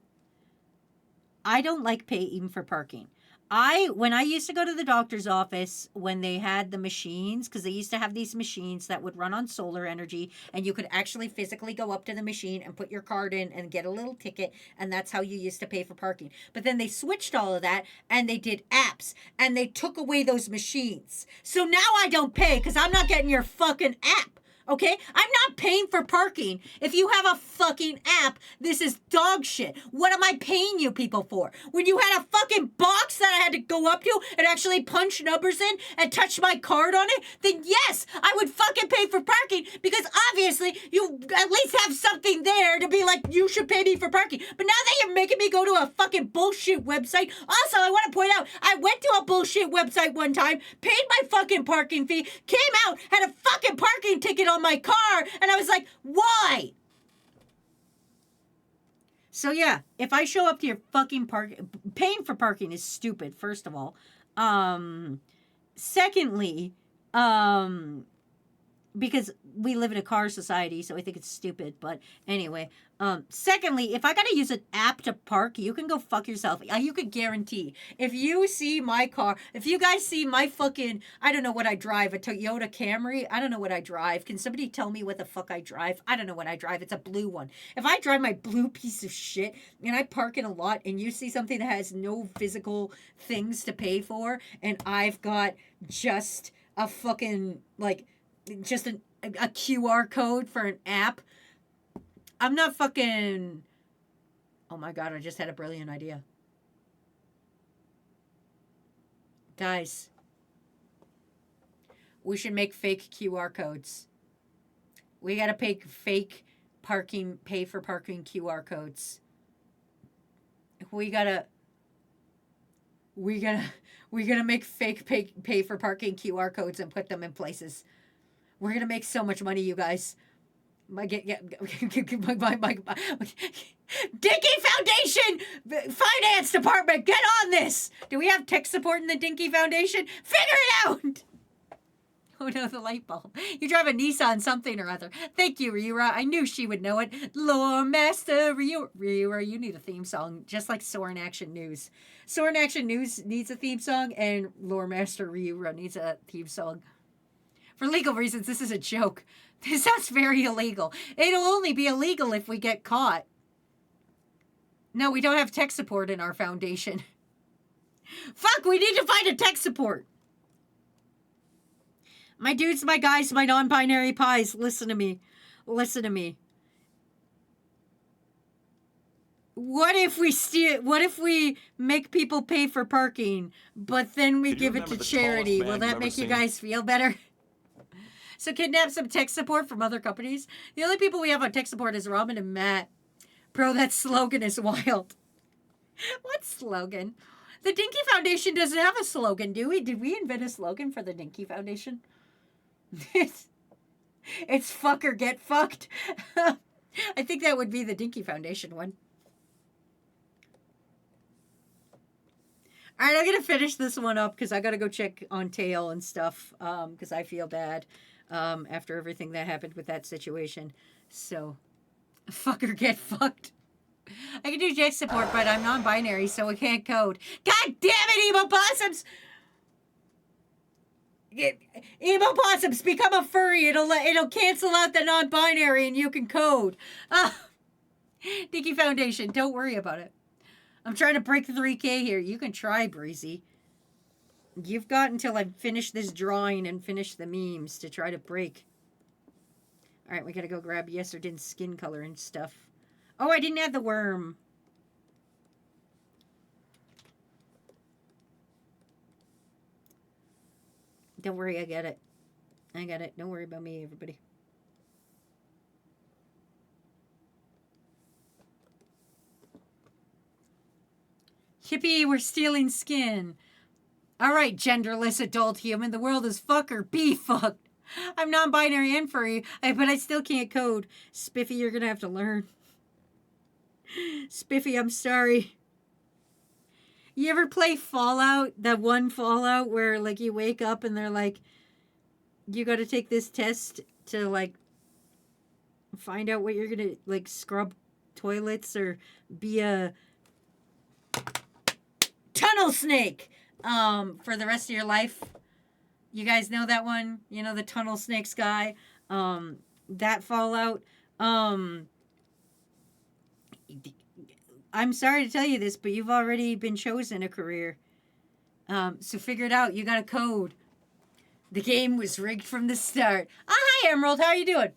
I don't like paying for parking. When I used to go to the doctor's office, when they had the machines, because they used to have these machines that would run on solar energy, and you could actually physically go up to the machine and put your card in and get a little ticket, and that's how you used to pay for parking. But then they switched all of that, and they did apps, and they took away those machines. So now I don't pay, because I'm not getting your fucking app. Okay? I'm not paying for parking. If you have a fucking app, this is dog shit. What am I paying you people for? When you had a fucking box that I had to go up to and actually punch numbers in and touch my card on it, then yes, I would fucking pay for parking because obviously you at least have something there to be like, you should pay me for parking. But now that you're making me go to a fucking bullshit website, also I want to point out, I went to a bullshit website one time, paid my fucking parking fee, came out, had a fucking parking ticket on my car, and I was like, why? So yeah, if I show up to your fucking paying for parking is stupid, first of all. Secondly, because we live in a car society, so I think it's stupid, but anyway. Secondly, if I gotta use an app to park, you can go fuck yourself. You could guarantee. If you see my car, if you guys see my fucking, I don't know what I drive, a Toyota Camry, I don't know what I drive. Can somebody tell me what the fuck I drive? I don't know what I drive. It's a blue one. If I drive my blue piece of shit and I park in a lot and you see something that has no physical things to pay for and I've got just a fucking, like, just a QR code for an app, I'm not fucking... Oh my god, I just had a brilliant idea. Guys, we should make fake QR codes. We gotta pay for parking QR codes. We gotta make fake pay for parking QR codes and put them in places. We're gonna make so much money, you guys. Dinky Foundation Finance Department, get on this! Do we have tech support in the Dinky Foundation? Figure it out! Oh no, the light bulb. You drive a Nissan something or other. Thank you, Ryura. I knew she would know it. Lore Master Ryura, you need a theme song, just like Soarin' Action News. Soarin' Action News needs a theme song, and Lore Master Ryura needs a theme song. For legal reasons, this is a joke. This sounds very illegal. It'll only be illegal if we get caught. No, we don't have tech support in our foundation. Fuck, we need to find a tech support. My dudes, my guys, my non-binary pies, listen to me. Listen to me. What if we make people pay for parking, but then we give it to charity? Will that make you guys feel better? So kidnap some tech support from other companies. The only people we have on tech support is Robin and Matt. Bro, that slogan is wild. What slogan? The Dinky Foundation doesn't have a slogan, do we? Did we invent a slogan for the Dinky Foundation? It's fuck or get fucked. I think that would be the Dinky Foundation one. All right, I'm going to finish this one up because I got to go check on Tail and stuff because I feel bad after everything that happened with that situation. So, fuck or get fucked. I can do tech support, but I'm non-binary, so I can't code. God damn it, emo possums! Emo possums, become a furry. It'll cancel out the non-binary and you can code. Dinky Foundation, don't worry about it. I'm trying to break 3K here. You can try, Breezy. You've got until I finish this drawing and finish the memes to try to break. Alright, we gotta go grab Yesterday's skin color and stuff. Oh, I didn't add the worm. Don't worry, I get it. I got it. Don't worry about me, everybody. Hippie, we're stealing skin. All right, genderless adult human. The world is fuck or be fucked. I'm non-binary and furry, but I still can't code. Spiffy, you're going to have to learn. Spiffy, I'm sorry. You ever play Fallout? That one Fallout where, like, you wake up and they're like, you got to take this test to, like, find out what you're going to, like, scrub toilets or be a tunnel snake. for the rest of your life. You guys know that one? You know, the tunnel snakes guy? That Fallout. I'm sorry to tell you this, but you've already been chosen a career. So figure it out. You got a code. The game was rigged from the start. Hi, Emerald. How are you doing?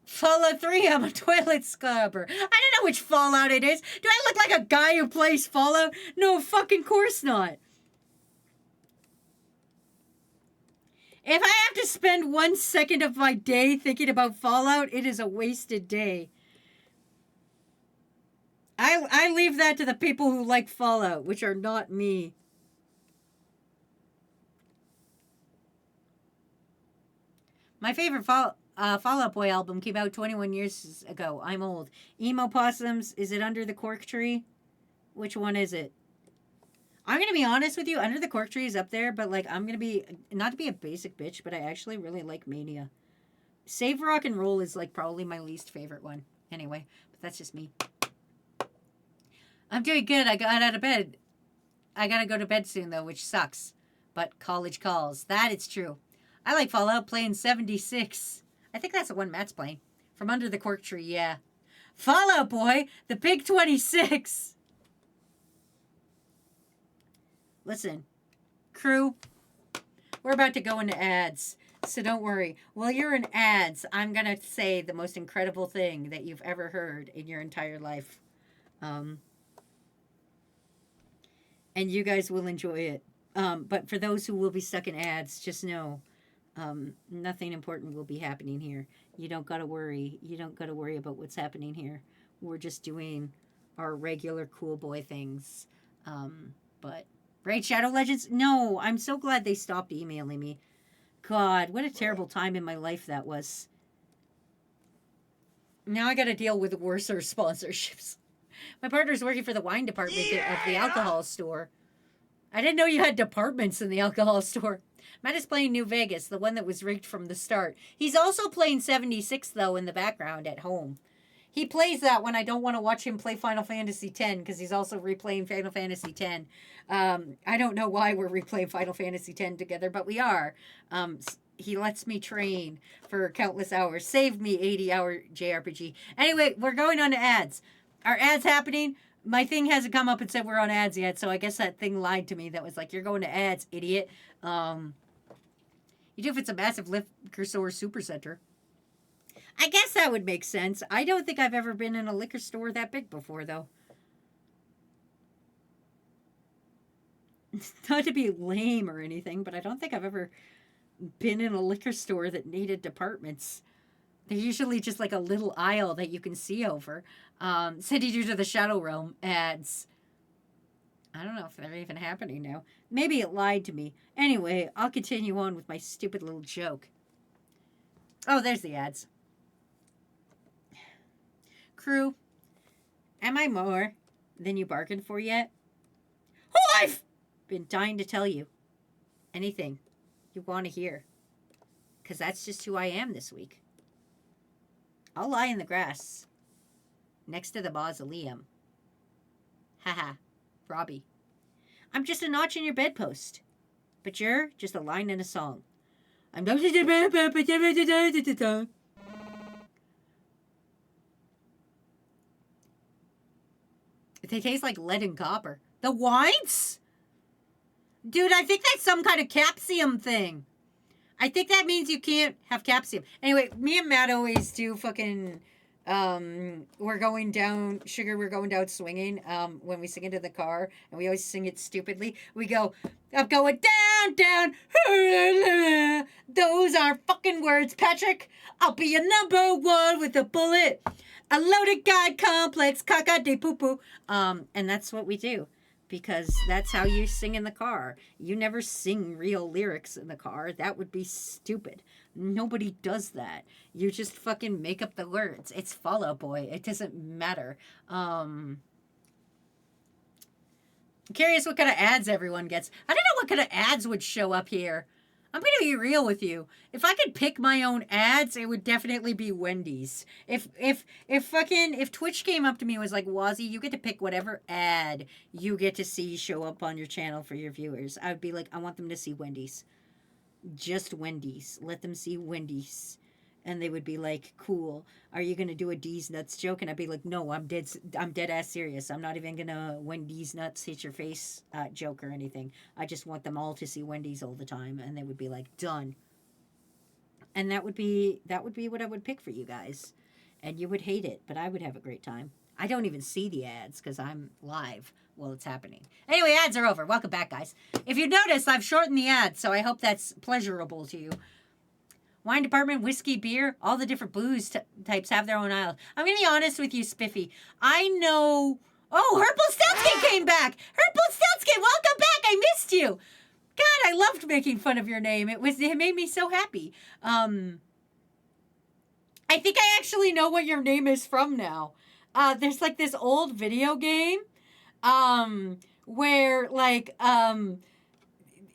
Fallout 3, I'm a toilet scrubber. I don't know which Fallout it is. Do I look like a guy who plays Fallout? No, fucking course not. If I have to spend 1 second of my day thinking about Fallout, it is a wasted day. I leave that to the people who like Fallout, which are not me. My favorite Fallout Boy album came out 21 years ago. I'm old. Emo Possums, is it Under the Cork Tree? Which one is it? I'm going to be honest with you. Under the Cork Tree is up there, but like I'm going to be, not to be a basic bitch, but I actually really like Mania. Save Rock and Roll is like probably my least favorite one. Anyway, but that's just me. I'm doing good. I got out of bed. I got to go to bed soon though, which sucks. But college calls. That is true. I like Fallout playing 76. I think that's the one Matt's playing. From Under the Cork Tree, yeah. Fallout Boy, the Big 26. Listen, crew, we're about to go into ads. So don't worry. While you're in ads, I'm going to say the most incredible thing that you've ever heard in your entire life. And you guys will enjoy it. But for those who will be stuck in ads, just know nothing important will be happening here. You don't got to worry. You don't got to worry about what's happening here. We're just doing our regular cool boy things. But Raid Shadow Legends? No, I'm so glad they stopped emailing me. God, what a terrible time in my life that was. Now I got to deal with worse sponsorships. My partner's working for the wine department of the alcohol store. I didn't know you had departments in the alcohol store. Matt is playing New Vegas, the one that was rigged from the start. He's also playing 76, though, in the background at home. He plays that when I don't want to watch him play Final Fantasy X, because he's also replaying Final Fantasy X. I don't know why we're replaying Final Fantasy X together, but we are. He lets me train for countless hours. Saved me 80-hour JRPG. Anyway, we're going on to ads. Are ads happening? My thing hasn't come up and said we're on ads yet, so I guess that thing lied to me. That was like, you're going to ads, idiot. You do if it's a massive liquor store supercenter. I guess that would make sense. I don't think I've ever been in a liquor store that big before, though. Not to be lame or anything, but I don't think I've ever been in a liquor store that needed departments. They're usually just like a little aisle that you can see over. Send you to the Shadow Realm ads. I don't know if they're even happening now. Maybe it lied to me. Anyway, I'll continue on with my stupid little joke. Oh, there's the ads. Crew, am I more than you bargained for yet? Oh, I've been dying to tell you anything you want to hear. Because that's just who I am this week. I'll lie in the grass next to the mausoleum. Haha, Robbie. I'm just a notch in your bedpost. But you're just a line in a song. I'm They taste like lead and copper. The wines? Dude, I think that's some kind of capsium thing. I think that means you can't have capsium. Anyway, me and Matt always do fucking... we're going down swinging when we sing into the car, and we always sing it stupidly. We go, I'm going down, down. Those aren't fucking words, Patrick. I'll be a number one with a bullet. A loaded guy complex, caca de poo poo. And that's what we do. Because that's how you sing in the car. You never sing real lyrics in the car. That would be stupid. Nobody does that. You just fucking make up the words. It's Fall Out Boy. It doesn't matter. I'm curious what kind of ads everyone gets. I don't know what kind of ads would show up here. I'm gonna be real with you. If I could pick my own ads, it would definitely be Wendy's. If Twitch came up to me and was like, Wazzy, you get to pick whatever ad you get to see show up on your channel for your viewers, I would be like, I want them to see Wendy's. Just Wendy's. Let them see Wendy's. And they would be like, cool. Are you gonna do a D's nuts joke? And I'd be like, no, I'm dead ass serious. I'm not even gonna Wendy's nuts hit your face joke or anything. I just want them all to see Wendy's all the time, and they would be like, done. And that would be what I would pick for you guys, and you would hate it, but I would have a great time. I don't even see the ads because I'm live while it's happening. Anyway, ads are over. Welcome back, guys. If you noticed, I've shortened the ads, so I hope that's pleasurable to you. Wine department, whiskey, beer, all the different booze types have their own aisle. I'm going to be honest with you, Spiffy. I know... Oh, Herpel came back! Herpel welcome back! I missed you! God, I loved making fun of your name. It made me so happy. I think I actually know what your name is from now. There's like this old video game where like...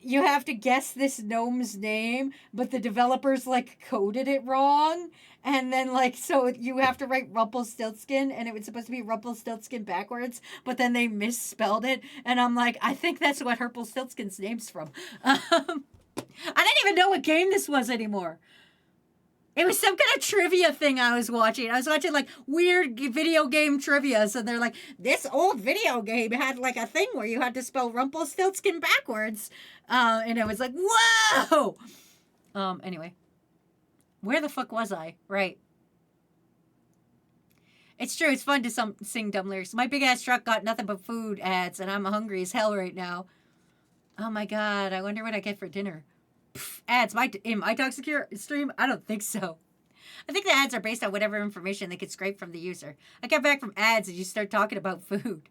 you have to guess this gnome's name, but the developers, like, coded it wrong. And then, like, so you have to write Rumpelstiltskin, and it was supposed to be Rumpelstiltskin backwards, but then they misspelled it. And I'm like, I think that's what Herpelstiltskin's name's from. I didn't even know what game this was anymore. It was some kind of trivia thing I was watching. I was watching, like, weird video game trivia. So they're like, this old video game had, like, a thing where you had to spell Rumpelstiltskin backwards. And I was like, whoa! Anyway. Where the fuck was I? Right. It's true. It's fun to sing dumb lyrics. My big-ass truck got nothing but food ads, and I'm hungry as hell right now. Oh, my God. I wonder what I get for dinner. Ads in my Talk Secure stream? I don't think so. I think the ads are based on whatever information they could scrape from the user. I get back from ads and you start talking about food.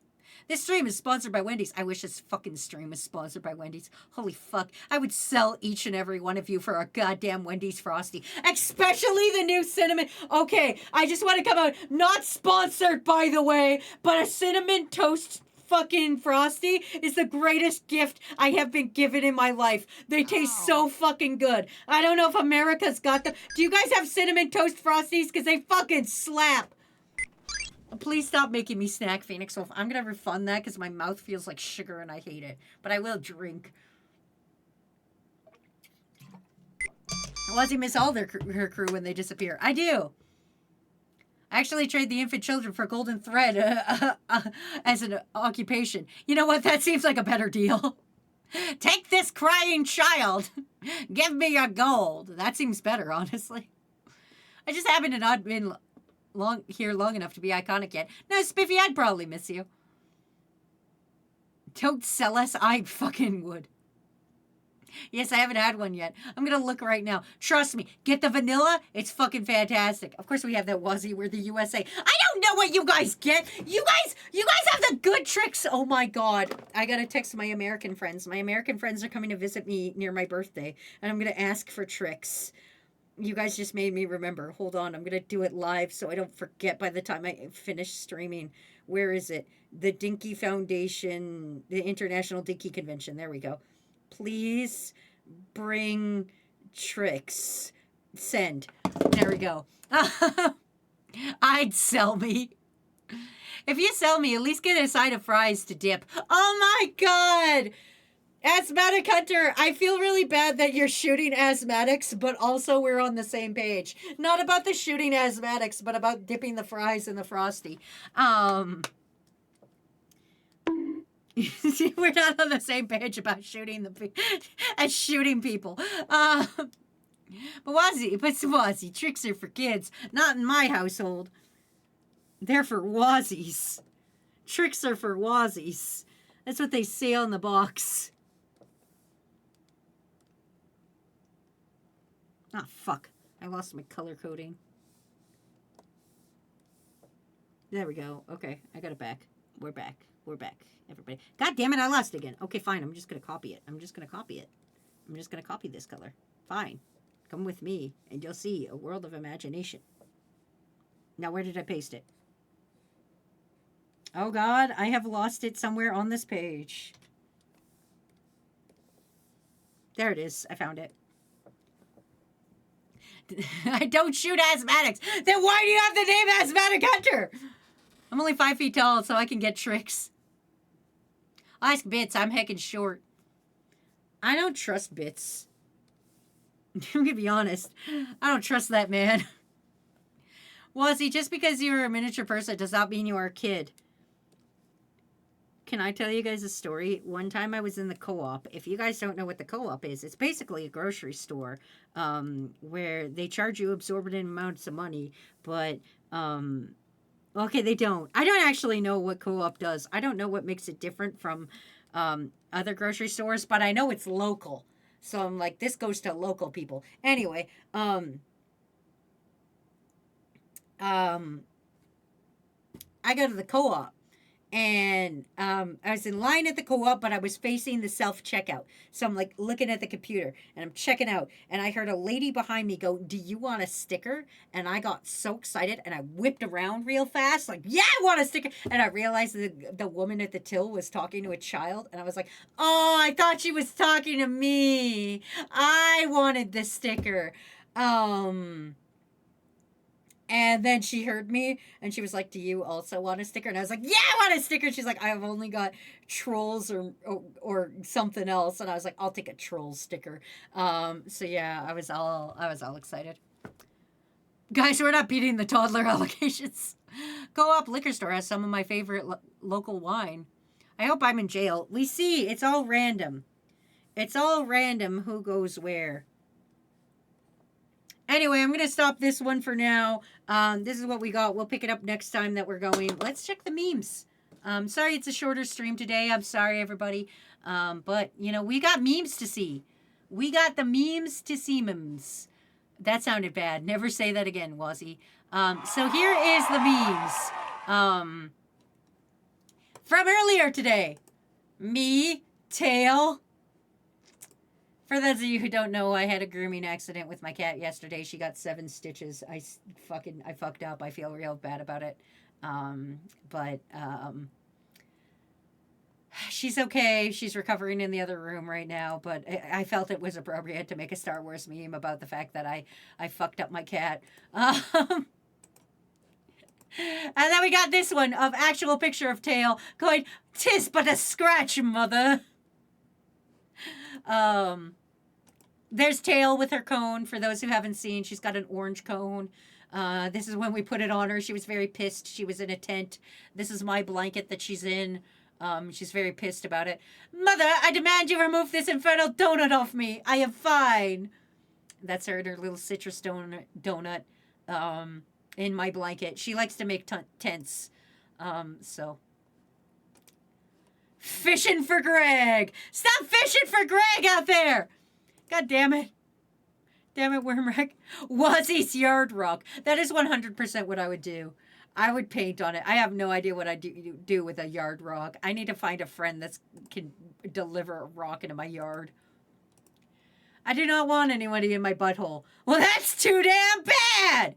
This stream is sponsored by Wendy's. I wish this fucking stream was sponsored by Wendy's. Holy fuck. I would sell each and every one of you for a goddamn Wendy's Frosty. Especially the new cinnamon. Okay, I just want to come out. Not sponsored, by the way, but a cinnamon toast fucking Frosty is the greatest gift I have been given in my life. They taste so fucking good. I don't know if America's got them. Do you guys have cinnamon toast Frosties? Because they fucking slap. Please stop making me snack, Phoenix Wolf. I'm going to refund that because my mouth feels like sugar and I hate it. But I will drink. Wazzy miss all her crew when they disappear. I do. I actually trade the infant children for golden thread as an occupation. You know what? That seems like a better deal. Take this crying child. Give me your gold. That seems better, honestly. I just haven't not been long enough to be iconic yet. No, Spiffy, I'd probably miss you. Don't sell us. I fucking would. Yes, I haven't had one yet. I'm going to look right now. Trust me. Get the vanilla. It's fucking fantastic. Of course, we have that Wazzy. We're the USA. I don't know what you guys get. You guys have the good tricks. Oh, my God. I got to text my American friends. My American friends are coming to visit me near my birthday, and I'm going to ask for tricks. You guys just made me remember. Hold on. I'm going to do it live so I don't forget by the time I finish streaming. Where is it? The Dinky Foundation, the International Dinky Convention. There we go. Please bring tricks. Send. There we go. I'd sell me. If you sell me, at least get a side of fries to dip. Oh my God. Asthmatic Hunter, I feel really bad that you're shooting asthmatics, but also we're on the same page. Not about the shooting asthmatics, but about dipping the fries in the Frosty. We're not on the same page about shooting people. But Wazzy, tricks are for kids. Not in my household. They're for Wazzies. Tricks are for Wazzies. That's what they say on the box. Ah, fuck. I lost my color coding. There we go. Okay, I got it back. We're back. We're back, everybody. God damn it, I lost again. Okay, fine. I'm just going to copy it. I'm just going to copy this color. Fine. Come with me, and you'll see a world of imagination. Now, where did I paste it? Oh, God, I have lost it somewhere on this page. There it is. I found it. I don't shoot asthmatics. Then why do you have the name Asthmatic Hunter? I'm only 5 feet tall, so I can get tricks. Ask Bits, I'm heckin' short. I don't trust Bits. I'm gonna be honest. I don't trust that man. Well, see, just because you're a miniature person does not mean you are a kid. Can I tell you guys a story? One time I was in the co-op. If you guys don't know what the co-op is, it's basically a grocery store where they charge you absorbent amounts of money, but okay, they don't. I don't actually know what co-op does. I don't know what makes it different from other grocery stores, but I know it's local. So I'm like, this goes to local people. Anyway, I go to the co-op. And I was in line at the co-op, but I was facing the self-checkout. So I'm like looking at the computer and I'm checking out. And I heard a lady behind me go, "Do you want a sticker?" And I got so excited and I whipped around real fast. Like, yeah, I want a sticker. And I realized the woman at the till was talking to a child. And I was like, oh, I thought she was talking to me. I wanted the sticker. And then she heard me, and she was like, "Do you also want a sticker?" And I was like, "Yeah, I want a sticker." She's like, "I've only got trolls or something else." And I was like, "I'll take a troll sticker." So yeah, I was all excited. Guys, we're not beating the toddler allegations. Co-op liquor store has some of my favorite local wine. I hope I'm in jail. We see, it's all random. It's all random who goes where. Anyway, I'm going to stop this one for now. This is what we got. We'll pick it up next time that we're going. Let's check the memes. Sorry it's a shorter stream today. I'm sorry, everybody. But, you know, we got memes to see. We got the memes to see memes. That sounded bad. Never say that again, Wazzy. So here is the memes. From earlier today. Me, Tail. For those of you who don't know, I had a grooming accident with my cat yesterday. She got 7 stitches. I fucked up. I feel real bad about it. But she's okay. She's recovering in the other room right now. But I felt it was appropriate to make a Star Wars meme about the fact that I fucked up my cat. And then we got this one of actual picture of Tail going, "'Tis but a scratch, mother." There's Tail with her cone. For those who haven't seen, she's got an orange cone. This is when we put it on her. She was very pissed. She was in a tent. This is my blanket that she's in. She's very pissed about it. "Mother, I demand you remove this infernal donut off me. I am fine." That's her and her little citrus donut in my blanket. She likes to make tents. So... Fishing for Greg! Stop fishing for Greg out there! God damn it. Damn it, Wormwreck. Wazzy's yard rock. That is 100% what I would do. I would paint on it. I have no idea what I do with a yard rock. I need to find a friend that can deliver a rock into my yard. "I do not want anybody in my butthole." Well, that's too damn bad!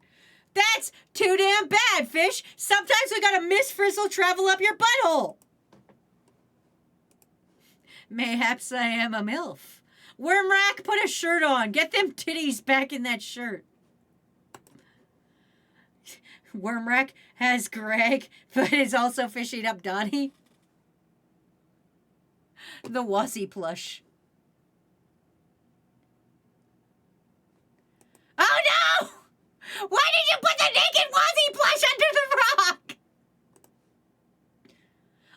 That's too damn bad, fish! Sometimes we gotta miss frizzle travel up your butthole! Mayhaps I am a MILF. Wormrack, put a shirt on. Get them titties back in that shirt. Wormrack has Greg, but is also fishing up Donnie. The Wazzy plush. Oh no! Why did you put the naked Wazzy plush under the rock?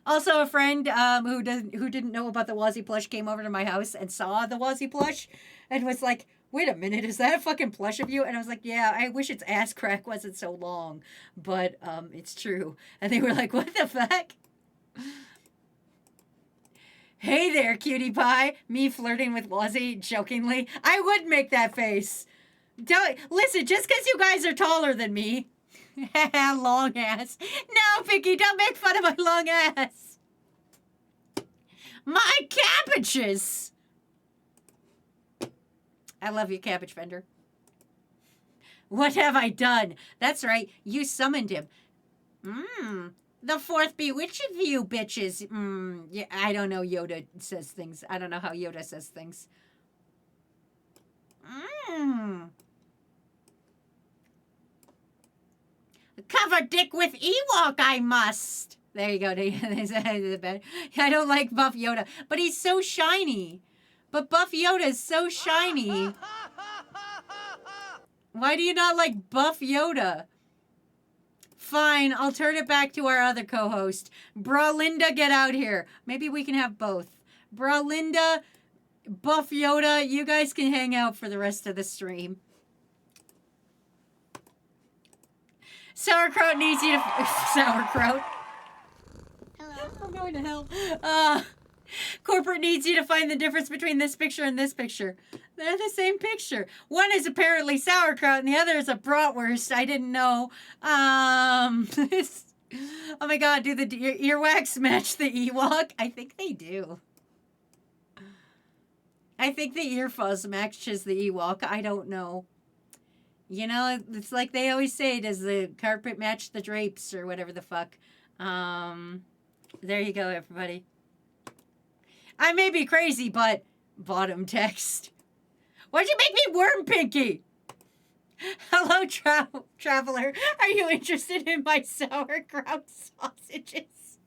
Also, a friend who didn't know about the Wazzy plush came over to my house and saw the Wazzy plush and was like, "Wait a minute, is that a fucking plush of you?" And I was like, "Yeah, I wish its ass crack wasn't so long, but it's true." And they were like, "What the fuck?" Hey there, cutie pie. Me flirting with Wazzy jokingly. I would make that face. Listen, just because you guys are taller than me. Long ass. No, Vicky, don't make fun of my long ass. My cabbages. I love you, Cabbage Fender. What have I done? That's right, you summoned him. The fourth bewitch of you, bitches. Yeah, I don't know. Yoda says things. I don't know how Yoda says things. Cover dick with Ewok, I must. There you go. I don't like Buff Yoda, but he's so shiny. But Buff Yoda is so shiny. Why do you not like Buff Yoda? Fine, I'll turn it back to our other co-host. Bralinda, get out here. Maybe we can have both. Bralinda, Buff Yoda, you guys can hang out for the rest of the stream. Sauerkraut needs you to... Sauerkraut. Hello. I'm going to hell. Corporate needs you to find the difference between this picture and this picture. They're the same picture. One is apparently sauerkraut and the other is a bratwurst. I didn't know. Oh my god, do the earwax match the Ewok? I think they do. I think the ear fuzz matches the Ewok. I don't know. You know, it's like they always say, does the carpet match the drapes or whatever the fuck? There you go, everybody. I may be crazy, but bottom text. Why'd you make me worm, Pinky? Hello, traveler. Are you interested in my sauerkraut sausages?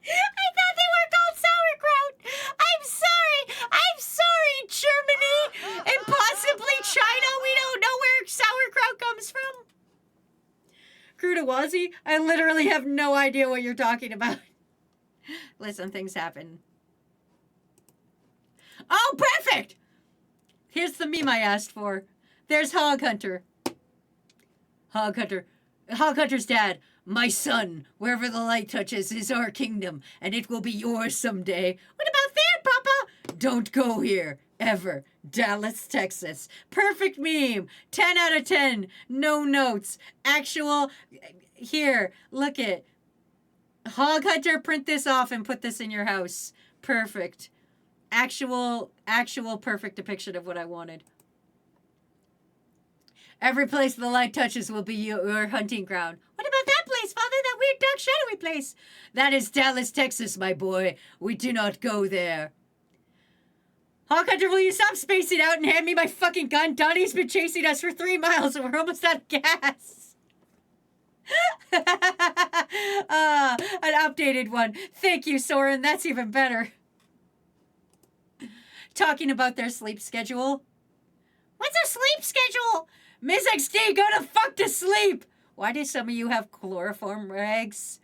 I thought they were called sauerkraut. I'm sorry, Germany and possibly China. We don't know where sauerkraut comes from. Crew to Wazzy, I literally have no idea what you're talking about. Listen, things happen. Oh, perfect! Here's the meme I asked for. There's Hog Hunter. Hog Hunter's dad. My son, wherever the light touches is our kingdom, and it will be yours someday. What about that, Papa? Don't go here, ever. Dallas, Texas. Perfect meme. 10 out of 10. No notes. Actual... Here, look it. Hog Hunter, print this off and put this in your house. Perfect. Actual perfect depiction of what I wanted. Every place the light touches will be your hunting ground. What about that place, Father? That weird dark shadowy place? That is Dallas, Texas, my boy. We do not go there. Hawk Hunter, will you stop spacing out and hand me my fucking gun? Donnie's been chasing us for 3 miles and we're almost out of gas. An updated one. Thank you, Soren. That's even better. Talking about their sleep schedule. What's a sleep schedule? Ms. XD, go to fuck to sleep. Why do some of you have chloroform rags?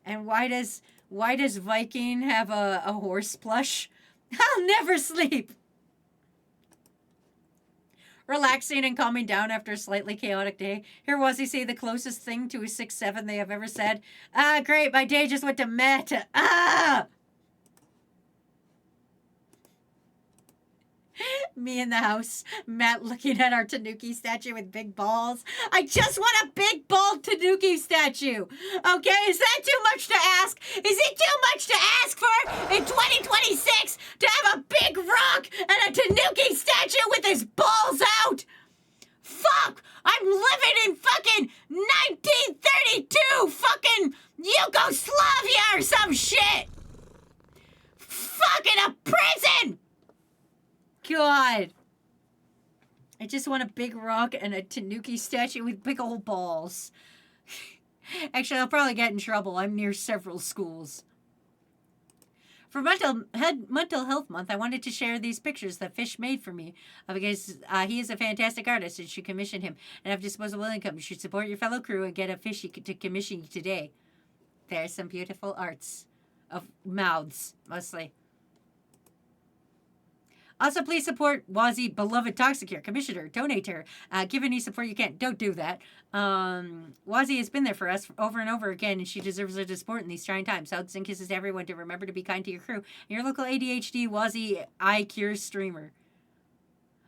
And why does Viking have a horse plush? I'll never sleep. Relaxing and calming down after a slightly chaotic day. Here was he say the closest thing to a 6'7" they have ever said. Great, my day just went to meta. Me in the house. Matt looking at our Tanuki statue with big balls. I just want a big bald Tanuki statue. Okay, is that too much to ask? Is it too much to ask for in 2026 to have a big rock and a Tanuki statue with his balls out? Fuck! I'm living in fucking 1932 fucking Yugoslavia or some shit! Fucking a prison! God. I just want a big rock and a Tanuki statue with big old balls. Actually, I'll probably get in trouble. I'm near several schools. For Mental Health Month, I wanted to share these pictures that Fish made for me because he is a fantastic artist and should commission him and have disposable income. You should support your fellow crew and get a Fishy to commission you today. There's some beautiful arts of mouths, mostly. Also, please support Wazzy, beloved Toxicure, Commissioner, donate to her. Give any support you can. Don't do that. Wazzy has been there for us over and over again, and she deserves our support in these trying times. Hugs and kisses to everyone to remember to be kind to your crew. And your local ADHD Wazzy Eye Cure streamer.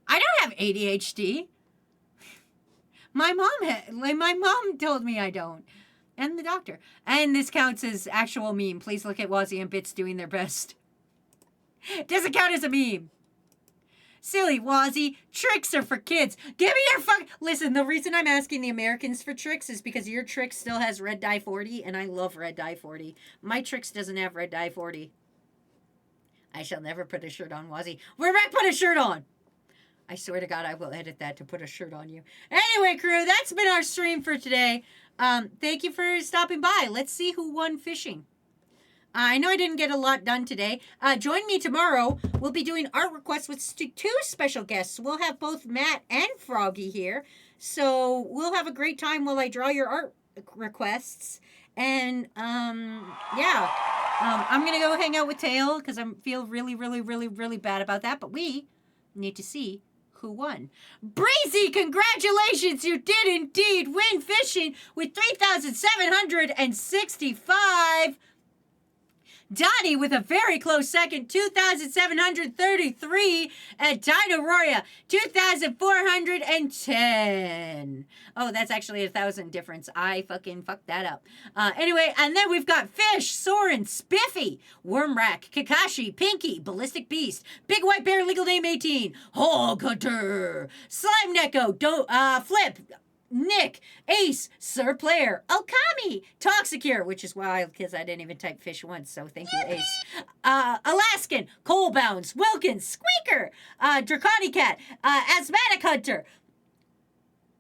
I don't have ADHD. My mom told me I don't. And the doctor. And this counts as actual meme. Please look at Wazzy and Bits doing their best. Doesn't count as a meme. Silly Wazzy, tricks are for kids. Give me your fuck. Listen, the reason I'm asking the Americans for tricks is because your Trix still has red dye 40, and I love red dye 40. My Trix doesn't have red dye 40. I shall never put a shirt on, Wazzy. We might put a shirt on. I swear to God, I will edit that to put a shirt on you. Anyway, crew, that's been our stream for today. Thank you for stopping by. Let's see who won fishing. I know I didn't get a lot done today. Join me tomorrow. We'll be doing art requests with two special guests. We'll have both Matt and Froggy here. So we'll have a great time while I draw your art requests. And, yeah. I'm going to go hang out with Tail because I feel really, really, really, really bad about that. But we need to see who won. Breezy, congratulations! You did indeed win fishing with 3,765. Donnie with a very close second, 2,733. And Dinoroya, 2,410. Oh, that's actually 1,000 difference. I fucking fucked that up. Anyway, and then we've got Fish, Soren, Spiffy, Wormrack, Kakashi, Pinky, Ballistic Beast, Big White Bear, legal name 18, Hog Hunter, Slime Neko, Flip, Nick, Ace, Sir Player, Okami, Toxicure, which is wild because I didn't even type fish once, so thank you, Ace. Alaskan, Coalbounds, Wilkins, Squeaker, Draconi Cat, Asthmatic Hunter,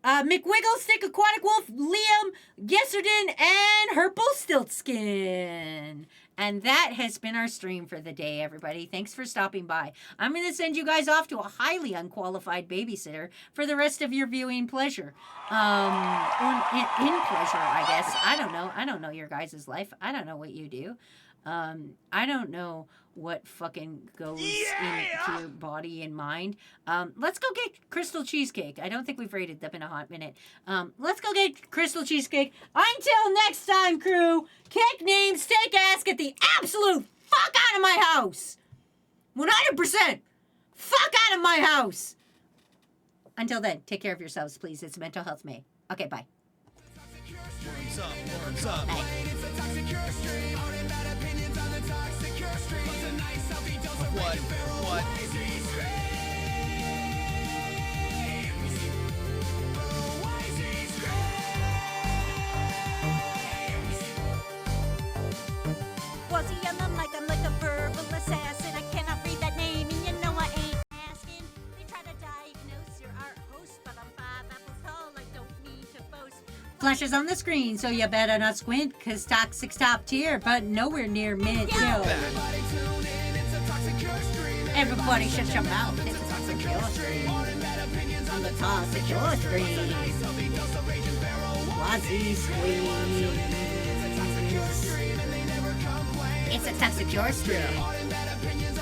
McWiggle, Stick Aquatic Wolf, Liam, Yesterden, and Herpelstiltskin. And that has been our stream for the day, everybody. Thanks for stopping by. I'm going to send you guys off to a highly unqualified babysitter for the rest of your viewing pleasure. Or in pleasure, I guess. I don't know. I don't know your guys' life. I don't know what you do. I don't know what fucking goes into your body and mind. Let's go get Crystal Cheesecake. I don't think we've rated them in a hot minute. Let's go get Crystal Cheesecake. Until next time, crew, kick names, take ass, get the absolute fuck out of my house. 100%. Fuck out of my house. Until then, take care of yourselves, please. It's Mental Health May. Okay, bye. Worms up, worms up. It's a toxic cure stream. Hard and bad opinions on the toxic cure stream. Plus a nice healthy dose of What? random feral What? wisey screams. Wisey screams. Was he on the mic? I'm like a verbal assassin. I cannot read that name, and you know I ain't asking. They try to diagnose your art host, but I'm 5 apples tall. I don't mean to boast. Flashes on the screen, so you better not squint, cause Toxic's top tier, but nowhere near mid. Yo. Everybody tune in. It's a toxic cure stream. Everybody shut your mouth. It's a Toxic Cure stream. Hard and bad opinions on the Toxic Cure stream. nice healthy dose of raging feral Wazzy squeeze. It's a toxic cure stream and they never complain. It's a Toxic Cure stream. Hard